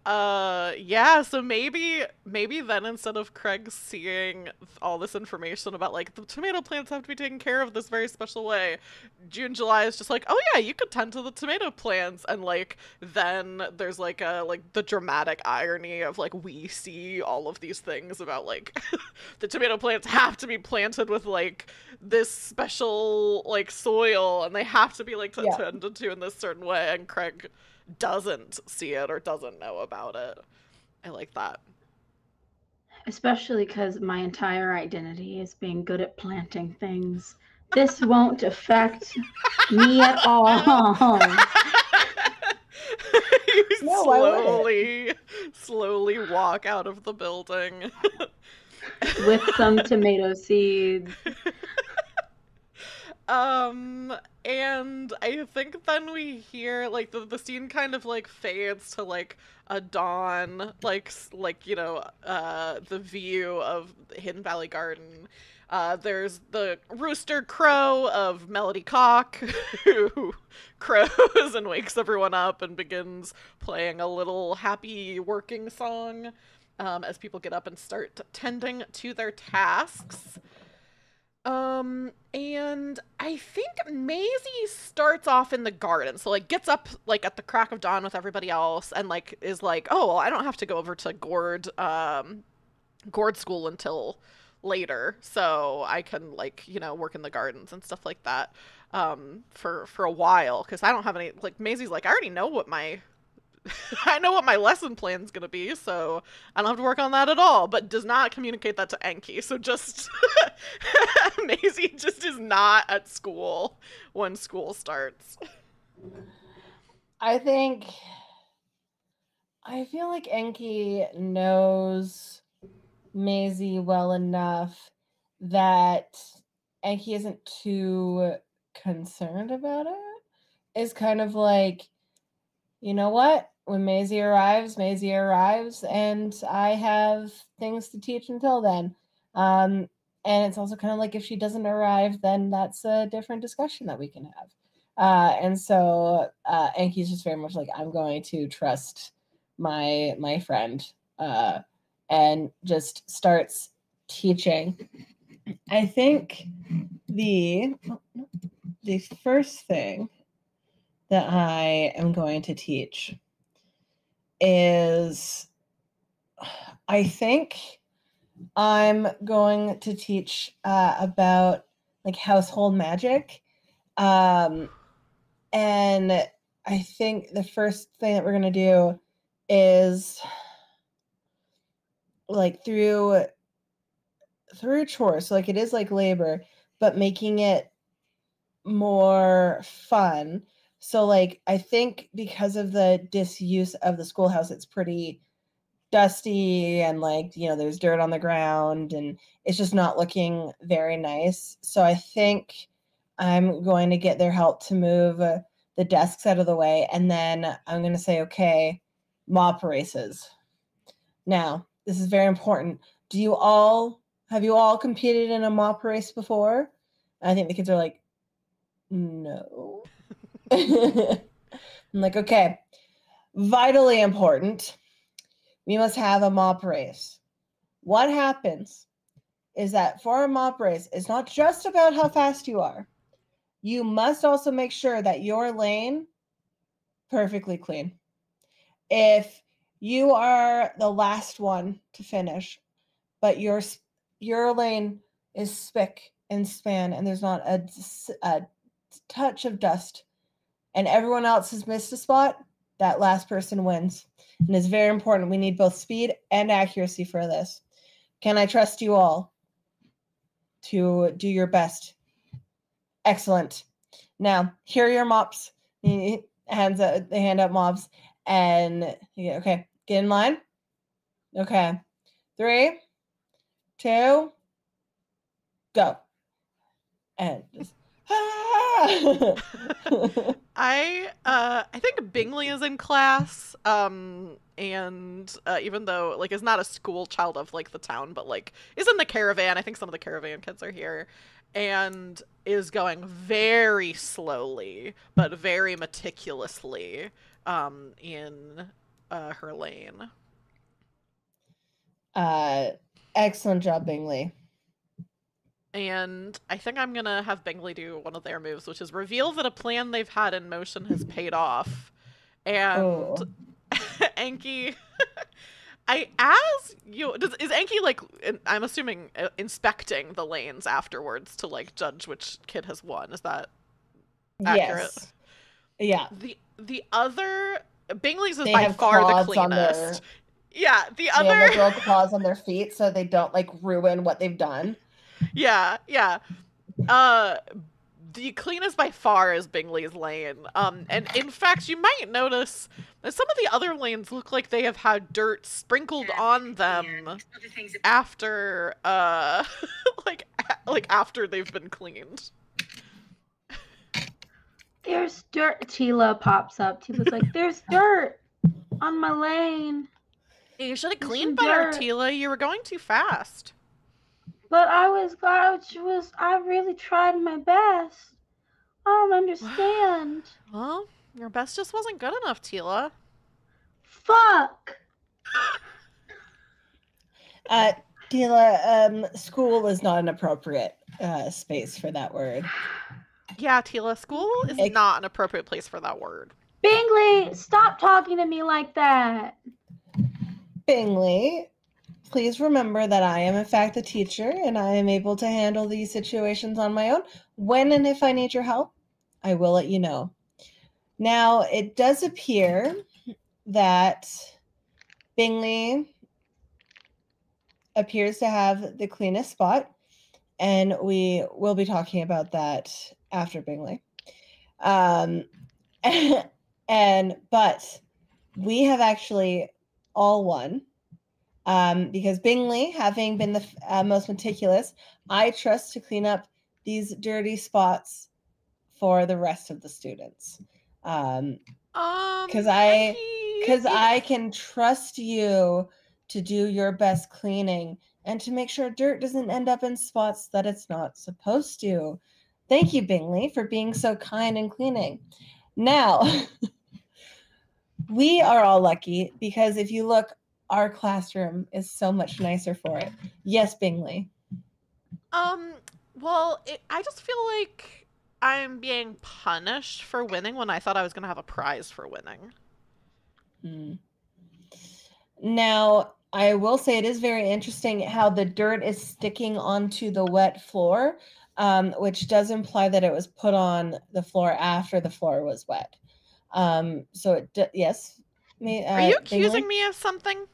[SPEAKER 1] Yeah, so maybe then instead of Craig seeing all this information about like the tomato plants have to be taken care of this very special way, June July is just like, oh yeah, you could tend to the tomato plants, and like then there's like the dramatic irony of like we see all of these things about like the tomato plants have to be planted with like this special like soil, and they have to be like
[SPEAKER 3] Yeah.
[SPEAKER 1] tended to in this certain way, and Craig doesn't see it or doesn't know about it. I like that.
[SPEAKER 2] Especially because my entire identity is being good at planting things. This won't affect me at all.
[SPEAKER 1] You
[SPEAKER 3] No, why would it?
[SPEAKER 1] slowly walk out of the building.
[SPEAKER 2] With some tomato seeds.
[SPEAKER 1] And I think then we hear like the scene kind of like fades to like a dawn, like you know, the view of Hidden Valley Garden. There's the rooster crow of Melody Cock, who crows and wakes everyone up and begins playing a little happy working song, as people get up and start tending to their tasks. And I think Maisie starts off in the garden. So like gets up like at the crack of dawn with everybody else and like is like, "Oh, well, I don't have to go over to Gourd school until later. So I can like, you know, work in the gardens and stuff like that for a while, cuz I don't have any like Maisie's like, I already know what my I know what my lesson plan's gonna be, so I don't have to work on that at all, but does not communicate that to Enki. So just Maisie just is not at school when school starts.
[SPEAKER 3] I feel like Enki knows Maisie well enough that Enki isn't too concerned about it. It's kind of like, you know what? When Maisie arrives, and I have things to teach until then. And it's also kind of like if she doesn't arrive, then that's a different discussion that we can have. And so Enki's just very much like, I'm going to trust my friend, and just starts teaching. I think the first thing that I am going to teach is, I think I'm going to teach about like household magic. And I think the first thing that we're going to do is like through chores. So like it is like labor, but making it more fun. So like I think because of the disuse of the schoolhouse, it's pretty dusty and like, you know, there's dirt on the ground and it's just not looking very nice. So I think I'm going to get their help to move the desks out of the way, and then I'm going to say, okay, mop races. Now, this is very important. Have you all competed in a mop race before? I think the kids are like, no. I'm like, okay, vitally important. We must have a mop race. What happens is that for a mop race, it's not just about how fast you are. You must also make sure that your lane perfectly clean. If you are the last one to finish, but your lane is spick and span and there's not a touch of dust and everyone else has missed a spot, that last person wins. And it's very important. We need both speed and accuracy for this. Can I trust you all to do your best Excellent. Now, here are your mops. He hands out, they hand out mops, and okay, get in line. Okay, 3, 2, go. And just
[SPEAKER 1] I think Bingley is in class, and even though like is not a school child of like the town, but like is in the caravan. I think some of the caravan kids are here, and is going very slowly but very meticulously in her lane.
[SPEAKER 3] Excellent job, Bingley.
[SPEAKER 1] And I think I'm gonna have Bingley do one of their moves, which is reveal that a plan they've had in motion has paid off. And Enki, is Enki like? I'm assuming inspecting the lanes afterwards to like judge which kid has won. Is that accurate?
[SPEAKER 3] Yes. Yeah.
[SPEAKER 1] The other Bingley's is
[SPEAKER 3] They
[SPEAKER 1] by
[SPEAKER 3] have
[SPEAKER 1] far the
[SPEAKER 3] claws on their-
[SPEAKER 1] cleanest. Yeah, the
[SPEAKER 3] They
[SPEAKER 1] other
[SPEAKER 3] have little claws on their feet so they don't like ruin what they've done.
[SPEAKER 1] Yeah. The cleanest by far is Bingley's lane. And in fact, you might notice that some of the other lanes look like they have had dirt sprinkled on them after, like after they've been cleaned.
[SPEAKER 2] There's dirt. Tila pops up. Tila's like, there's dirt on my lane.
[SPEAKER 1] You should have
[SPEAKER 2] There's
[SPEAKER 1] cleaned
[SPEAKER 2] some
[SPEAKER 1] better,
[SPEAKER 2] dirt.
[SPEAKER 1] Tila. You were going too fast.
[SPEAKER 2] But I really tried my best. I don't understand.
[SPEAKER 1] Well, your best just wasn't good enough, Tila.
[SPEAKER 2] Fuck.
[SPEAKER 3] Tila, school is not an appropriate space for that word.
[SPEAKER 1] Yeah, Tila, school is not an appropriate place for that word.
[SPEAKER 2] Bingley, stop talking to me like that.
[SPEAKER 3] Bingley, please remember that I am in fact the teacher and I am able to handle these situations on my own. When and if I need your help, I will let you know. Now, it does appear that Bingley appears to have the cleanest spot, and we will be talking about that after Bingley. But we have actually all won. Because Bingley, having been the most meticulous, I trust to clean up these dirty spots for the rest of the students. Because I can trust you to do your best cleaning and to make sure dirt doesn't end up in spots that it's not supposed to. Thank you, Bingley, for being so kind and cleaning. Now, we are all lucky because if you look, our classroom is so much nicer for it. Yes, Bingley.
[SPEAKER 1] Well, I just feel like I'm being punished for winning when I thought I was going to have a prize for winning.
[SPEAKER 3] Now, I will say it is very interesting how the dirt is sticking onto the wet floor, which does imply that it was put on the floor after the floor was wet. So, yes.
[SPEAKER 1] Are you accusing me of something?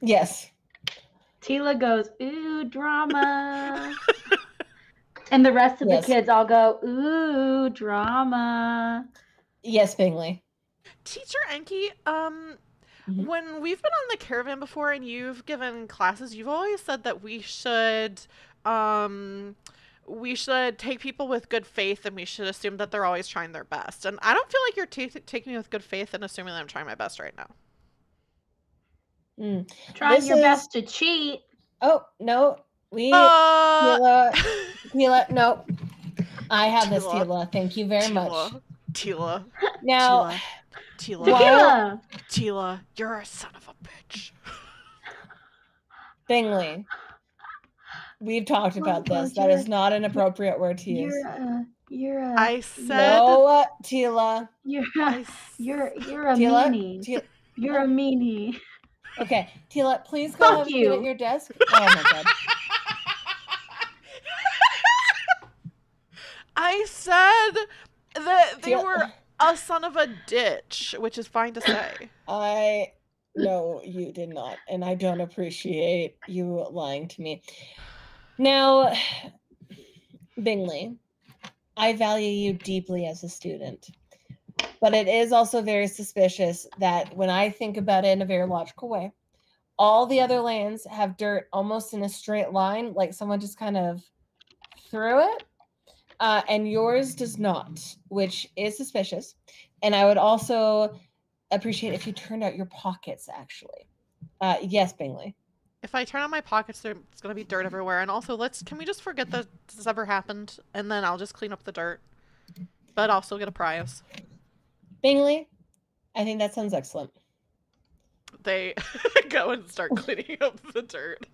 [SPEAKER 3] Yes.
[SPEAKER 2] Tila goes, ooh, drama. And the rest of the kids all go, ooh, drama.
[SPEAKER 3] Yes, Bingley.
[SPEAKER 1] Teacher Enki, when we've been on the caravan before and you've given classes, you've always said that we should take people with good faith and we should assume that they're always trying their best. And I don't feel like you're taking me with good faith and assuming that I'm trying my best right now.
[SPEAKER 2] Trying your best to cheat.
[SPEAKER 3] Oh, no. Tila, no. I have this, Tila. Thank you very much.
[SPEAKER 1] Tila.
[SPEAKER 3] Now,
[SPEAKER 1] Tila, you're a son of a bitch.
[SPEAKER 3] Bingley, we've talked about this. That is not an appropriate word to use.
[SPEAKER 1] I said.
[SPEAKER 3] No, Tila.
[SPEAKER 2] You're a meanie. You're a meanie.
[SPEAKER 3] Okay, Tila, please go have a seat at your desk. Oh my god.
[SPEAKER 1] I said that they were a son of a ditch, which is fine to say.
[SPEAKER 3] No, you did not, and I don't appreciate you lying to me. Now, Bingley, I value you deeply as a student, but it is also very suspicious that when I think about it in a very logical way, all the other lanes have dirt almost in a straight line, like someone just kind of threw it, and yours does not, which is suspicious. And I would also appreciate if you turned out your pockets, actually. Yes, Bingley.
[SPEAKER 1] If I turn on my pockets, there's gonna be dirt everywhere. And also, can we just forget that this ever happened, and then I'll just clean up the dirt, but also get a prize.
[SPEAKER 3] Bingley, I think that sounds excellent.
[SPEAKER 1] They go and start cleaning up the dirt.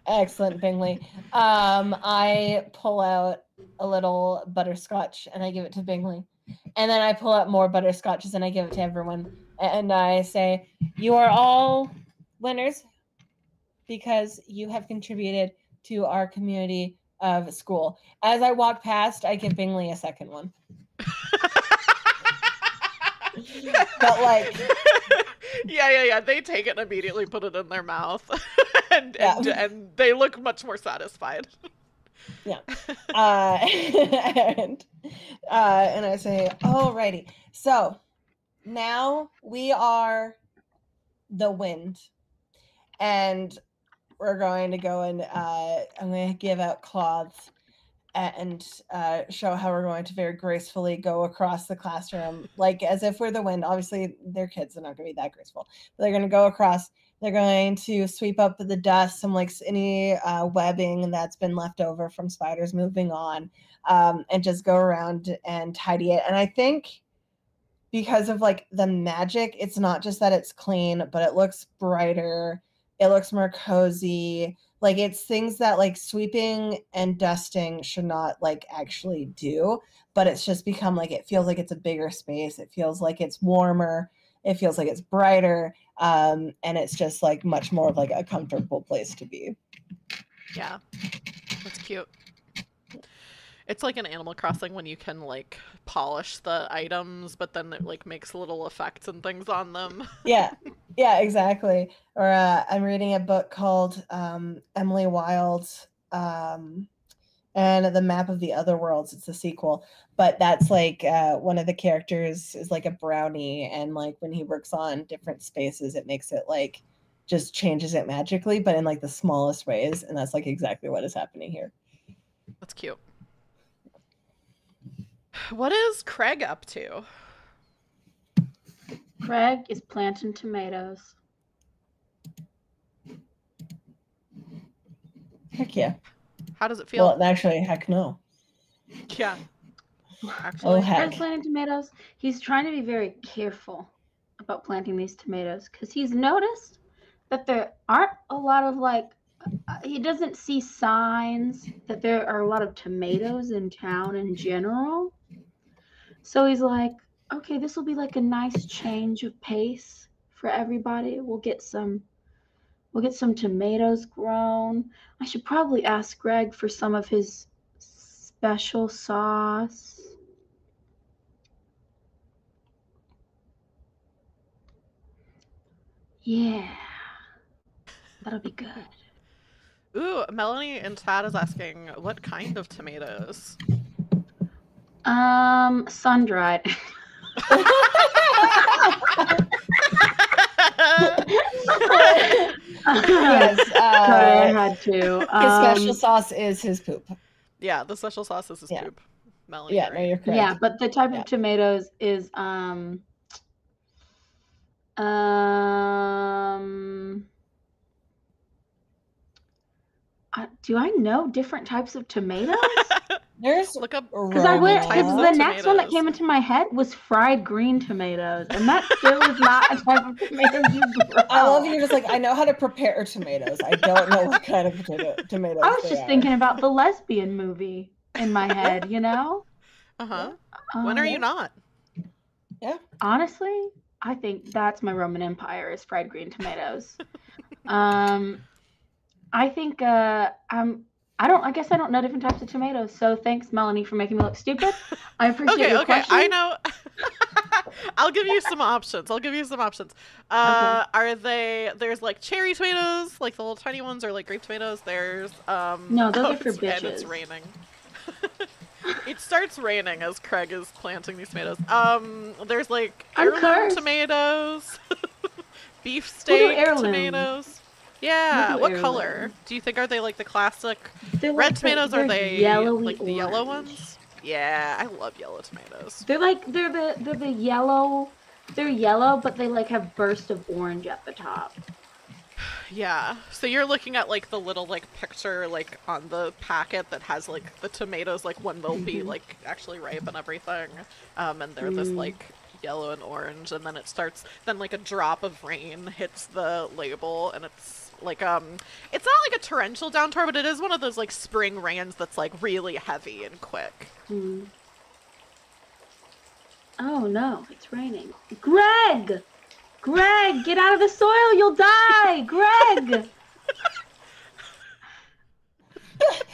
[SPEAKER 3] Excellent, Bingley. I pull out a little butterscotch and I give it to Bingley. And then I pull out more butterscotches and I give it to everyone. And I say, you are all winners because you have contributed to our community of school. As I walk past, I give Bingley a second one. But like...
[SPEAKER 1] Yeah. They take it and immediately put it in their mouth. and they look much more satisfied.
[SPEAKER 3] Yeah. And I say, alrighty. So now we are the wind. And we're going to go and I'm going to give out cloths and show how we're going to very gracefully go across the classroom, like as if we're the wind. Obviously, they're kids, they're not going to be that graceful. But they're going to go across. They're going to sweep up the dust, some like any webbing that's been left over from spiders moving on, and just go around and tidy it. And I think because of like the magic, it's not just that it's clean, but it looks brighter. It looks more cozy. Like it's things that like sweeping and dusting should not like actually do, but it's just become like, it feels like it's a bigger space. It feels like it's warmer. It feels like it's brighter. And it's just like much more of like a comfortable place to be.
[SPEAKER 1] Yeah, that's cute. It's like an Animal Crossing when you can like polish the items, but then it like makes little effects and things on them.
[SPEAKER 3] Yeah, exactly. Or I'm reading a book called Emily Wilde and the Map of the Other Worlds. It's a sequel, but that's like one of the characters is like a brownie, and like when he works on different spaces, it makes it like just changes it magically, but in like the smallest ways, and that's like exactly what is happening here.
[SPEAKER 1] That's cute. What is Craig up to?
[SPEAKER 2] Craig is planting tomatoes.
[SPEAKER 3] Heck yeah.
[SPEAKER 1] How does it feel?
[SPEAKER 3] Well, actually, heck no.
[SPEAKER 1] Yeah. Actually,
[SPEAKER 3] heck.
[SPEAKER 2] Craig's planting tomatoes. He's trying to be very careful about planting these tomatoes because he's noticed that there aren't a lot of like, he doesn't see signs that there are a lot of tomatoes in town in general. So he's like, okay, this will be like a nice change of pace for everybody. We'll get some tomatoes grown. I should probably ask Greg for some of his special sauce. Yeah, that'll be good.
[SPEAKER 1] Ooh, Melanie and Tad is asking, what kind of tomatoes?
[SPEAKER 2] Sun-dried.
[SPEAKER 3] Yes,
[SPEAKER 2] I had to.
[SPEAKER 3] His special sauce is his poop.
[SPEAKER 1] Yeah, the special sauce is his poop. Melanie,
[SPEAKER 3] yeah, right? No, you're correct.
[SPEAKER 2] Yeah, but the type of tomatoes is do I know different types of tomatoes?
[SPEAKER 3] There's
[SPEAKER 1] look up
[SPEAKER 2] because the next one that came into my head was fried green tomatoes, and that still is not a type of tomato you grow.
[SPEAKER 3] I love you're just like, I know how to prepare tomatoes. I don't know what kind of tomatoes.
[SPEAKER 2] I was just thinking about the lesbian movie in my head, you know?
[SPEAKER 1] When are you not?
[SPEAKER 2] Yeah. Honestly, I think that's my Roman Empire is fried green tomatoes. I think I guess I don't know different types of tomatoes. So thanks, Melanie, for making me look stupid. I appreciate your question.
[SPEAKER 1] I know. I'll give you some options. Are they, there's like cherry tomatoes, like the little tiny ones, or like grape tomatoes. There's
[SPEAKER 2] No, those are for
[SPEAKER 1] and it's
[SPEAKER 2] bitches.
[SPEAKER 1] raining. It starts raining as Craig is planting these tomatoes. There's like
[SPEAKER 2] I'm
[SPEAKER 1] heirloom
[SPEAKER 2] cursed.
[SPEAKER 1] tomatoes, beef
[SPEAKER 2] do
[SPEAKER 1] steak
[SPEAKER 2] heirloom?
[SPEAKER 1] tomatoes. Yeah,
[SPEAKER 2] What do
[SPEAKER 1] what color?
[SPEAKER 2] heirloom?
[SPEAKER 1] Do you think, are they like the classic
[SPEAKER 2] They're
[SPEAKER 1] red
[SPEAKER 2] like
[SPEAKER 1] tomatoes, or
[SPEAKER 2] they're
[SPEAKER 1] are they
[SPEAKER 2] yellowy
[SPEAKER 1] like the yellow
[SPEAKER 2] orange.
[SPEAKER 1] ones? Yeah, I love yellow tomatoes.
[SPEAKER 2] They're the yellow. They're yellow, but they like have burst of orange at the top.
[SPEAKER 1] Yeah, so you're looking at like the little like picture like on the packet that has like the tomatoes like when they'll be like actually ripe and everything, and they're this like yellow and orange, and then it starts, then like a drop of rain hits the label, and it's like it's not like a torrential downpour, but it is one of those like spring rains that's like really heavy and quick.
[SPEAKER 2] Oh no, it's raining. Greg! Greg, get out of the soil, you'll die! Greg!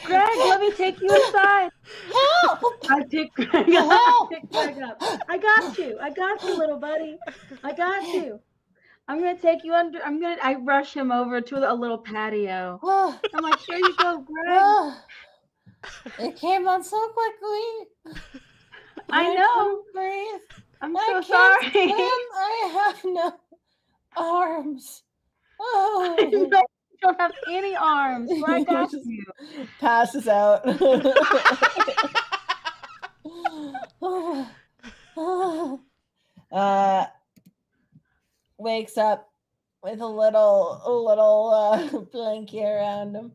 [SPEAKER 2] Greg, let me take you inside.
[SPEAKER 3] Help!
[SPEAKER 2] I pick Greg up. I pick Greg up. I got you, little buddy. I got you. I'm gonna take you under. I rush him over to a little patio. I'm like, here you go, Greg.
[SPEAKER 3] It came on so quickly.
[SPEAKER 2] I know.
[SPEAKER 3] Breathe.
[SPEAKER 2] I'm
[SPEAKER 3] I
[SPEAKER 2] so
[SPEAKER 3] can't
[SPEAKER 2] sorry.
[SPEAKER 3] swim. I have no arms. Oh.
[SPEAKER 2] No, you don't have any arms. I got you.
[SPEAKER 3] Passes out. Wakes up with a little blanket around him.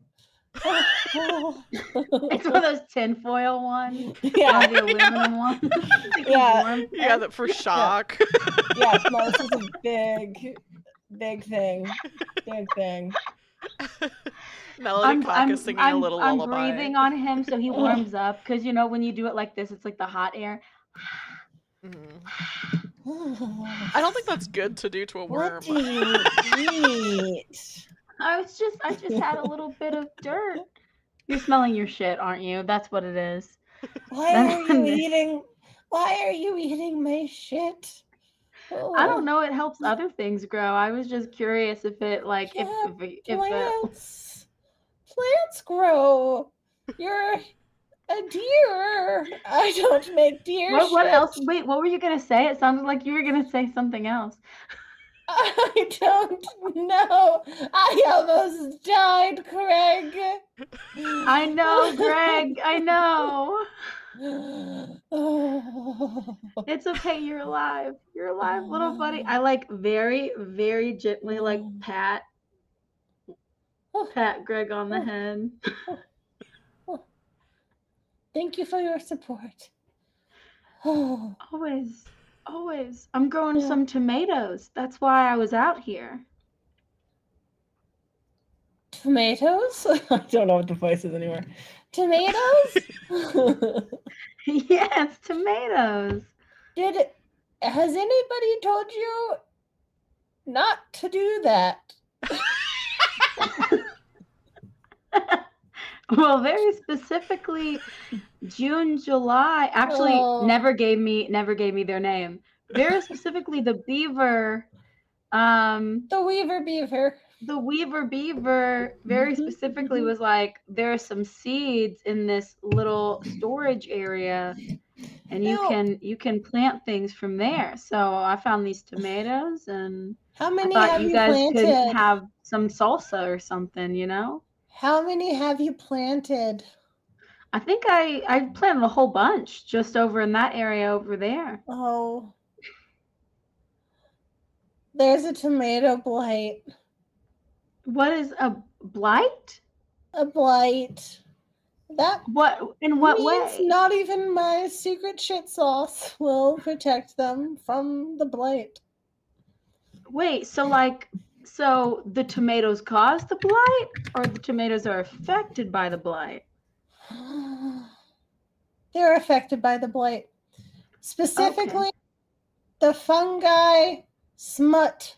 [SPEAKER 2] It's one of those tinfoil ones.
[SPEAKER 3] Yeah.
[SPEAKER 2] The aluminum one.
[SPEAKER 3] Yeah.
[SPEAKER 1] Yeah, that for shock.
[SPEAKER 3] Yeah, no, this is a big thing. Big thing.
[SPEAKER 1] Melody Cock is singing a little lullaby.
[SPEAKER 2] I'm breathing on him so he warms up, because you know when you do it like this, it's like the hot air.
[SPEAKER 1] I don't think that's good to do to a worm.
[SPEAKER 3] What do you eat?
[SPEAKER 2] I just had a little bit of dirt. You're smelling your shit, aren't you? That's what it is.
[SPEAKER 3] Why are you eating my shit?
[SPEAKER 2] I don't know. It helps other things grow. I was just curious if it like if
[SPEAKER 3] plants grow. You're a deer. I don't make deer.
[SPEAKER 2] What else? Wait, what were you gonna say? It sounded like you were gonna say something else.
[SPEAKER 3] I don't know. I almost died, Craig.
[SPEAKER 2] I know, Greg. I know. It's okay. You're alive. You're alive, little buddy. I like very, very gently like pat Greg on the head.
[SPEAKER 3] Thank you for your support.
[SPEAKER 2] Always. I'm growing some tomatoes. That's why I was out here.
[SPEAKER 3] Tomatoes? I don't know what the voice is anymore. Tomatoes?
[SPEAKER 2] Yes, tomatoes.
[SPEAKER 3] Has anybody told you not to do that?
[SPEAKER 2] Well, very specifically, June, July. Actually, never gave me their name. Very specifically, the beaver.
[SPEAKER 3] The Weaver Beaver.
[SPEAKER 2] The Weaver Beaver very specifically was like, there are some seeds in this little storage area, and you can plant things from there. So I found these tomatoes, and
[SPEAKER 3] how many
[SPEAKER 2] I thought
[SPEAKER 3] have
[SPEAKER 2] you
[SPEAKER 3] you
[SPEAKER 2] guys
[SPEAKER 3] planted?
[SPEAKER 2] could have some salsa or something, you know?
[SPEAKER 3] How many have you planted?
[SPEAKER 2] I think I planted a whole bunch just over in that area over there.
[SPEAKER 3] Oh. There's a tomato blight.
[SPEAKER 2] What is a blight?
[SPEAKER 3] A blight.
[SPEAKER 2] What in what
[SPEAKER 3] means
[SPEAKER 2] way?
[SPEAKER 3] Not even my secret shit sauce will protect them from the blight.
[SPEAKER 2] Wait, so the tomatoes cause the blight, or the tomatoes are affected by the blight?
[SPEAKER 3] They're affected by the blight. Specifically, the fungi smut.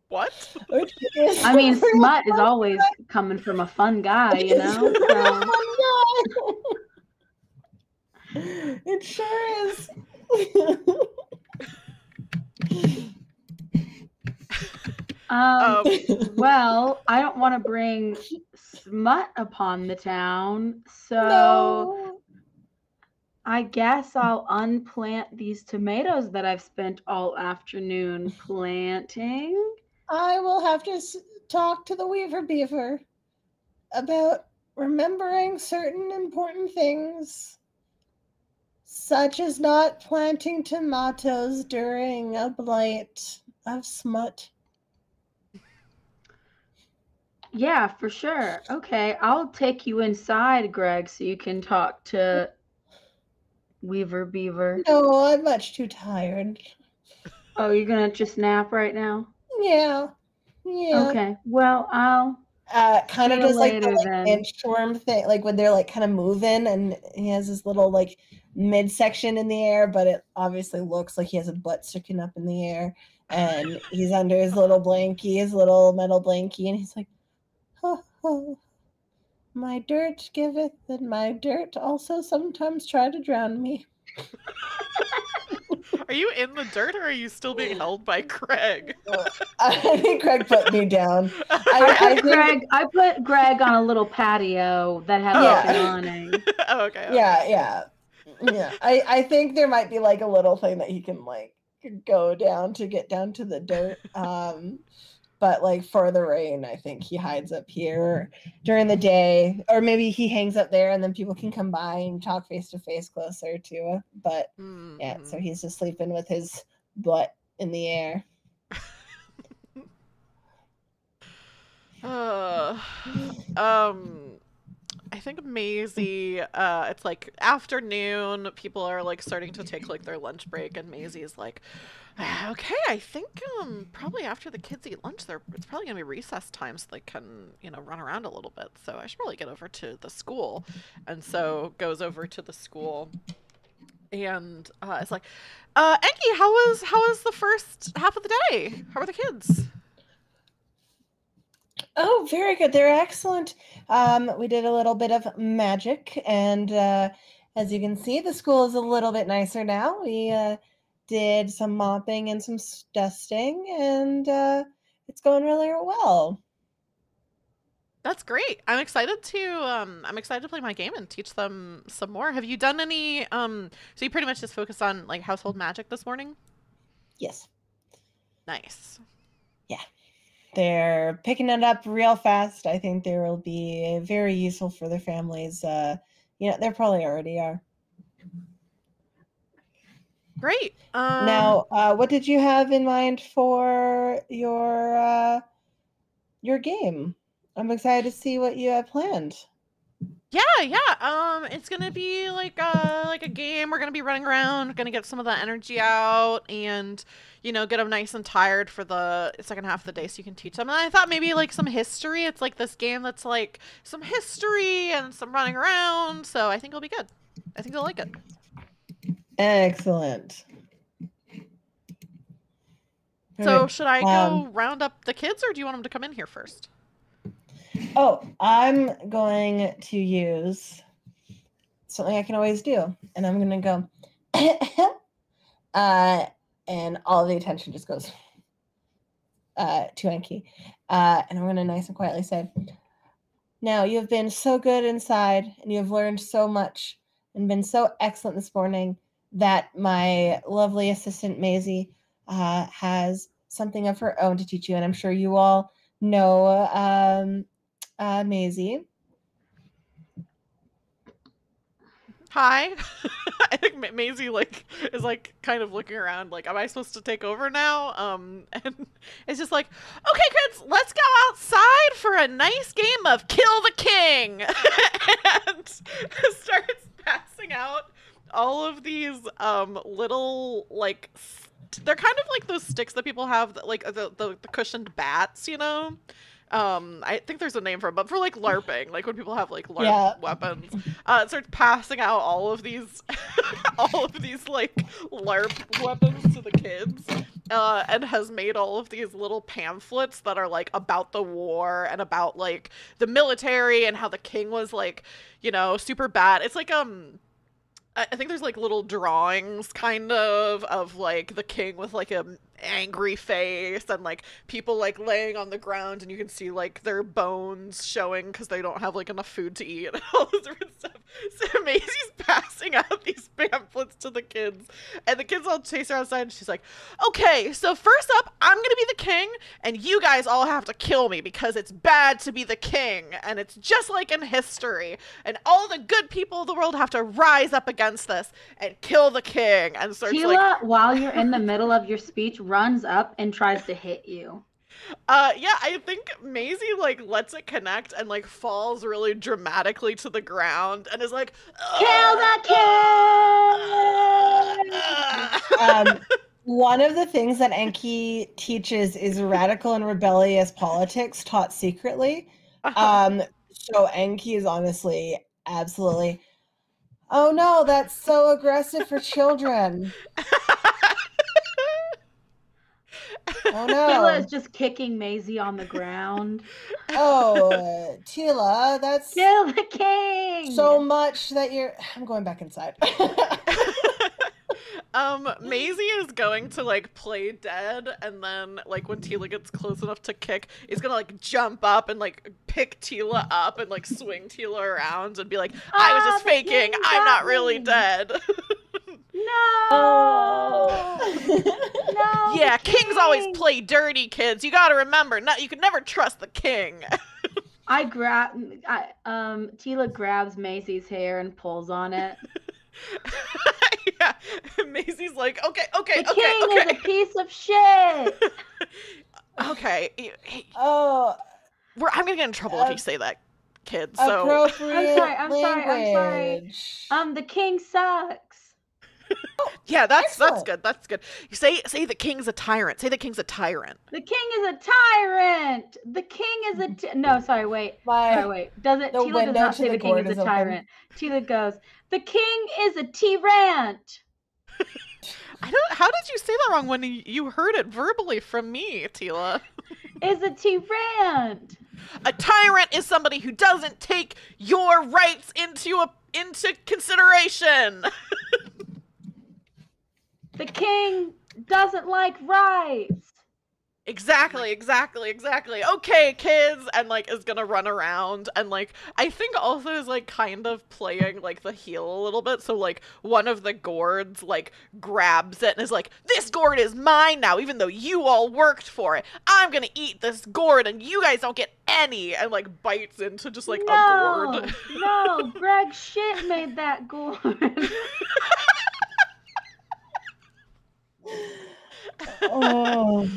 [SPEAKER 1] What?
[SPEAKER 2] I mean, smut is always coming from a fun guy, you know?
[SPEAKER 3] It It sure is.
[SPEAKER 2] Well, I don't want to bring smut upon the town, so
[SPEAKER 3] No.
[SPEAKER 2] I guess I'll unplant these tomatoes that I've spent all afternoon planting.
[SPEAKER 3] I will have to talk to the Weaver Beaver about remembering certain important things, such as not planting tomatoes during a blight of smut.
[SPEAKER 2] Yeah, for sure. Okay, I'll take you inside, Greg, so you can talk to Weaver Beaver.
[SPEAKER 3] No, I'm much too tired.
[SPEAKER 2] Oh, you're gonna just nap right now?
[SPEAKER 3] Yeah. Yeah.
[SPEAKER 2] Okay. Well, I'll
[SPEAKER 3] Kind
[SPEAKER 2] see
[SPEAKER 3] of
[SPEAKER 2] you
[SPEAKER 3] does like
[SPEAKER 2] later
[SPEAKER 3] the
[SPEAKER 2] then.
[SPEAKER 3] inchworm thing, like when they're like kind of moving, and he has this little like midsection in the air, but it obviously looks like he has a butt sticking up in the air, and he's under his little blankie, his little metal blankie, and he's like, "Oh, oh, my dirt giveth, and my dirt also sometimes try to drown me."
[SPEAKER 1] Are you in the dirt, or are you still being held by Craig?
[SPEAKER 3] I think Craig put me down.
[SPEAKER 2] I put Greg on a little patio that had like an awning.
[SPEAKER 1] Okay.
[SPEAKER 3] Yeah. I think there might be like a little thing that he can like go down to get down to the dirt. But like for the rain, I think he hides up here during the day, or maybe he hangs up there, and then people can come by and talk face to face closer to. But yeah, so he's just sleeping with his butt in the air.
[SPEAKER 1] I think Maisie, it's like afternoon, people are like starting to take like their lunch break, and Maisie's like, okay, I think probably after the kids eat lunch, it's probably gonna be recess time, so they can, run around a little bit. So I should probably get over to the school. And so goes over to the school, and it's like, Enki, how was the first half of the day? How were the kids?
[SPEAKER 3] Oh, very good. They're excellent. We did a little bit of magic, and as you can see, the school is a little bit nicer now. We did some mopping and some dusting, and it's going really well.
[SPEAKER 1] That's great. I'm excited to play my game and teach them some more. Have you done any so you pretty much just focus on like household magic this morning?
[SPEAKER 3] Yes.
[SPEAKER 1] Nice.
[SPEAKER 3] Yeah. They're picking it up real fast. I think they will be very useful for their families. They probably already are.
[SPEAKER 1] Great.
[SPEAKER 3] Now, what did you have in mind for your game? I'm excited to see what you have planned.
[SPEAKER 1] Yeah. It's gonna be like a game. We're gonna be running around, gonna get some of the energy out, and get them nice and tired for the second half of the day, so you can teach them. And I thought maybe like some history. It's like this game that's like some history and some running around. So I think it'll be good. I think they'll like it.
[SPEAKER 3] Excellent.
[SPEAKER 1] So should I go round up the kids, or do you want them to come in here first?
[SPEAKER 3] Oh, I'm going to use something I can always do, and I'm going to go, and all the attention just goes to Enki, and I'm going to nice and quietly say, "Now you have been so good inside, and you have learned so much, and been so excellent this morning that my lovely assistant Maisie has something of her own to teach you, and I'm sure you all know Maisie."
[SPEAKER 1] Hi. I think Maisie is kind of looking around like, am I supposed to take over now? And it's just like, okay, kids, let's go outside for a nice game of Kill the King, and starts passing out all of these little like they're kind of like those sticks that people have, like the cushioned bats, I think there's a name for it, but for like LARPing, like when people have like LARP weapons, it starts passing out all of these, all of these like LARP weapons to the kids, and has made all of these little pamphlets that are like about the war and about like the military and how the king was like, super bad. It's like I think there's like little drawings kind of like the king with like a angry face and like people like laying on the ground and you can see like their bones showing because they don't have like enough food to eat and all this different stuff. So Maisie's passing out these pamphlets to the kids and the kids all chase her outside and she's like, okay, so first up I'm gonna be the king and you guys all have to kill me because it's bad to be the king and it's just like in history and all the good people of the world have to rise up against this and kill the king. And starts
[SPEAKER 2] Tila,
[SPEAKER 1] like,
[SPEAKER 2] while you're in the middle of your speech, runs up and tries to hit you.
[SPEAKER 1] yeah, I think Maisie like lets it connect and like falls really dramatically to the ground and is like,
[SPEAKER 2] kill the king!
[SPEAKER 3] One of the things that Enki teaches is radical and rebellious politics taught secretly. So Enki is honestly absolutely, oh no, that's so aggressive for children. Oh no.
[SPEAKER 2] Tila is just kicking Maisie on the ground.
[SPEAKER 3] Oh, Tila, that's
[SPEAKER 2] kill the king!
[SPEAKER 3] So much that you're. I'm going back inside.
[SPEAKER 1] Maisie is going to like play dead and then like when Tila gets close enough to kick, he's gonna like jump up and like pick Tila up and like swing Tila around and be like, I was just faking, I'm not really dead.
[SPEAKER 2] No! No!
[SPEAKER 1] Yeah, kings always play dirty, kids. You gotta remember, you can never trust the king.
[SPEAKER 2] Tila grabs Maisie's hair and pulls on it.
[SPEAKER 1] Yeah, Maisie's like, okay.
[SPEAKER 2] The king is a piece of shit.
[SPEAKER 1] Okay.
[SPEAKER 3] Oh,
[SPEAKER 1] I'm gonna get in trouble if you say that, kids. So
[SPEAKER 3] appropriate
[SPEAKER 2] I'm sorry. The king sucks.
[SPEAKER 1] Yeah, that's good. That's good. You say the king's a tyrant. Say the king's a tyrant.
[SPEAKER 2] The king is a tyrant. The king is a no. Sorry, wait. Tila does not say the king is a tyrant. Tila goes, the king is a tyrant.
[SPEAKER 1] How did you say that wrong when you heard it verbally from me, Tila?
[SPEAKER 2] Is a tyrant.
[SPEAKER 1] A tyrant is somebody who doesn't take your rights into consideration.
[SPEAKER 2] The king doesn't like rights.
[SPEAKER 1] Exactly. Okay, kids, and like is gonna run around and like I think also is like kind of playing like the heel a little bit. So like one of the gourds like grabs it and is like, this gourd is mine now, even though you all worked for it. I'm gonna eat this gourd and you guys don't get any, and like bites into just like a gourd.
[SPEAKER 2] No, Greg shit made that gourd.
[SPEAKER 3] Oh.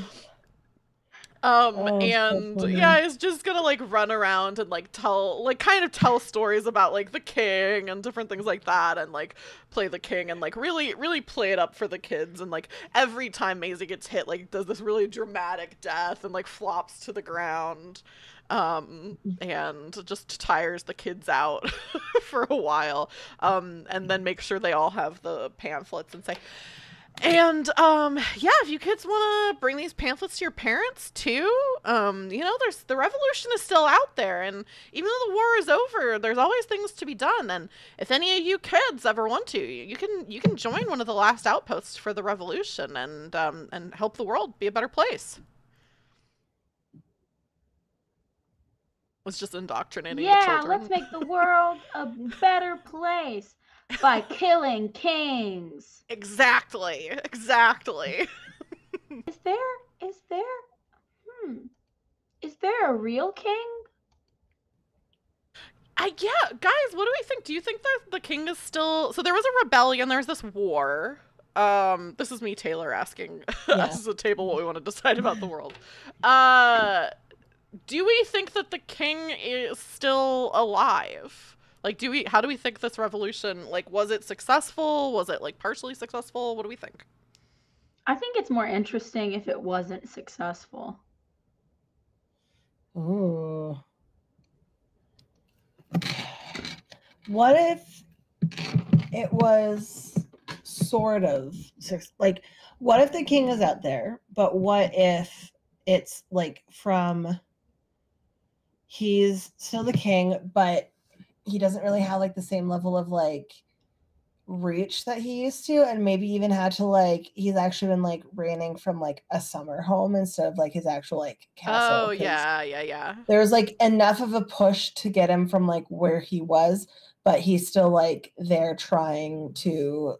[SPEAKER 1] And yeah, it's just gonna like run around and like kind of tell stories about like the king and different things like that, and like play the king and like really play it up for the kids. And like every time Maisie gets hit, like does this really dramatic death and like flops to the ground, and just tires the kids out for a while, and then make sure they all have the pamphlets and say. And yeah, if you kids want to bring these pamphlets to your parents too, there's the revolution is still out there, and even though the war is over, there's always things to be done. And if any of you kids ever want to, you can join one of the last outposts for the revolution and help the world be a better place. It's just indoctrinating the children.
[SPEAKER 2] Yeah, let's make the world a better place by killing kings.
[SPEAKER 1] Exactly.
[SPEAKER 2] Is there a real king?
[SPEAKER 1] Yeah, guys, what do we think? Do you think that the king is still... So there was a rebellion, there was this war. This is me, Taylor, asking us as a table what we want to decide about the world. Do we think that the king is still alive? Like, how do we think this revolution, like, was it successful? Was it, like, partially successful? What do we think?
[SPEAKER 2] I think it's more interesting if it wasn't successful.
[SPEAKER 3] Ooh. What if it was sort of, like, what if the king is out there, but what if it's, like, he's still the king, but he doesn't really have like the same level of like reach that he used to, and maybe even had to like he's actually been like reigning from like a summer home instead of like his actual like castle.
[SPEAKER 1] Oh, yeah.
[SPEAKER 3] There was like enough of a push to get him from like where he was, but he's still like there trying to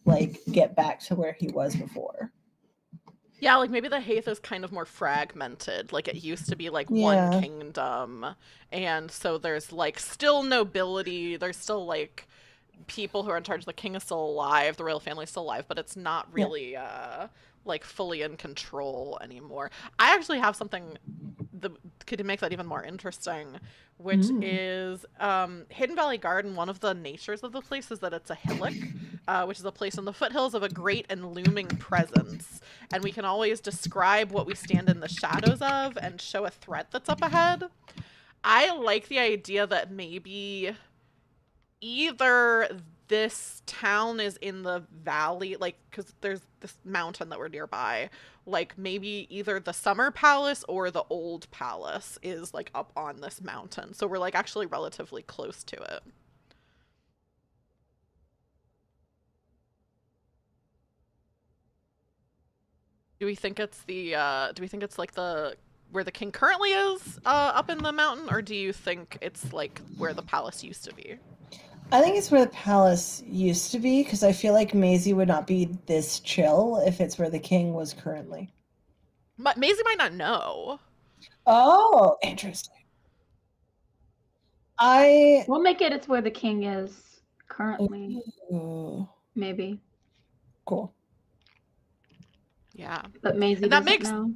[SPEAKER 3] like get back to where he was before.
[SPEAKER 1] Yeah, like maybe the Haith is kind of more fragmented. Like it used to be like one
[SPEAKER 3] Yeah.
[SPEAKER 1] kingdom, and so there's like still nobility. There's still like people who are in charge. The king is still alive, the royal family is still alive, but it's not
[SPEAKER 3] Yeah.
[SPEAKER 1] really like fully in control anymore. I actually have something that could make that even more interesting, which is Hidden Valley Garden. One of the natures of the place is that it's a hillock, which is a place in the foothills of a great and looming presence. And we can always describe what we stand in the shadows of and show a threat that's up ahead. I like the idea that maybe either this town is in the valley, like, because there's this mountain that we're nearby, like maybe either the summer palace or the old palace is like up on this mountain, so we're like actually relatively close to it. Do we think it's like the where the king currently is, up in the mountain, or do you think it's like where the palace used to be?
[SPEAKER 3] I think it's where the palace used to be, because I feel like Maisie would not be this chill if it's where the king was currently.
[SPEAKER 1] But Maisie might not know.
[SPEAKER 3] Oh, interesting.
[SPEAKER 2] We'll make it's where the king is currently.
[SPEAKER 3] Ooh,
[SPEAKER 2] Maybe.
[SPEAKER 3] cool.
[SPEAKER 1] Yeah.
[SPEAKER 2] But Maisie
[SPEAKER 1] And that
[SPEAKER 2] doesn't
[SPEAKER 1] makes
[SPEAKER 2] know.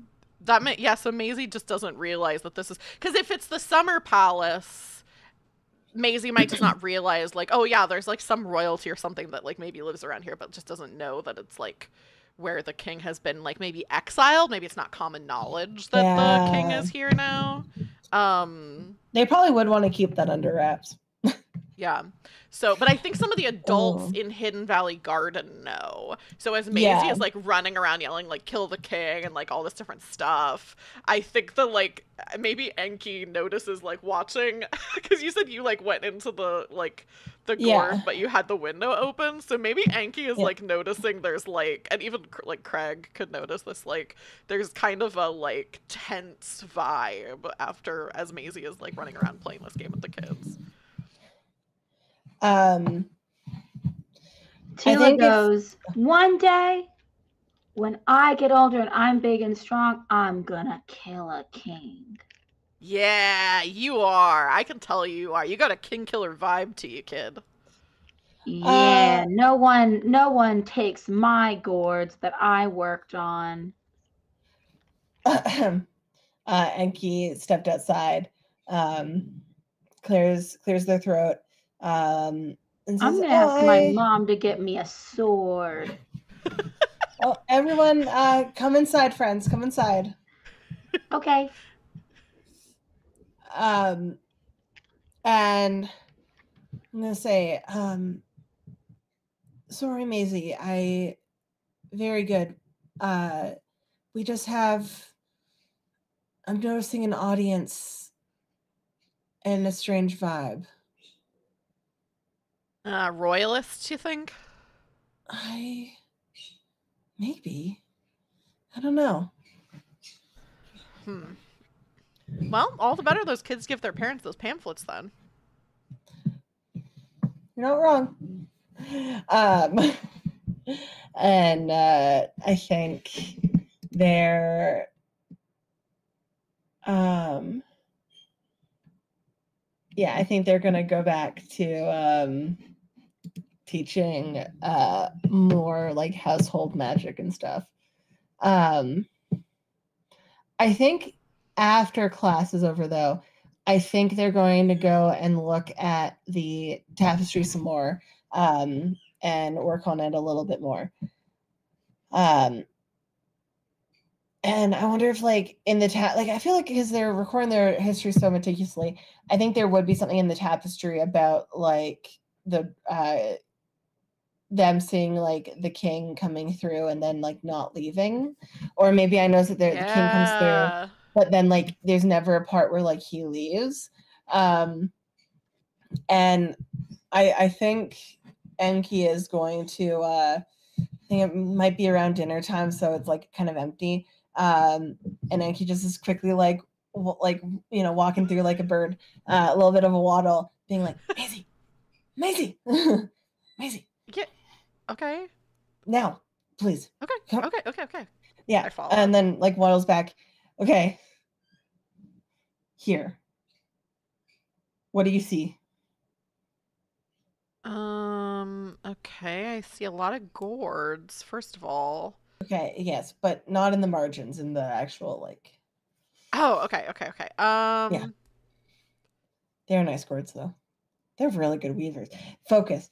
[SPEAKER 1] yeah, so Maisie just doesn't realize that this is, because if it's the summer palace, Maisie might just not realize, like, oh yeah, there's like some royalty or something that like maybe lives around here, but just doesn't know that it's like where the king has been like maybe exiled. Maybe it's not common knowledge that the king
[SPEAKER 3] Yeah.
[SPEAKER 1] is here now.
[SPEAKER 3] They probably would want to keep that under wraps.
[SPEAKER 1] Yeah. So, but I think some of the adults
[SPEAKER 3] Oh.
[SPEAKER 1] in Hidden Valley Garden know. So as Maisie
[SPEAKER 3] Yeah.
[SPEAKER 1] is like running around yelling like "kill the king" and like all this different stuff, I think the like maybe Enki notices like watching, because you said you like went into the like the
[SPEAKER 3] Yeah.
[SPEAKER 1] gorf, but you had the window open. So maybe Enki is
[SPEAKER 3] Yeah.
[SPEAKER 1] like noticing there's like, and even like Craig could notice this, like there's kind of a like tense vibe after, as Maisie is like running around playing this game with the kids.
[SPEAKER 2] Tila goes, one day when I get older and I'm big and strong, I'm gonna kill a king.
[SPEAKER 1] Yeah, you are. I can tell you are. You got a king killer vibe to you, kid.
[SPEAKER 2] Yeah, no one takes my gourds that I worked on.
[SPEAKER 3] Enki stepped outside, clears their throat, and says,
[SPEAKER 2] I'm gonna ask my mom to get me a sword.
[SPEAKER 3] Oh, everyone, come inside, friends. Come inside.
[SPEAKER 2] Okay.
[SPEAKER 3] And I'm gonna say, sorry, Maisie. Very good. We just have. I'm noticing an audience and a strange vibe.
[SPEAKER 1] Royalists, you think?
[SPEAKER 3] Maybe. I don't know.
[SPEAKER 1] Well, all the better those kids give their parents those pamphlets then.
[SPEAKER 3] You're not wrong. And I think they're I think they're gonna go back to teaching more like household magic and stuff. I think after class is over, though, I think they're going to go and look at the tapestry some more, and work on it a little bit more. And I wonder if, like, in the I feel like because they're recording their history so meticulously, I think there would be something in the tapestry about, like, the them seeing, like, the king coming through and then, like, not leaving. Or maybe I know that the king comes through, but then, like, there's never a part where, like, he leaves. And I think Enki is going to I think it might be around dinner time, so it's like kind of empty. And Enki just is quickly like walking through like a bird, a little bit of a waddle, being like, Maisie, Maisie, Maisie.
[SPEAKER 1] Yeah. Okay.
[SPEAKER 3] Now, please.
[SPEAKER 1] Okay.
[SPEAKER 3] Come.
[SPEAKER 1] Okay.
[SPEAKER 3] Yeah.
[SPEAKER 1] I follow.
[SPEAKER 3] And then like waddles back. Okay. Here. What do you see?
[SPEAKER 1] Okay, I see a lot of gourds, first of all.
[SPEAKER 3] Okay, yes, but not in the margins, in the actual like.
[SPEAKER 1] Oh, okay.
[SPEAKER 3] Yeah. They're nice gourds though. They're really good weavers. Focus.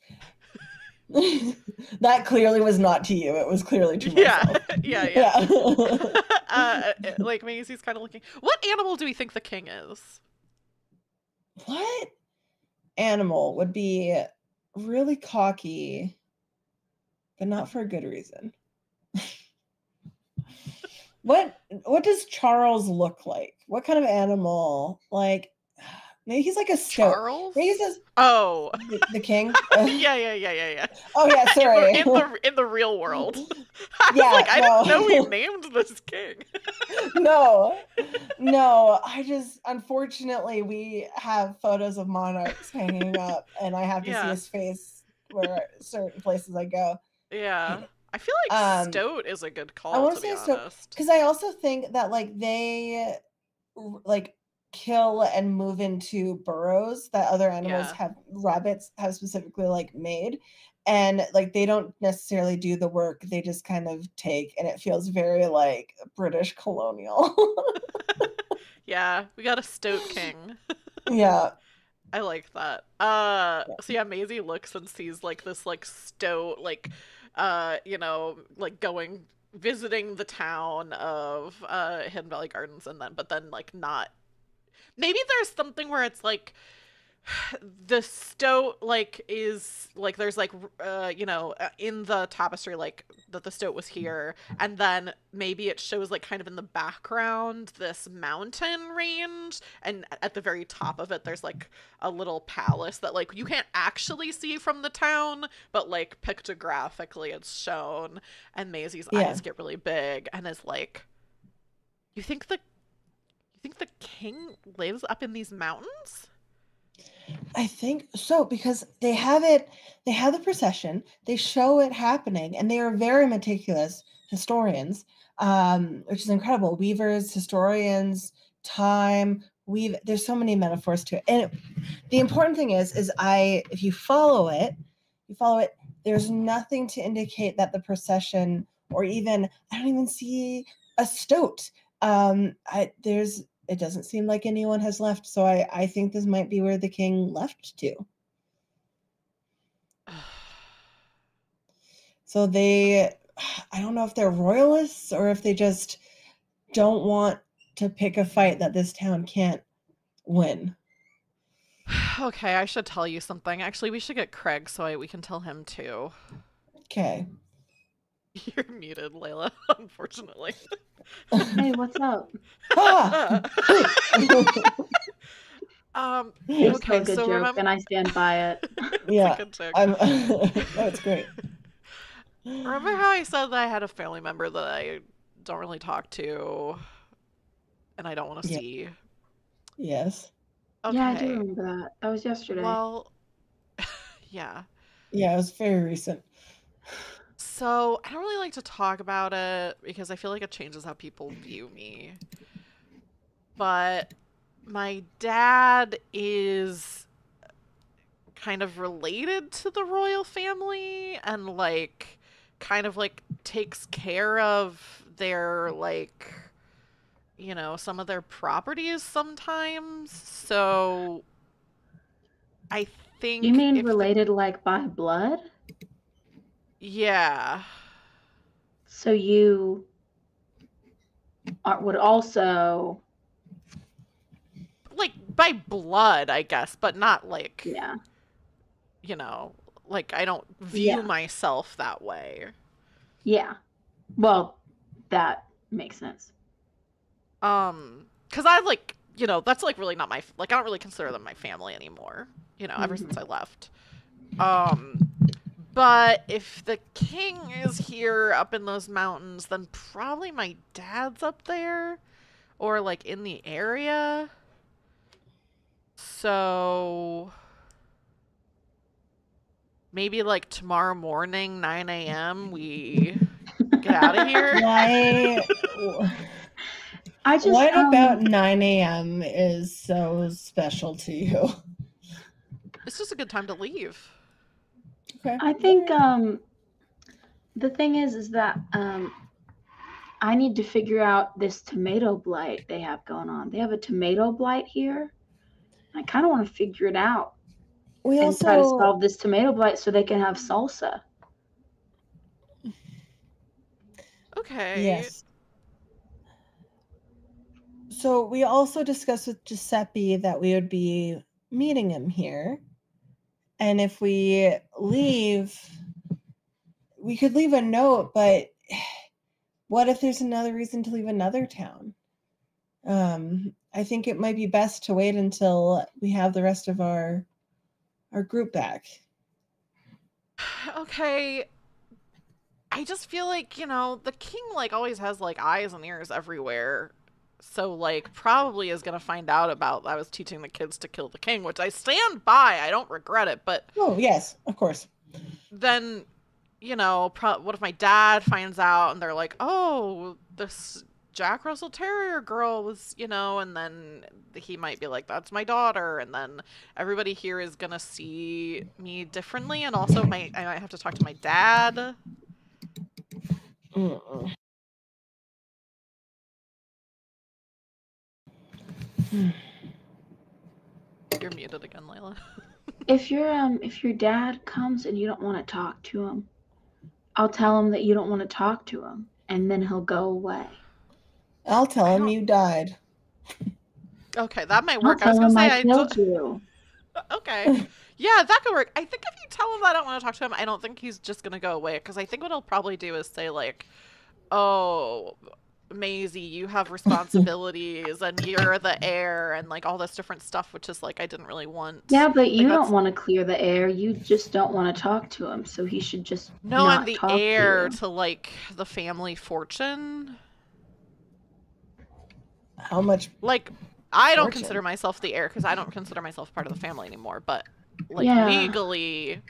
[SPEAKER 3] That clearly was not to you. It was clearly to myself.
[SPEAKER 1] Yeah. Like Maisie's kind of looking. What animal do we think the king is?
[SPEAKER 3] What animal would be really cocky, but not for a good reason? What does Charles look like? What kind of animal? Like, maybe he's like a stoat.
[SPEAKER 1] Charles?
[SPEAKER 3] Maybe he's
[SPEAKER 1] oh,
[SPEAKER 3] the king.
[SPEAKER 1] Yeah.
[SPEAKER 3] Oh yeah, sorry.
[SPEAKER 1] in the real world. I was like, I didn't know we named this king.
[SPEAKER 3] No. I just unfortunately we have photos of monarchs hanging up, and I have to see his face where certain places I go.
[SPEAKER 1] Yeah. I feel like stoat is a good call.
[SPEAKER 3] I want
[SPEAKER 1] to
[SPEAKER 3] to
[SPEAKER 1] be
[SPEAKER 3] say
[SPEAKER 1] honest,
[SPEAKER 3] because I also think that like they like kill and move into burrows that other animals rabbits have specifically like made, and like they don't necessarily do the work, they just kind of take, and it feels very like British colonial.
[SPEAKER 1] Yeah, we got a stoat king.
[SPEAKER 3] Yeah.
[SPEAKER 1] I like that. So yeah, Maisie looks and sees like this like stoat, like like visiting the town of Hidden Valley Gardens, and then like not, maybe there's something where it's like the stoat like is like there's like in the tapestry like that the stoat was here, and then maybe it shows like kind of in the background this mountain range, and at the very top of it there's like a little palace that like you can't actually see from the town, but like pictographically it's shown, and Maisie's eyes get really big and is like, you think the king lives up in these mountains?
[SPEAKER 3] I think so, because they have the procession, they show it happening, and they are very meticulous historians, which is incredible. Weavers, historians, time, there's so many metaphors to it. And the important thing is if you follow it, there's nothing to indicate that the procession, or even, I don't even see a stoat. It doesn't seem like anyone has left, so I think this might be where the king left to. So I don't know if they're royalists or if they just don't want to pick a fight that this town can't win.
[SPEAKER 1] Okay, I should tell you something. Actually, we should get Craig so we can tell him too.
[SPEAKER 3] Okay.
[SPEAKER 1] You're muted, Layla, unfortunately.
[SPEAKER 2] Hey, what's up?
[SPEAKER 1] Okay,
[SPEAKER 2] still a good
[SPEAKER 1] so
[SPEAKER 2] joke, and I stand by it.
[SPEAKER 3] Yeah,
[SPEAKER 1] it's a good joke.
[SPEAKER 3] No, it's great.
[SPEAKER 1] Remember how I said that I had a family member that I don't really talk to, and I don't want to see?
[SPEAKER 3] Yes.
[SPEAKER 1] Okay.
[SPEAKER 2] Yeah, I do remember that. That was yesterday.
[SPEAKER 1] Well, yeah.
[SPEAKER 3] Yeah, it was very recent.
[SPEAKER 1] So I don't really like to talk about it because I feel like it changes how people view me. But my dad is kind of related to the royal family, and like kind of like takes care of their like some of their properties sometimes. So I think
[SPEAKER 2] You mean related like by blood?
[SPEAKER 1] Yeah.
[SPEAKER 2] So you would also
[SPEAKER 1] like by blood, I guess, but not like like I don't view myself that way.
[SPEAKER 2] Yeah. Well, that makes sense.
[SPEAKER 1] Cuz I like, that's like really not my, like I don't really consider them my family anymore, ever since I left. But if the king is here up in those mountains, then probably my dad's up there or like in the area. So maybe like tomorrow morning, 9 a.m., we get out of here.
[SPEAKER 3] Why?
[SPEAKER 2] I just
[SPEAKER 3] What about 9 a.m. is so special to you?
[SPEAKER 1] It's just a good time to leave.
[SPEAKER 3] Okay.
[SPEAKER 2] I think the thing is that I need to figure out this tomato blight they have going on. They have a tomato blight here. I kind of want to figure it out
[SPEAKER 3] We
[SPEAKER 2] and try to
[SPEAKER 3] also
[SPEAKER 2] solve this tomato blight so they can have salsa.
[SPEAKER 1] Okay.
[SPEAKER 3] yes. So we also discussed with Giuseppe that we would be meeting him here. And if we leave, we could leave a note, but what if there's another reason to leave another town? I think it might be best to wait until we have the rest of our group back.
[SPEAKER 1] Okay. I just feel like, the king like always has like eyes and ears everywhere. So like probably is going to find out about I was teaching the kids to kill the king, which I stand by. I don't regret it, but
[SPEAKER 3] Oh, yes, of course.
[SPEAKER 1] then what if my dad finds out and they're like, "Oh, this Jack Russell Terrier girl was, and then he might be like, "That's my daughter," and then everybody here is gonna see me differently, and also I might have to talk to my dad.
[SPEAKER 3] Mm-mm.
[SPEAKER 1] You're muted again, Layla.
[SPEAKER 2] If your dad comes and you don't want to talk to him, I'll tell him that you don't want to talk to him, and then he'll go away.
[SPEAKER 3] I'll tell him you died.
[SPEAKER 1] Okay, that might
[SPEAKER 2] I'll
[SPEAKER 1] work. I was
[SPEAKER 2] tell
[SPEAKER 1] gonna
[SPEAKER 2] him
[SPEAKER 1] say
[SPEAKER 2] I killed you.
[SPEAKER 1] Okay. Yeah, that could work. I think if you tell him that I don't want to talk to him, I don't think he's just gonna go away. Because I think what he'll probably do is say like, "Oh, Maisie, you have responsibilities, and you're the heir, and like all this different stuff," which is like I didn't really want.
[SPEAKER 2] Yeah, but
[SPEAKER 1] Like
[SPEAKER 2] you
[SPEAKER 1] that's
[SPEAKER 2] don't want to clear the air. You just don't want to talk to him, so he should just
[SPEAKER 1] no, I'm
[SPEAKER 2] not
[SPEAKER 1] the
[SPEAKER 2] talk
[SPEAKER 1] heir
[SPEAKER 2] to you.
[SPEAKER 1] to like the family fortune.
[SPEAKER 3] How much?
[SPEAKER 1] Like I don't
[SPEAKER 3] Fortune?
[SPEAKER 1] consider myself the heir because I don't consider myself part of the family anymore. But like
[SPEAKER 2] Yeah.
[SPEAKER 1] legally,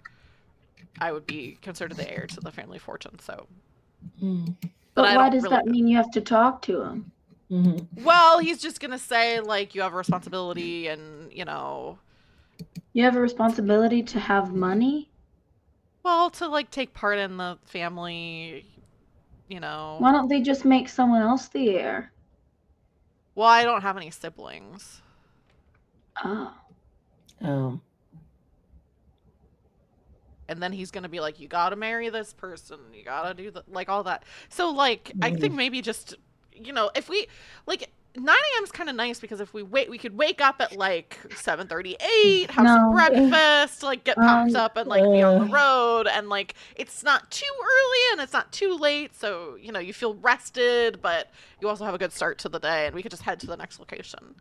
[SPEAKER 1] I would be considered the heir to the family fortune. So.
[SPEAKER 3] Mm.
[SPEAKER 1] But
[SPEAKER 2] But
[SPEAKER 1] I
[SPEAKER 2] why
[SPEAKER 1] don't
[SPEAKER 2] does
[SPEAKER 1] really.
[SPEAKER 2] that mean you have to talk to him?
[SPEAKER 3] Mm-hmm.
[SPEAKER 1] Well, he's just gonna say like you have a responsibility, and
[SPEAKER 2] You have a responsibility to have money?
[SPEAKER 1] well, to like take part in the family.
[SPEAKER 2] Why don't they just make someone else the heir?
[SPEAKER 1] Well, I don't have any siblings.
[SPEAKER 2] Oh.
[SPEAKER 3] Oh.
[SPEAKER 1] And then he's gonna be like, you gotta marry this person, you gotta do like all that. So like, I think maybe just if we like 9 a.m. is kind of nice because if we could wake up at like 7:38, have some
[SPEAKER 2] No.
[SPEAKER 1] breakfast, like get packed up and like be on the
[SPEAKER 3] Uh.
[SPEAKER 1] road, and like it's not too early and it's not too late, so you feel rested, but you also have a good start to the day, and we could just head to the next location.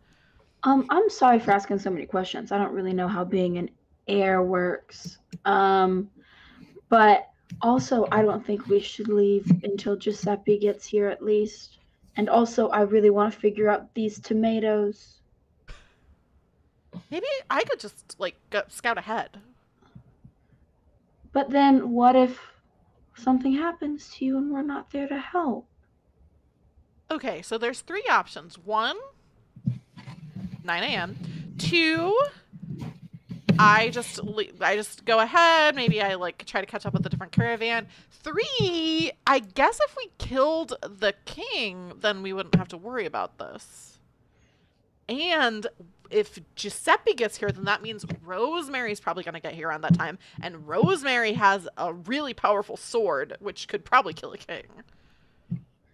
[SPEAKER 2] I'm sorry for asking so many questions. I don't really know how being an heir works. But also, I don't think we should leave until Giuseppe gets here at least. And also, I really want to figure out these tomatoes.
[SPEAKER 1] Maybe I could just like go scout ahead.
[SPEAKER 2] But then, what if something happens to you and we're not there to help?
[SPEAKER 1] Okay, so there's 3 options. 1, 9 a.m. 2, I just go ahead. Maybe I like try to catch up with a different caravan. 3, I guess if we killed the king, then we wouldn't have to worry about this. And if Giuseppe gets here, then that means Rosemary's probably going to get here around that time. And Rosemary has a really powerful sword, which could probably kill a king.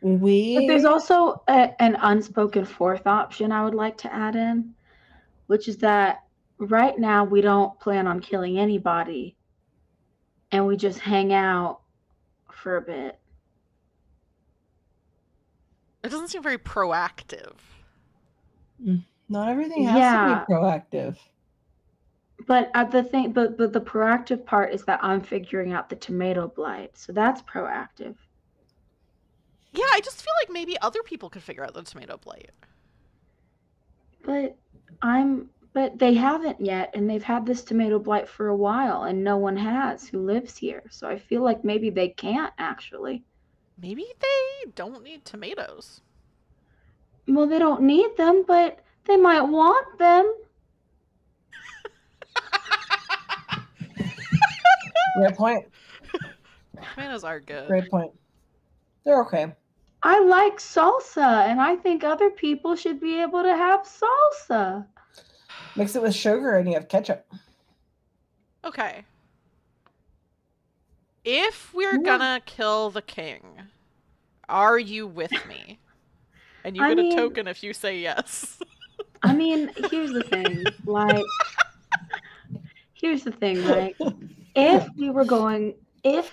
[SPEAKER 2] But there's also an unspoken fourth option I would like to add in, which is that right now we don't plan on killing anybody and we just hang out for a bit.
[SPEAKER 1] It doesn't seem very proactive.
[SPEAKER 3] Not everything has to be proactive.
[SPEAKER 2] But the proactive part is that I'm figuring out the tomato blight, so that's proactive.
[SPEAKER 1] Yeah, I just feel like maybe other people could figure out the tomato blight.
[SPEAKER 2] But they haven't yet, and they've had this tomato blight for a while, and no one has who lives here. So I feel like maybe they can't actually.
[SPEAKER 1] Maybe they don't need tomatoes.
[SPEAKER 2] Well, they don't need them, but they might want them.
[SPEAKER 3] Great point.
[SPEAKER 1] Tomatoes are good.
[SPEAKER 3] Great point. They're okay.
[SPEAKER 2] I like salsa, and I think other people should be able to have salsa.
[SPEAKER 3] Mix it with sugar and you have ketchup.
[SPEAKER 1] Okay. If we're gonna kill the king, are you with me? And you get a token if you say yes.
[SPEAKER 2] I mean, here's the thing. Right?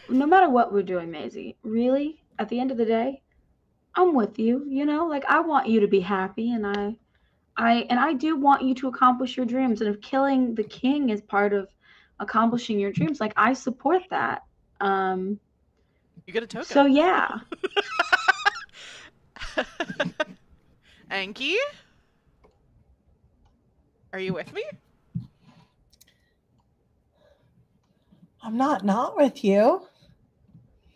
[SPEAKER 2] No matter what we're doing, Maisie, really, at the end of the day, I'm with you, like I want you to be happy, and I do want you to accomplish your dreams. And if killing the king is part of accomplishing your dreams, like I support that.
[SPEAKER 1] You get a token.
[SPEAKER 2] So yeah.
[SPEAKER 1] Enki? Are you with me?
[SPEAKER 3] I'm not with you.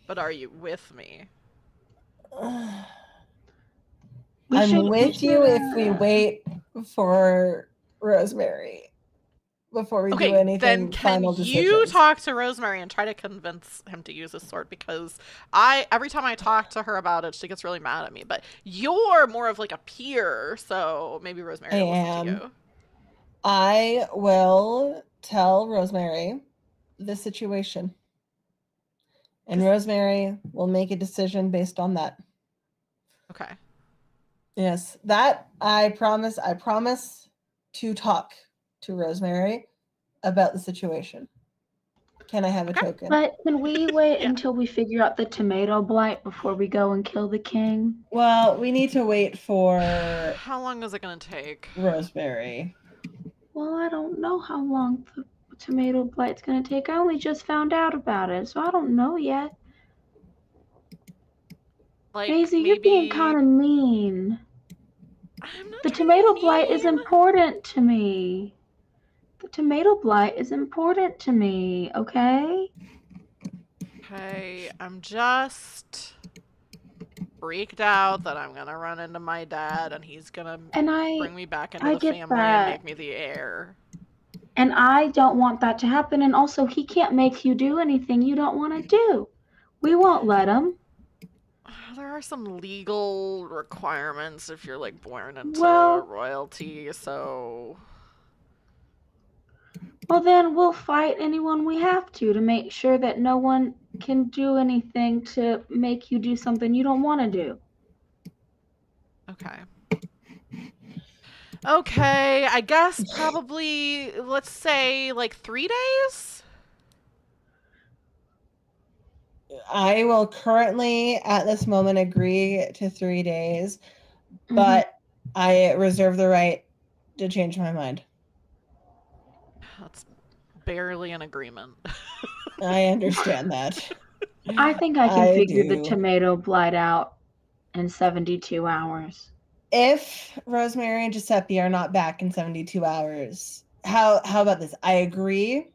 [SPEAKER 1] But are you with me?
[SPEAKER 3] I'm with you if we wait for Rosemary before we do anything.
[SPEAKER 1] Then
[SPEAKER 3] final
[SPEAKER 1] can
[SPEAKER 3] decisions.
[SPEAKER 1] you talk to Rosemary and try to convince him to use his sword? Because every time I talk to her about it, she gets really mad at me. But you're more of like a peer, so maybe Rosemary will listen to you.
[SPEAKER 3] I will tell Rosemary the situation, and Rosemary will make a decision based on that.
[SPEAKER 1] Okay.
[SPEAKER 3] Yes, that I promise to talk to Rosemary about the situation. Can I have a token?
[SPEAKER 2] But can we wait until we figure out the tomato blight before we go and kill the king?
[SPEAKER 3] Well, we need to wait for...
[SPEAKER 1] How long is it going to take?
[SPEAKER 3] Rosemary.
[SPEAKER 2] Well, I don't know how long the tomato blight's going to take. I only just found out about it, so I don't know yet.
[SPEAKER 1] Like,
[SPEAKER 2] Maisie, you're being kind of mean.
[SPEAKER 1] I'm not
[SPEAKER 2] the tomato blight is important to me. The tomato blight is important to me, okay?
[SPEAKER 1] Okay, I'm just freaked out that I'm gonna run into my dad and he's gonna bring me back into the family and make me the heir.
[SPEAKER 2] And I don't want that to happen, and also he can't make you do anything you don't want to do. We won't let him.
[SPEAKER 1] There are some legal requirements if you're like born into royalty, so...
[SPEAKER 2] Well, then we'll fight anyone we have to make sure that no one can do anything to make you do something you don't want to do.
[SPEAKER 1] Okay. Okay, I guess probably, let's say, like 3 days?
[SPEAKER 3] I will currently, at this moment, agree to 3 days, but I reserve the right to change my mind.
[SPEAKER 1] That's barely an agreement.
[SPEAKER 3] I understand that.
[SPEAKER 2] I think I can figure the tomato blight out in 72 hours.
[SPEAKER 3] If Rosemary and Giuseppe are not back in 72 hours, how about this? I agree,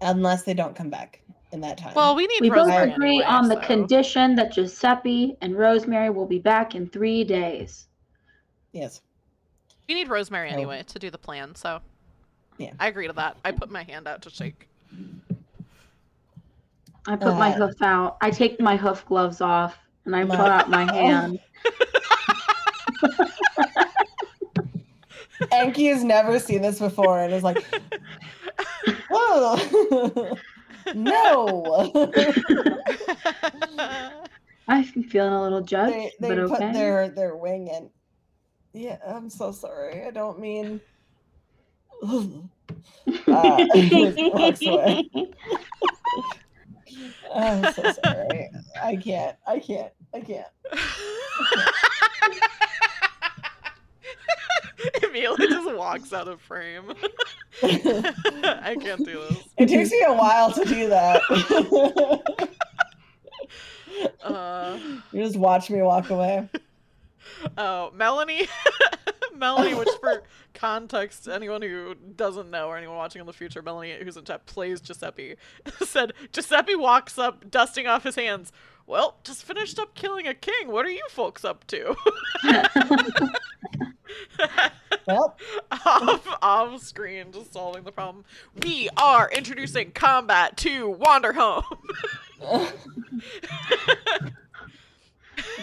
[SPEAKER 3] unless they don't come back in that time.
[SPEAKER 1] Well, we both
[SPEAKER 2] agree on the condition that Giuseppe and Rosemary will be back in 3 days.
[SPEAKER 3] Yes.
[SPEAKER 1] We need Rosemary anyway to do the plan, so yeah, I agree to that. I put my hand out to shake.
[SPEAKER 2] I put my hoof out. I take my hoof gloves off and I put out my hand.
[SPEAKER 3] Enki has never seen this before and is like, oh, no.
[SPEAKER 2] I'm feeling a little judged,
[SPEAKER 3] they
[SPEAKER 2] but okay.
[SPEAKER 3] Put their wing in. Yeah, I'm so sorry. I don't mean... I'm so sorry. I can't.
[SPEAKER 1] Amelia just walks out of frame. I can't do this.
[SPEAKER 3] It takes me a while to do that. You just watch me walk away.
[SPEAKER 1] Oh, Melanie. Melanie, which for context, anyone who doesn't know or anyone watching in the future, Melanie, who's in chat, plays Giuseppe, said, Giuseppe walks up, dusting off his hands. Well, just finished up killing a king. What are you folks up to?
[SPEAKER 3] Well,
[SPEAKER 1] off screen, just solving the problem. We are introducing combat to Wander Home.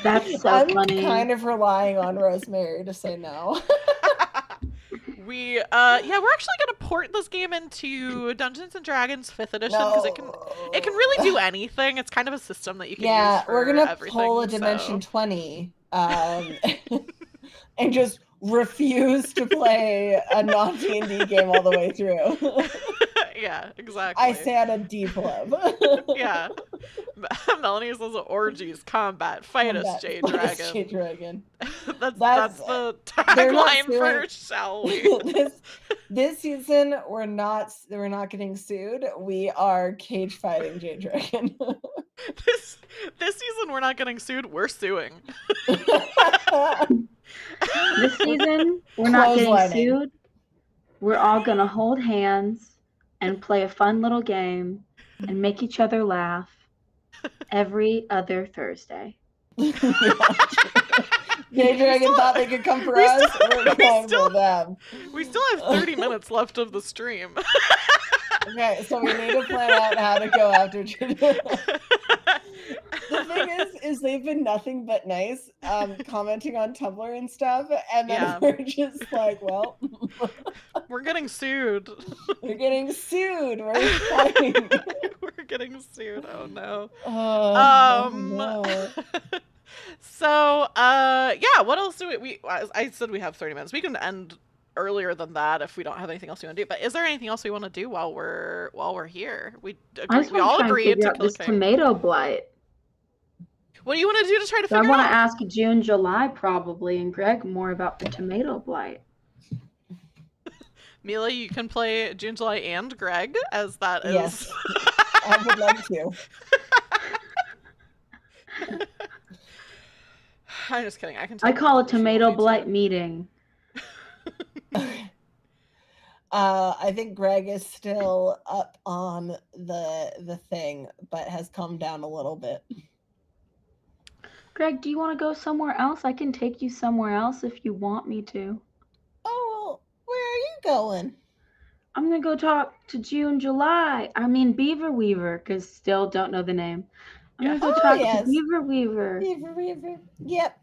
[SPEAKER 2] That's so
[SPEAKER 3] I'm
[SPEAKER 2] funny.
[SPEAKER 3] kind of relying on Rosemary to say no.
[SPEAKER 1] Yeah, we're actually gonna port this game into Dungeons and Dragons 5th edition because it can really do anything. It's kind of a system that you can use for
[SPEAKER 3] we're gonna
[SPEAKER 1] everything,
[SPEAKER 3] pull a Dimension 20, and just refuse to play a non-D&D game all the way through.
[SPEAKER 1] Yeah, exactly.
[SPEAKER 3] I say at a D club.
[SPEAKER 1] Yeah. Melanie says orgies, combat, fight us, J Dragon. That's the tagline for Shall We?
[SPEAKER 3] This season we're not getting sued. We are cage fighting J Dragon.
[SPEAKER 1] This season we're not getting sued. We're suing.
[SPEAKER 2] This season we're not getting sued. We're all gonna hold hands and play a fun little game and make each other laugh every other Thursday.
[SPEAKER 3] J Dragon thought they could come for us. We're going for them.
[SPEAKER 1] We still have 30 minutes left of the stream.
[SPEAKER 3] Okay, so we need to plan out how to go after J Dragon. The thing is they've been nothing but nice, commenting on Tumblr and stuff, and then we're just like, well,
[SPEAKER 1] we're getting sued.
[SPEAKER 3] We're getting sued. We're fighting.
[SPEAKER 1] We're getting sued. Oh no.
[SPEAKER 3] No.
[SPEAKER 1] So, yeah. What else do we? I said we have 30 minutes. We can end earlier than that if we don't have anything else we want to do. But is there anything else we want to do while we're here? We all agreed to kill
[SPEAKER 2] this tomato blight.
[SPEAKER 1] What do you want to do to try to figure
[SPEAKER 2] out?
[SPEAKER 1] I
[SPEAKER 2] want to ask June, July probably, and Greg more about the tomato blight.
[SPEAKER 1] Mila, you can play June, July, and Greg, as that is.
[SPEAKER 3] Yes, I would love to.
[SPEAKER 1] I'm just kidding.
[SPEAKER 2] I call it tomato blight meeting.
[SPEAKER 3] I think Greg is still up on the thing, but has come down a little bit.
[SPEAKER 2] Greg, do you want to go somewhere else? I can take you somewhere else if you want me to.
[SPEAKER 3] Oh, where are you going?
[SPEAKER 2] I'm going to go talk to June, July. I mean, Beaver Weaver, because still don't know the name. I'm going to go talk to Beaver Weaver.
[SPEAKER 3] Beaver Weaver. Yep.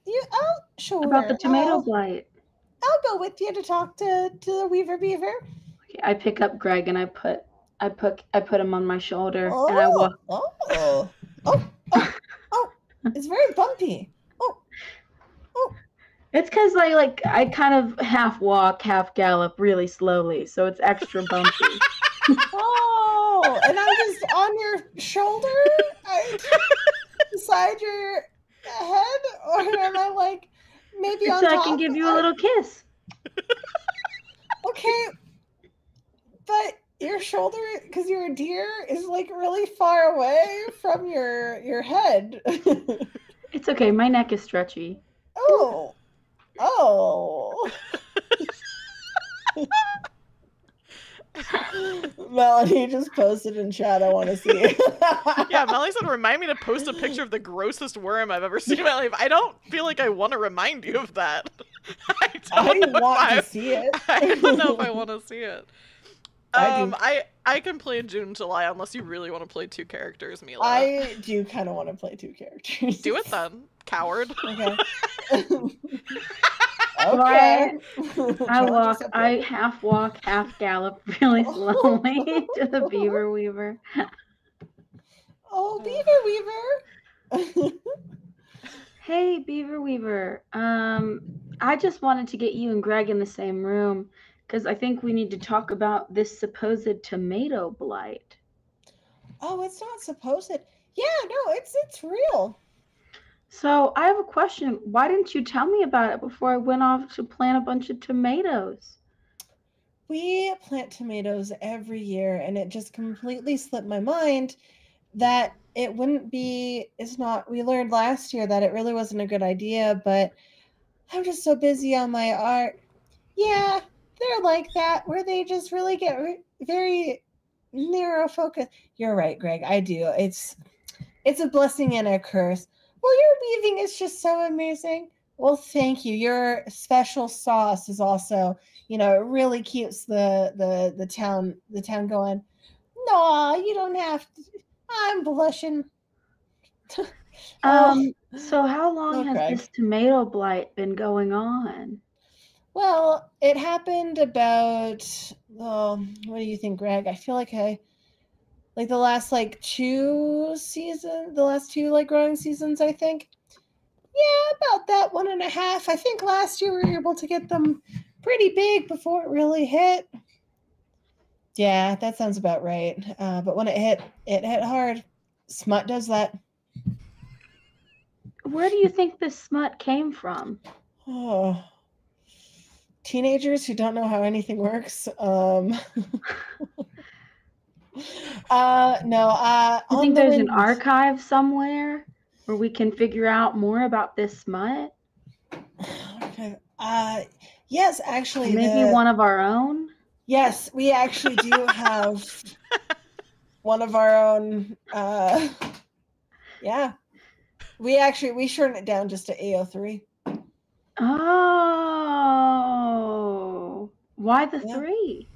[SPEAKER 3] Sure.
[SPEAKER 2] About the tomato blight.
[SPEAKER 3] I'll go with you to talk to the Weaver Beaver.
[SPEAKER 2] Okay, I pick up Greg and I put him on my shoulder and I walk.
[SPEAKER 3] Oh. It's very bumpy. Oh.
[SPEAKER 2] It's because I kind of half walk, half gallop really slowly, so it's extra bumpy.
[SPEAKER 3] Oh, and I'm just on your shoulder, beside your head, or am I maybe on top?
[SPEAKER 2] So I can give you a little kiss.
[SPEAKER 3] Okay, but your shoulder, because you're a deer, is really far away from your head.
[SPEAKER 2] It's okay. My neck is stretchy.
[SPEAKER 3] Oh. Melanie just posted in chat. I want to see it.
[SPEAKER 1] Yeah, Melanie said, remind me to post a picture of the grossest worm I've ever seen in my life. I don't feel like I want to remind you of that.
[SPEAKER 3] I want to see it.
[SPEAKER 1] I don't know if I want to see it.
[SPEAKER 3] I do.
[SPEAKER 1] I can play June, July, unless you really want to play two characters, Mila.
[SPEAKER 3] I do kind of want to play two characters.
[SPEAKER 1] Do it then, coward.
[SPEAKER 3] Okay.
[SPEAKER 2] Okay. I half walk, half gallop really slowly to the Beaver Weaver.
[SPEAKER 3] Oh, Beaver Weaver.
[SPEAKER 2] Hey, Beaver Weaver. I just wanted to get you and Greg in the same room because I think we need to talk about this supposed tomato blight.
[SPEAKER 3] Oh, it's not supposed. Yeah, no, it's real.
[SPEAKER 2] So I have a question. Why didn't you tell me about it before I went off to plant a bunch of tomatoes?
[SPEAKER 3] We plant tomatoes every year, and it just completely slipped my mind that it wouldn't be, it's not, we learned last year that it really wasn't a good idea, but I'm just so busy on my art. Yeah, they're like that, where they just really get very narrow focus. You're right, Greg. I do. It's a blessing and a curse. Well, your weaving is just so amazing. Well, thank you. Your special sauce is also, it really keeps the town going. No, you don't have to. I'm blushing.
[SPEAKER 2] So how long has
[SPEAKER 3] Craig.
[SPEAKER 2] this tomato blight been going on?
[SPEAKER 3] Well, it happened about, what do you think, Greg? I feel like the last the last two growing seasons, I think. Yeah, about that 1.5. I think last year we were able to get them pretty big before it really hit. Yeah, that sounds about right. But when it hit hard. Smut does that.
[SPEAKER 2] Where do you think this smut came from?
[SPEAKER 3] Oh, teenagers who don't know how anything works. No.
[SPEAKER 2] You think there's an archive somewhere where we can figure out more about this smut?
[SPEAKER 3] Okay. Yes, actually.
[SPEAKER 2] Maybe one of our own?
[SPEAKER 3] Yes, we actually do have one of our own. Yeah. We shortened it down just to AO3.
[SPEAKER 2] Oh. Why the 3?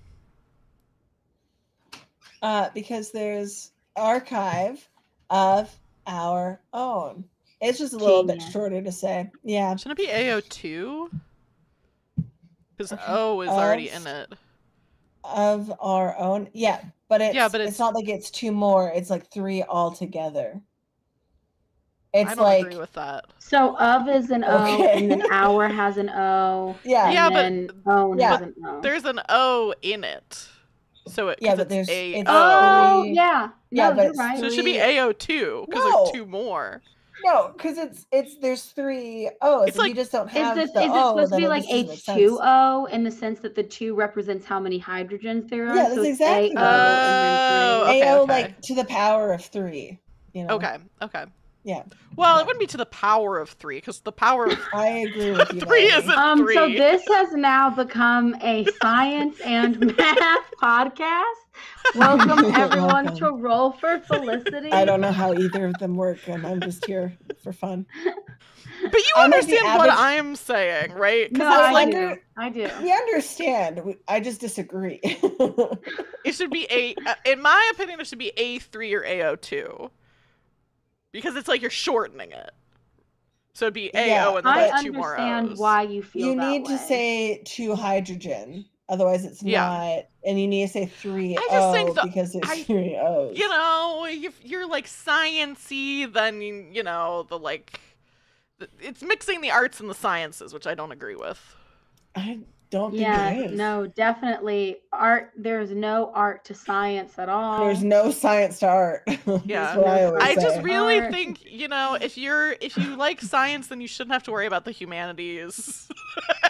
[SPEAKER 3] Because there's archive of our own. It's just a little bit shorter to say. Yeah.
[SPEAKER 1] Shouldn't it be AO2? Because O is already in it.
[SPEAKER 3] Of our own. Yeah, but it's not like it's 2 more. It's like 3 altogether. It's
[SPEAKER 1] I don't agree with that.
[SPEAKER 2] So of is an O, and then our has an O.
[SPEAKER 3] Yeah,
[SPEAKER 2] and then own has an O.
[SPEAKER 1] There's an O in it. So
[SPEAKER 3] but there's
[SPEAKER 1] A-O.
[SPEAKER 2] Oh, yeah.
[SPEAKER 3] Yeah, but
[SPEAKER 2] you're right.
[SPEAKER 1] So it should be AO2 because there's 2 more.
[SPEAKER 3] No, because there's 3 O's.
[SPEAKER 1] It's like,
[SPEAKER 3] you just don't have
[SPEAKER 2] is
[SPEAKER 3] the
[SPEAKER 2] it
[SPEAKER 3] O.
[SPEAKER 2] supposed to be like H2O in the sense that the 2 represents how many hydrogens there are?
[SPEAKER 3] Yeah, that's exactly
[SPEAKER 2] AO and then 3.
[SPEAKER 3] AO like to the power of 3.
[SPEAKER 1] Okay.
[SPEAKER 3] Yeah.
[SPEAKER 1] Well, it wouldn't be to the power of 3 because the power of
[SPEAKER 3] I agree with you.
[SPEAKER 1] 3 isn't 3.
[SPEAKER 2] So this has now become a science and math podcast. Welcome everyone to Roll for Felicity.
[SPEAKER 3] I don't know how either of them work, and I'm just here for fun.
[SPEAKER 1] But you understand what I'm saying, right?
[SPEAKER 2] No, I do.
[SPEAKER 3] We understand. I just disagree.
[SPEAKER 1] It should be in my opinion, it should be A3 or AO2. Because it's like you're shortening it. So it'd be AO and then 2 more O's.
[SPEAKER 2] I understand why you feel
[SPEAKER 3] you
[SPEAKER 2] that
[SPEAKER 3] need to say 2 hydrogen. Otherwise it's not. And you need to say 3 O because there's 3 O's.
[SPEAKER 1] If you're like science-y, then, it's mixing the arts and the sciences, which I don't agree with.
[SPEAKER 3] I don't think it is.
[SPEAKER 2] No, definitely art. There's no art to science at all.
[SPEAKER 3] There's no science to art.
[SPEAKER 1] Yeah,
[SPEAKER 3] That's what I always say.
[SPEAKER 1] just really think, if you like science, then you shouldn't have to worry about the humanities.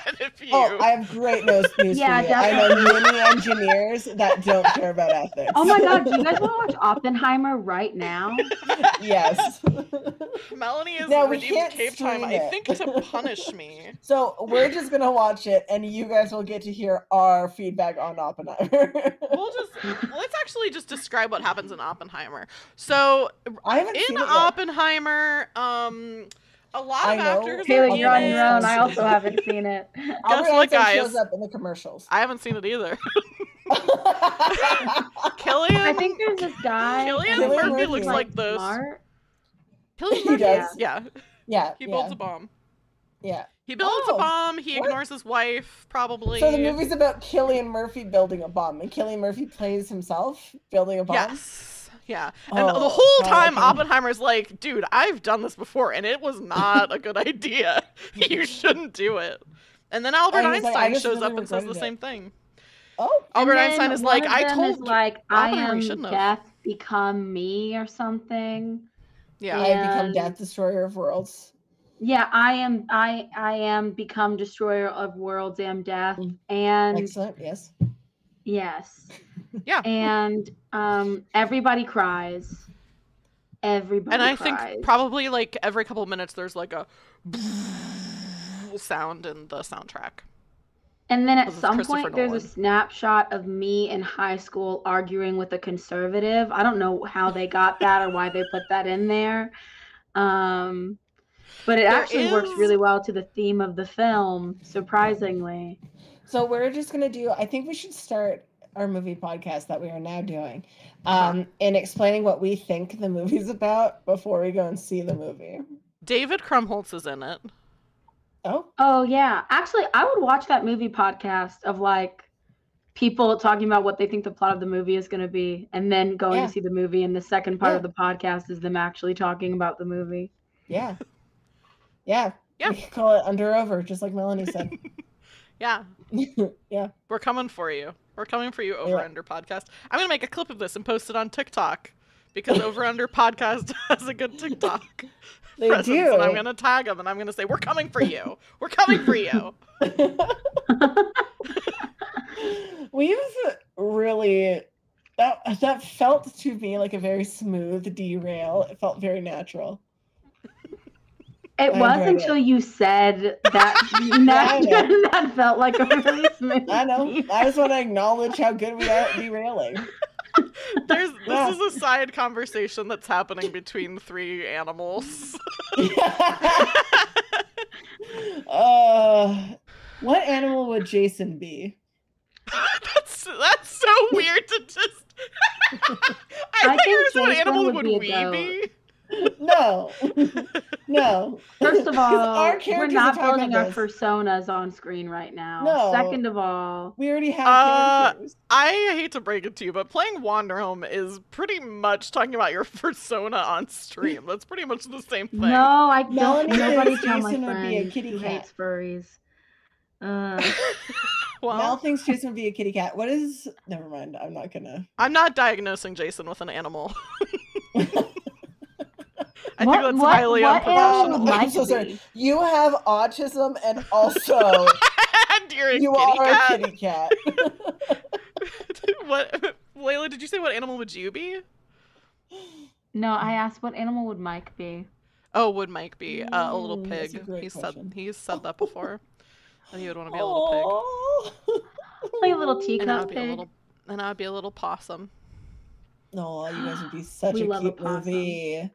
[SPEAKER 3] I have great news for you. Definitely. I know many engineers that don't care about ethics.
[SPEAKER 2] Oh my god, do you guys want to watch Oppenheimer right now?
[SPEAKER 3] Yes.
[SPEAKER 1] Melanie is redeemed Cape Time, I think, to punish me.
[SPEAKER 3] So we're just gonna watch it, and you guys will get to hear our feedback on Oppenheimer.
[SPEAKER 1] Let's actually just describe what happens in Oppenheimer. So
[SPEAKER 3] I haven't seen it yet.
[SPEAKER 1] Oppenheimer, a lot of actors.
[SPEAKER 2] Taylor, you're on your own. I also haven't seen it.
[SPEAKER 3] Guess what, guys? Shows up in the commercials.
[SPEAKER 1] I haven't seen it either. Killian.
[SPEAKER 2] I think there's this guy.
[SPEAKER 1] Killian Murphy looks like the.
[SPEAKER 2] Smart.
[SPEAKER 1] Killian Murphy.
[SPEAKER 3] Does.
[SPEAKER 1] Yeah. He builds a bomb.
[SPEAKER 3] Yeah.
[SPEAKER 1] He builds a bomb. He ignores his wife, probably.
[SPEAKER 3] So the movie's about Cillian Murphy building a bomb, and Cillian Murphy plays himself building a bomb?
[SPEAKER 1] Yes. Yeah. And the whole time, Oppenheimer's like, dude, I've done this before, and it was not a good idea. You shouldn't do it. And then Albert Einstein shows up and says the same thing.
[SPEAKER 3] Oh.
[SPEAKER 1] Albert Einstein is like, I told you.
[SPEAKER 2] I am death, become me, or something.
[SPEAKER 3] Yeah. I become death, destroyer of worlds.
[SPEAKER 2] Yeah, I am become destroyer of worlds, am death, and
[SPEAKER 3] Excellent. Yes.
[SPEAKER 2] yes,
[SPEAKER 1] Yeah.
[SPEAKER 2] and everybody cries. Everybody
[SPEAKER 1] And I
[SPEAKER 2] cries.
[SPEAKER 1] think probably like every couple minutes there's like a sound in the soundtrack.
[SPEAKER 2] And then at
[SPEAKER 1] Because it's
[SPEAKER 2] some
[SPEAKER 1] Christopher
[SPEAKER 2] point, there's a
[SPEAKER 1] Nolan.
[SPEAKER 2] snapshot of me in high school arguing with a conservative. I don't know how they got that or why they put that in there. But it
[SPEAKER 1] There
[SPEAKER 2] actually works
[SPEAKER 1] is-
[SPEAKER 2] really well to the theme of the film, surprisingly.
[SPEAKER 3] So we're just gonna do. I think we should start our movie podcast that we are now doing, in explaining what we think the movie's about before we go and see the movie.
[SPEAKER 1] David Krumholtz is in it.
[SPEAKER 3] Oh,
[SPEAKER 2] Oh, yeah. Actually, I would watch that movie podcast of like people talking about what they think the plot of the movie is going to be and then going
[SPEAKER 3] Yeah.
[SPEAKER 2] to see the movie. And the second part
[SPEAKER 3] Yeah.
[SPEAKER 2] of the podcast is them actually talking about the movie.
[SPEAKER 3] yeah. Yeah.
[SPEAKER 1] Yeah.
[SPEAKER 3] We could call it Under Over, just like Melanie said.
[SPEAKER 1] Yeah.
[SPEAKER 3] Yeah.
[SPEAKER 1] We're coming for you. We're coming for you, Over
[SPEAKER 3] Yeah.
[SPEAKER 1] Under Podcast. I'm going to make a clip of this and post it on TikTok because Over Under Podcast has a good TikTok
[SPEAKER 3] They
[SPEAKER 1] presence.
[SPEAKER 3] do.
[SPEAKER 1] And I'm going to tag them and I'm going to say, we're coming for you. We're coming for you.
[SPEAKER 3] We've really that felt to me like a very smooth derail. It felt very natural.
[SPEAKER 2] It
[SPEAKER 3] I
[SPEAKER 2] was
[SPEAKER 3] enjoyed
[SPEAKER 2] until you said that that felt like a really smooth
[SPEAKER 3] I know.
[SPEAKER 2] deal.
[SPEAKER 3] I just want to acknowledge how good we are at derailing.
[SPEAKER 1] This
[SPEAKER 3] Yeah.
[SPEAKER 1] is a side conversation that's happening between three animals.
[SPEAKER 3] What animal would Jason be?
[SPEAKER 1] That's so weird to just. I thought you were
[SPEAKER 2] think
[SPEAKER 1] saying what
[SPEAKER 2] Jason
[SPEAKER 1] animals
[SPEAKER 2] would
[SPEAKER 1] would
[SPEAKER 2] be a
[SPEAKER 1] we
[SPEAKER 2] goat.
[SPEAKER 1] be?
[SPEAKER 3] No. No.
[SPEAKER 2] First of all,
[SPEAKER 3] Our
[SPEAKER 2] we're
[SPEAKER 3] characters
[SPEAKER 2] not
[SPEAKER 3] are talking
[SPEAKER 2] building our
[SPEAKER 3] about this.
[SPEAKER 2] personas on screen right now.
[SPEAKER 3] No.
[SPEAKER 2] Second of all,
[SPEAKER 3] We already have characters.
[SPEAKER 1] I hate to break it to you, but playing Wanderhome is pretty much talking about your persona on stream. That's pretty much the same thing.
[SPEAKER 2] no, I don't.
[SPEAKER 3] Melanie
[SPEAKER 2] Nobody
[SPEAKER 3] thinks
[SPEAKER 2] tell my
[SPEAKER 3] Jason would be a
[SPEAKER 2] friend
[SPEAKER 3] kitty
[SPEAKER 2] who
[SPEAKER 3] cat.
[SPEAKER 2] hates furries.
[SPEAKER 1] Well,
[SPEAKER 3] Mel thinks Jason would be a kitty cat. What is? Never mind. I'm not gonna.
[SPEAKER 1] I'm not diagnosing Jason with an animal. I
[SPEAKER 2] What-
[SPEAKER 1] think that's
[SPEAKER 2] what-
[SPEAKER 1] highly
[SPEAKER 2] what animal
[SPEAKER 1] unprofessional.
[SPEAKER 2] would
[SPEAKER 3] I'm so
[SPEAKER 2] Mike
[SPEAKER 3] sorry.
[SPEAKER 2] be?
[SPEAKER 3] You have autism, and also
[SPEAKER 1] And you're a
[SPEAKER 3] you
[SPEAKER 1] kitty
[SPEAKER 3] are
[SPEAKER 1] cat.
[SPEAKER 3] a kitty cat.
[SPEAKER 1] What, Layla? Did you say what animal would you be?
[SPEAKER 2] No, I asked what animal would Mike be?
[SPEAKER 1] Oh, would Mike be a little
[SPEAKER 3] That's a
[SPEAKER 1] pig?
[SPEAKER 3] great question.
[SPEAKER 1] He's said that before. That he would want to be a little
[SPEAKER 3] Aw.
[SPEAKER 2] Like a little
[SPEAKER 1] pig, and I
[SPEAKER 2] teacup
[SPEAKER 1] would be a
[SPEAKER 2] pig.
[SPEAKER 1] little, and I would be a little possum.
[SPEAKER 3] No, you guys would be such
[SPEAKER 2] We
[SPEAKER 3] a
[SPEAKER 2] love a
[SPEAKER 3] cute
[SPEAKER 2] possum.
[SPEAKER 3] movie.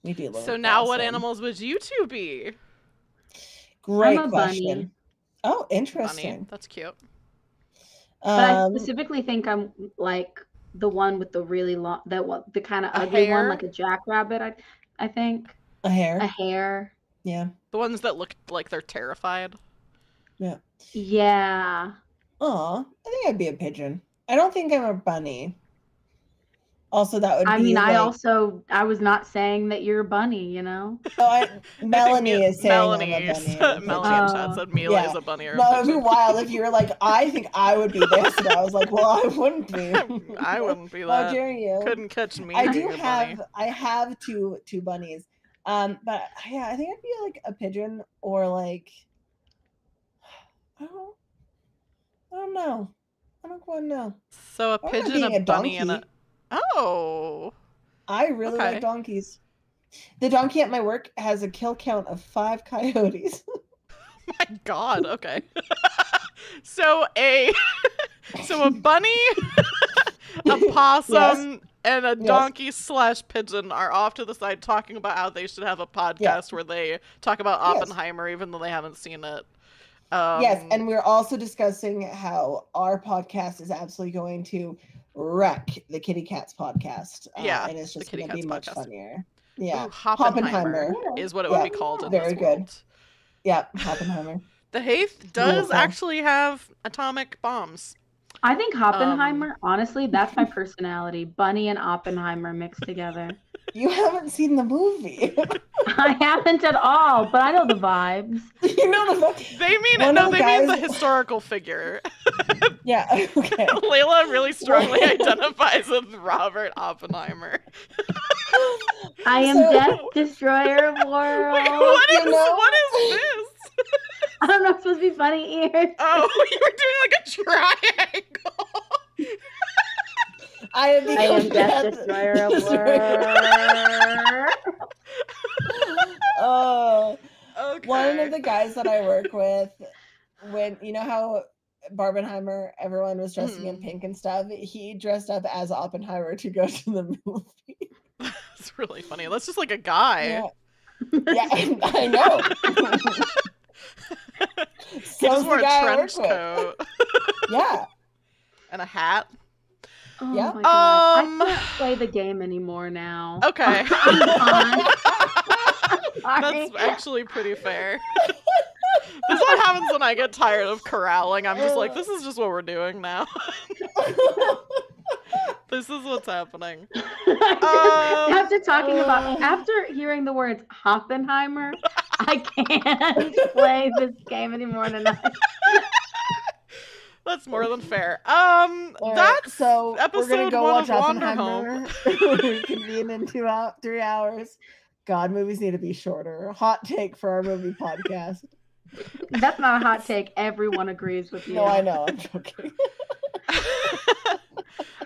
[SPEAKER 3] We'd be a little
[SPEAKER 1] So now, what
[SPEAKER 3] possum.
[SPEAKER 1] animals would you two be?
[SPEAKER 3] Great
[SPEAKER 2] I'm a
[SPEAKER 3] question.
[SPEAKER 2] bunny.
[SPEAKER 3] Oh,
[SPEAKER 1] Bunny.
[SPEAKER 3] interesting.
[SPEAKER 1] That's cute.
[SPEAKER 2] But I
[SPEAKER 3] Um,
[SPEAKER 2] specifically think I'm like the one with the really long, the kind of
[SPEAKER 1] A
[SPEAKER 2] ugly
[SPEAKER 1] hare?
[SPEAKER 2] one, like a jackrabbit. I think
[SPEAKER 3] a hair.
[SPEAKER 2] a hare.
[SPEAKER 3] Yeah.
[SPEAKER 1] The ones that look like they're terrified.
[SPEAKER 2] Yeah.
[SPEAKER 3] Aw, I think I'd be a pigeon. I don't think I'm a bunny. Also, that would be.
[SPEAKER 2] I mean,
[SPEAKER 3] like,
[SPEAKER 2] I was not saying that you're a bunny, you know?
[SPEAKER 3] Oh, Melanie
[SPEAKER 1] I think
[SPEAKER 3] is saying
[SPEAKER 1] Melanie,
[SPEAKER 3] I'm a bunny.
[SPEAKER 1] said- Melanie in chat
[SPEAKER 2] Oh.
[SPEAKER 1] said Mila
[SPEAKER 3] Yeah.
[SPEAKER 1] is a bunny or
[SPEAKER 3] No,
[SPEAKER 1] a
[SPEAKER 3] it'd be
[SPEAKER 1] pigeon.
[SPEAKER 3] wild if you were like, I think I would be this, and I was like, well, I wouldn't be.
[SPEAKER 1] I wouldn't be
[SPEAKER 3] How
[SPEAKER 1] that.
[SPEAKER 3] dare you?
[SPEAKER 1] Couldn't catch me.
[SPEAKER 3] I
[SPEAKER 1] being
[SPEAKER 3] do
[SPEAKER 1] a bunny.
[SPEAKER 3] have. I have two bunnies. But yeah, I think I'd be like a pigeon or like. I don't know. I don't quite know.
[SPEAKER 1] So a
[SPEAKER 3] Or
[SPEAKER 1] pigeon,
[SPEAKER 3] being
[SPEAKER 1] a bunny, and a.
[SPEAKER 3] donkey.
[SPEAKER 1] Oh.
[SPEAKER 3] I really
[SPEAKER 1] Okay.
[SPEAKER 3] like donkeys. The donkey at my work has a kill count of 5 coyotes.
[SPEAKER 1] My God. Okay. so a bunny, a possum, and a
[SPEAKER 3] Yes.
[SPEAKER 1] donkey / pigeon are off to the side talking about how they should have a podcast where they talk about
[SPEAKER 3] Yes.
[SPEAKER 1] Oppenheimer, even though they haven't seen it.
[SPEAKER 3] Yes, and we're also discussing how our podcast is absolutely going to wreck the Kitty Cats podcast.
[SPEAKER 1] Yeah,
[SPEAKER 3] and it's
[SPEAKER 1] the
[SPEAKER 3] just
[SPEAKER 1] Kitty
[SPEAKER 3] going to be
[SPEAKER 1] Cats
[SPEAKER 3] much
[SPEAKER 1] podcast.
[SPEAKER 3] funnier. Yeah,
[SPEAKER 1] Ooh, Hoppenheimer
[SPEAKER 2] Hoppenheimer.
[SPEAKER 1] is what it
[SPEAKER 3] Yeah,
[SPEAKER 1] would be called in
[SPEAKER 3] very
[SPEAKER 1] this
[SPEAKER 3] good.
[SPEAKER 1] world.
[SPEAKER 3] yeah, Oppenheimer.
[SPEAKER 1] The Haith does
[SPEAKER 3] Beautiful.
[SPEAKER 1] actually have atomic bombs.
[SPEAKER 2] I think Oppenheimer, honestly, that's my personality. Bunny and Oppenheimer mixed together.
[SPEAKER 3] You haven't seen the movie.
[SPEAKER 2] I haven't at all, but I know the vibes.
[SPEAKER 3] You know the
[SPEAKER 1] They mean
[SPEAKER 3] One
[SPEAKER 1] no,
[SPEAKER 3] of the
[SPEAKER 1] they mean
[SPEAKER 3] guys-
[SPEAKER 1] the historical figure.
[SPEAKER 3] Yeah, okay.
[SPEAKER 1] Layla really strongly identifies with Robert Oppenheimer.
[SPEAKER 2] I am
[SPEAKER 3] So-
[SPEAKER 2] Death, Destroyer of
[SPEAKER 1] Wait,
[SPEAKER 2] Worlds.
[SPEAKER 3] You know?
[SPEAKER 1] what is this?
[SPEAKER 2] I don't know, it's supposed to be funny ears.
[SPEAKER 1] Oh, you were doing like a triangle.
[SPEAKER 3] I am,
[SPEAKER 2] I am Death, Destroyer of Worlds.
[SPEAKER 3] Oh,
[SPEAKER 1] Okay.
[SPEAKER 3] one of the guys that I work with, when you know how Barbenheimer, everyone was dressing in pink and stuff, he dressed up as Oppenheimer to go to the movie.
[SPEAKER 1] It's really funny. That's just like a guy.
[SPEAKER 3] Yeah, I know.
[SPEAKER 1] He just
[SPEAKER 3] So's
[SPEAKER 1] wore
[SPEAKER 3] the
[SPEAKER 1] a
[SPEAKER 3] guy I work
[SPEAKER 1] trench
[SPEAKER 3] with.
[SPEAKER 1] coat
[SPEAKER 3] Yeah.
[SPEAKER 1] and a hat.
[SPEAKER 2] Oh
[SPEAKER 3] Yeah.
[SPEAKER 2] my god. I can't play the game anymore now.
[SPEAKER 1] Okay.
[SPEAKER 2] I'm done.
[SPEAKER 1] That's actually pretty fair. This is what happens when I get tired of corralling. I'm just like, this is just what we're doing now. This is what's happening.
[SPEAKER 2] After hearing the words Oppenheimer, I can't play this game anymore tonight.
[SPEAKER 1] That's more than fair.
[SPEAKER 3] Alright,
[SPEAKER 1] That's
[SPEAKER 3] so we're gonna
[SPEAKER 1] episode
[SPEAKER 3] go
[SPEAKER 1] 1
[SPEAKER 3] watch
[SPEAKER 1] of Wander Home.
[SPEAKER 3] Oppenheimer. Reconvene in 3 hours. God, movies need to be shorter. Hot take for our movie podcast.
[SPEAKER 2] That's not a hot take. Everyone agrees with you.
[SPEAKER 3] No, I know. I'm joking.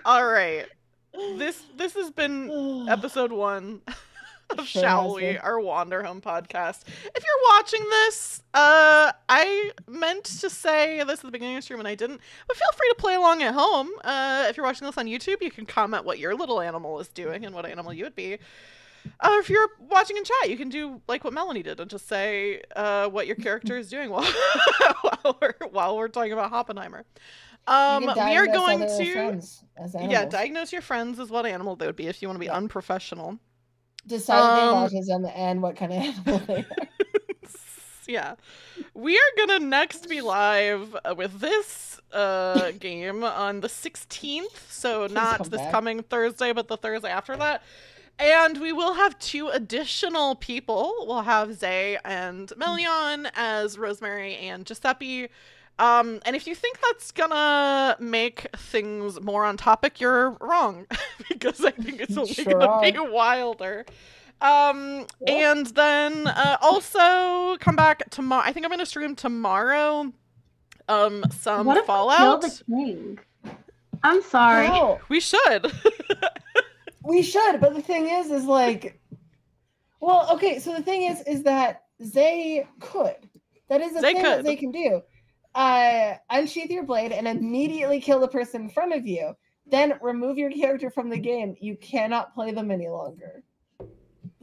[SPEAKER 1] All right. This has been episode 1 of
[SPEAKER 3] Sure
[SPEAKER 1] Shall
[SPEAKER 3] has
[SPEAKER 1] We,
[SPEAKER 3] been.
[SPEAKER 1] our Wander Home podcast. If you're watching this, I meant to say this at the beginning of the stream and I didn't, but feel free to play along at home. If you're watching this on YouTube, you can comment what your little animal is doing and what animal you would be. If you're watching in chat, you can do like what Melanie did and just say what your character is doing while we're talking about Oppenheimer. We are going to diagnose your friends as what animal they would be if you want to be unprofessional.
[SPEAKER 3] Decide if they have autism and what kind of animal they are.
[SPEAKER 1] Yeah. We are gonna next be live with this game on the 16th, so not this coming Thursday, but the Thursday after that. And we will have 2 additional people. We'll have Zay and Melion as Rosemary and Giuseppe. And if you think that's gonna make things more on topic, you're wrong. Because I think it's only gonna be wilder. And then also come back tomorrow. I think I'm gonna stream tomorrow. Some
[SPEAKER 2] what if
[SPEAKER 1] Fallout.
[SPEAKER 2] We kill the king? I'm sorry.
[SPEAKER 3] No.
[SPEAKER 1] We should.
[SPEAKER 3] We should, but the thing is like, well, okay. So the thing is that Zay could. That is a thing that Zay can do. Unsheath your blade and immediately kill the person in front of you. Then remove your character from the game. You cannot play them any longer.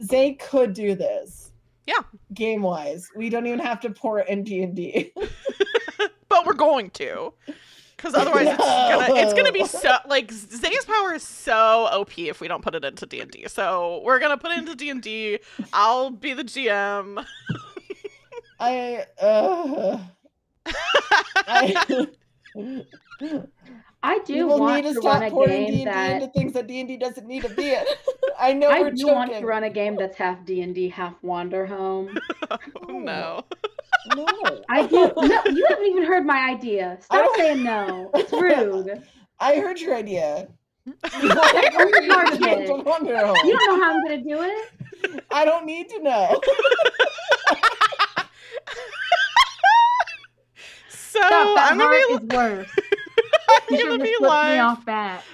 [SPEAKER 3] Zay could do this.
[SPEAKER 1] Yeah.
[SPEAKER 3] Game-wise. We don't even have to port in D&D.
[SPEAKER 1] But we're going to. Because otherwise it's gonna be so, like, Zay's power is so OP if we don't put it into D&D. So we're gonna put it into D&D. I'll be the GM.
[SPEAKER 3] I
[SPEAKER 2] do want to run a game that
[SPEAKER 3] into things that D&D doesn't need to be in. I know
[SPEAKER 2] I
[SPEAKER 3] we're
[SPEAKER 2] do
[SPEAKER 3] joking.
[SPEAKER 2] want to run a game that's half D&D, half Wander Home.
[SPEAKER 1] No.
[SPEAKER 3] No.
[SPEAKER 2] I do. No, you haven't even heard my idea. Stop saying no. It's rude.
[SPEAKER 3] I heard your idea.
[SPEAKER 2] You don't know how I'm going to do it?
[SPEAKER 3] I don't need to know.
[SPEAKER 1] So
[SPEAKER 2] that
[SPEAKER 1] I'm gonna
[SPEAKER 2] is worse.
[SPEAKER 1] I'm gonna be live.
[SPEAKER 2] Me off that.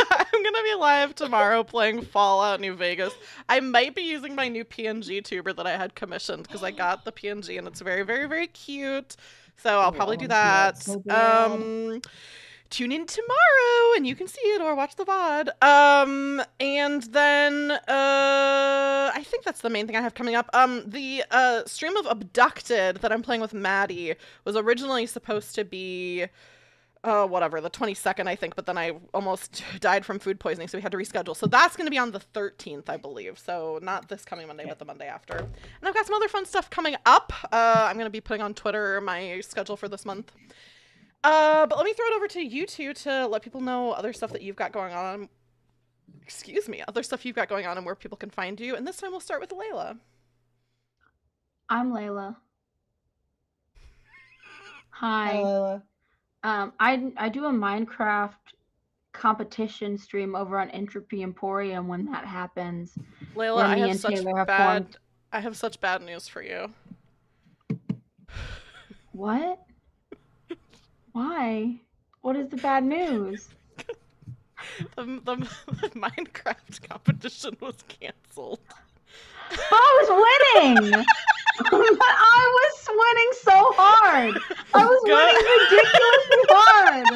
[SPEAKER 1] I'm gonna be live tomorrow playing Fallout New Vegas. I might be using my new PNG tuber that I had commissioned because I got the PNG and it's very, very, very cute. So I'll probably do that.
[SPEAKER 3] So
[SPEAKER 1] tune in tomorrow and you can see it or watch the VOD. And then I think that's the main thing I have coming up. The stream of Abducted that I'm playing with Maddie was originally supposed to be whatever, the 22nd, I think, but then I almost died from food poisoning, so we had to reschedule. So that's going to be on the 13th, I believe. So not this coming Monday, but the Monday after. And I've got some other fun stuff coming up. I'm going to be putting on Twitter my schedule for this month. But let me throw it over to you two to let people know other stuff that you've got going on. Excuse me, other stuff you've got going on and where people can find you. And this time we'll start with Layla.
[SPEAKER 2] I'm Layla. Hi.
[SPEAKER 3] Layla.
[SPEAKER 2] I do a Minecraft competition stream over on Entropy Emporium when that happens.
[SPEAKER 1] Layla,
[SPEAKER 2] Where me and Taylor have formed.
[SPEAKER 1] I have such bad news for you.
[SPEAKER 2] What? Why? What is the bad news?
[SPEAKER 1] The Minecraft competition was canceled.
[SPEAKER 2] I was winning! But I was winning so hard! I was winning ridiculously hard!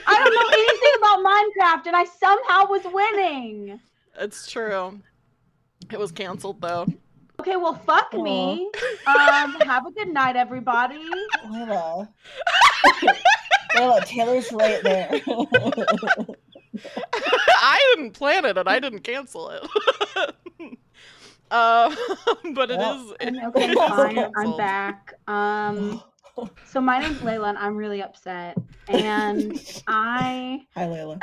[SPEAKER 2] I don't know anything about Minecraft and I somehow was winning!
[SPEAKER 1] It's true. It was canceled though.
[SPEAKER 2] Okay, well, fuck me. Have a good night, everybody.
[SPEAKER 3] Layla. Layla, Taylor's right there.
[SPEAKER 1] I didn't plan it and I didn't cancel it. But it is.
[SPEAKER 2] Okay, fine. I'm back. So my name's Layla and I'm really upset. And
[SPEAKER 3] Hi, Layla.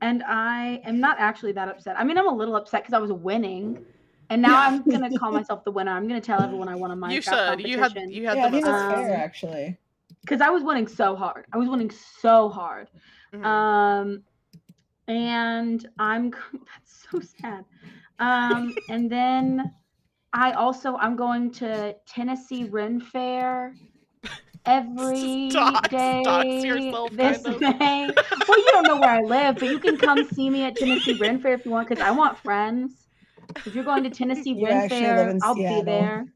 [SPEAKER 2] And I am not actually that upset. I mean, I'm a little upset because I was winning. And now I'm gonna call myself the winner. I'm gonna tell everyone I won a Minecraft competition.
[SPEAKER 1] You had
[SPEAKER 3] I
[SPEAKER 1] the
[SPEAKER 3] think
[SPEAKER 1] most.
[SPEAKER 3] that's fair, actually.
[SPEAKER 2] Because I was winning so hard.
[SPEAKER 1] Mhm.
[SPEAKER 2] And that's so sad. And then I'm going to Tennessee Ren Fair every day
[SPEAKER 1] Dox yourself,
[SPEAKER 2] this
[SPEAKER 1] kind of.
[SPEAKER 2] May. Well, you don't know where I live, but you can come see me at Tennessee Ren Fair if you want, because I want friends. If you're going to Tennessee
[SPEAKER 3] You
[SPEAKER 2] Ren
[SPEAKER 3] actually live
[SPEAKER 2] Fair,
[SPEAKER 3] in
[SPEAKER 2] I'll be
[SPEAKER 3] Seattle.
[SPEAKER 2] there.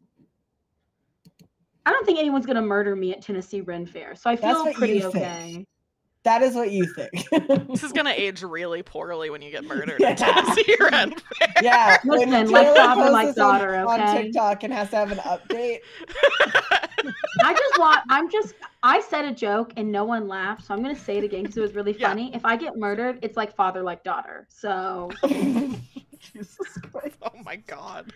[SPEAKER 2] I don't think anyone's gonna murder me at Tennessee Ren Fair, so I
[SPEAKER 3] That's
[SPEAKER 2] feel
[SPEAKER 3] what
[SPEAKER 2] pretty
[SPEAKER 3] you
[SPEAKER 2] okay.
[SPEAKER 3] think. That is what you think.
[SPEAKER 1] This is gonna age really poorly when you get murdered at Tennessee Ren Fair.
[SPEAKER 3] Yeah.
[SPEAKER 2] Listen,
[SPEAKER 3] when
[SPEAKER 2] like
[SPEAKER 3] Taylor
[SPEAKER 2] father,
[SPEAKER 3] posts
[SPEAKER 2] like
[SPEAKER 3] this
[SPEAKER 2] daughter,
[SPEAKER 3] on
[SPEAKER 2] okay?
[SPEAKER 3] TikTok and has to have an update.
[SPEAKER 2] I said a joke and no one laughed, so I'm gonna say it again because it was really funny. If I get murdered, it's like father, like daughter. So.
[SPEAKER 3] Jesus Christ.
[SPEAKER 1] Oh my god.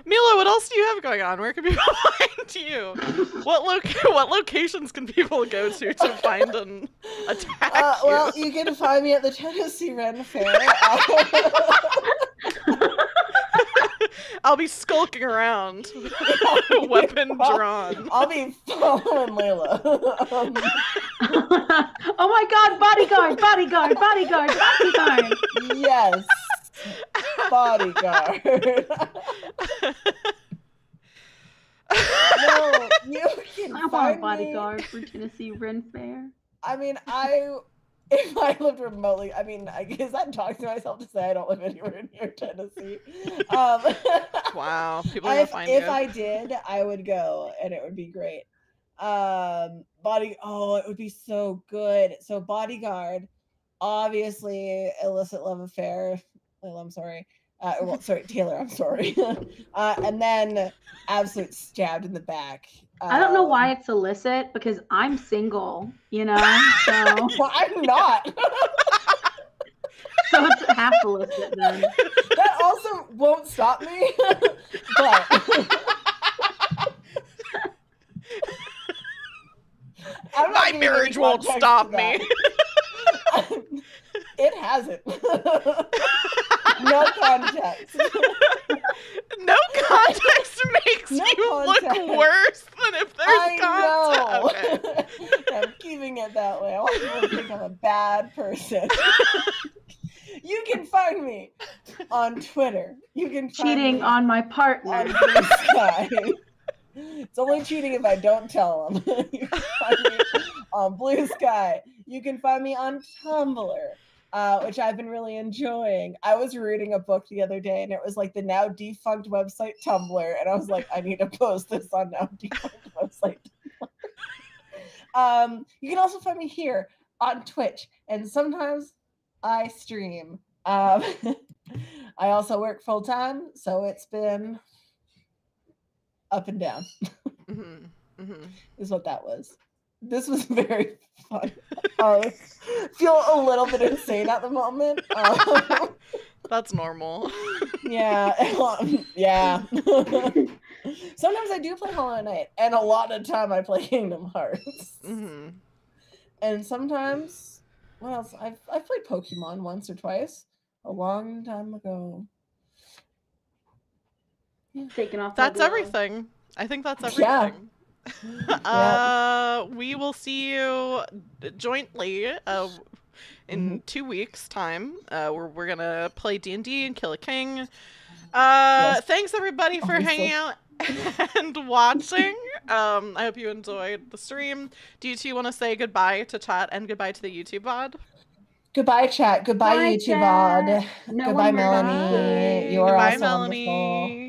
[SPEAKER 1] Mila, what else do you have going on? Where can people find you? What locations can people go to find and attack you?
[SPEAKER 3] Well, you can find me at the Tennessee Ren Fair.
[SPEAKER 1] I'll be skulking around, weapon drawn.
[SPEAKER 3] I'll be following Layla.
[SPEAKER 2] Oh my god, bodyguard!
[SPEAKER 3] Yes, bodyguard. No, you can
[SPEAKER 2] I want a
[SPEAKER 3] find
[SPEAKER 2] bodyguard
[SPEAKER 3] me.
[SPEAKER 2] for Tennessee Ren Fair.
[SPEAKER 3] I mean, if I lived remotely, I mean, I guess I'd talk to myself to say I don't live anywhere near Tennessee.
[SPEAKER 1] Wow, people are gonna find you.
[SPEAKER 3] If I did, I would go, and it would be great. It would be so good. So bodyguard, obviously illicit love affair. Well, I'm sorry. Taylor, I'm sorry. And then absolute stabbed in the back.
[SPEAKER 2] I don't know why it's illicit because I'm single, you know. So
[SPEAKER 3] Well, I'm not.
[SPEAKER 2] so it's half illicit then.
[SPEAKER 3] That also won't stop me. But
[SPEAKER 1] my marriage won't stop me.
[SPEAKER 3] It hasn't. No context.
[SPEAKER 1] No context makes you look worse than if there's context.
[SPEAKER 3] Okay. I'm keeping it that way. I want people to think I'm a bad person. You can find me on Twitter. You can find
[SPEAKER 2] Cheating
[SPEAKER 3] me
[SPEAKER 2] on my partner.
[SPEAKER 3] on Blue Sky. It's only cheating if I don't tell them. You can find me on Blue Sky. You can find me on Tumblr, which I've been really enjoying. I was reading a book the other day, and it was like the now defunct website Tumblr, and I was like, I need to post this on now defunct website Tumblr. You can also find me here on Twitch, and sometimes I stream. I also work full time, so it's been up and down. Is what that was. This was very fun. I feel a little bit insane at the moment.
[SPEAKER 1] That's normal.
[SPEAKER 3] Yeah. Yeah. Sometimes I do play Hollow Knight, and a lot of time I play Kingdom Hearts. And sometimes, what else? I've played Pokemon once or twice, a long time ago.
[SPEAKER 2] Taking off.
[SPEAKER 1] That's everything. I think that's everything.
[SPEAKER 3] Yeah.
[SPEAKER 1] We will see you jointly in 2 weeks' time. We're gonna play D&D and kill a king. Thanks everybody for hanging out and watching. I hope you enjoyed the stream. Do you two want to say goodbye to chat and goodbye to the YouTube VOD?
[SPEAKER 3] Goodbye, chat. Goodbye,
[SPEAKER 2] Bye,
[SPEAKER 3] YouTube
[SPEAKER 2] chat.
[SPEAKER 3] VOD.
[SPEAKER 2] No
[SPEAKER 3] Goodbye,
[SPEAKER 2] one murdered
[SPEAKER 3] Melanie.
[SPEAKER 2] me.
[SPEAKER 3] You're
[SPEAKER 1] Goodbye,
[SPEAKER 3] also
[SPEAKER 1] Melanie.
[SPEAKER 3] wonderful.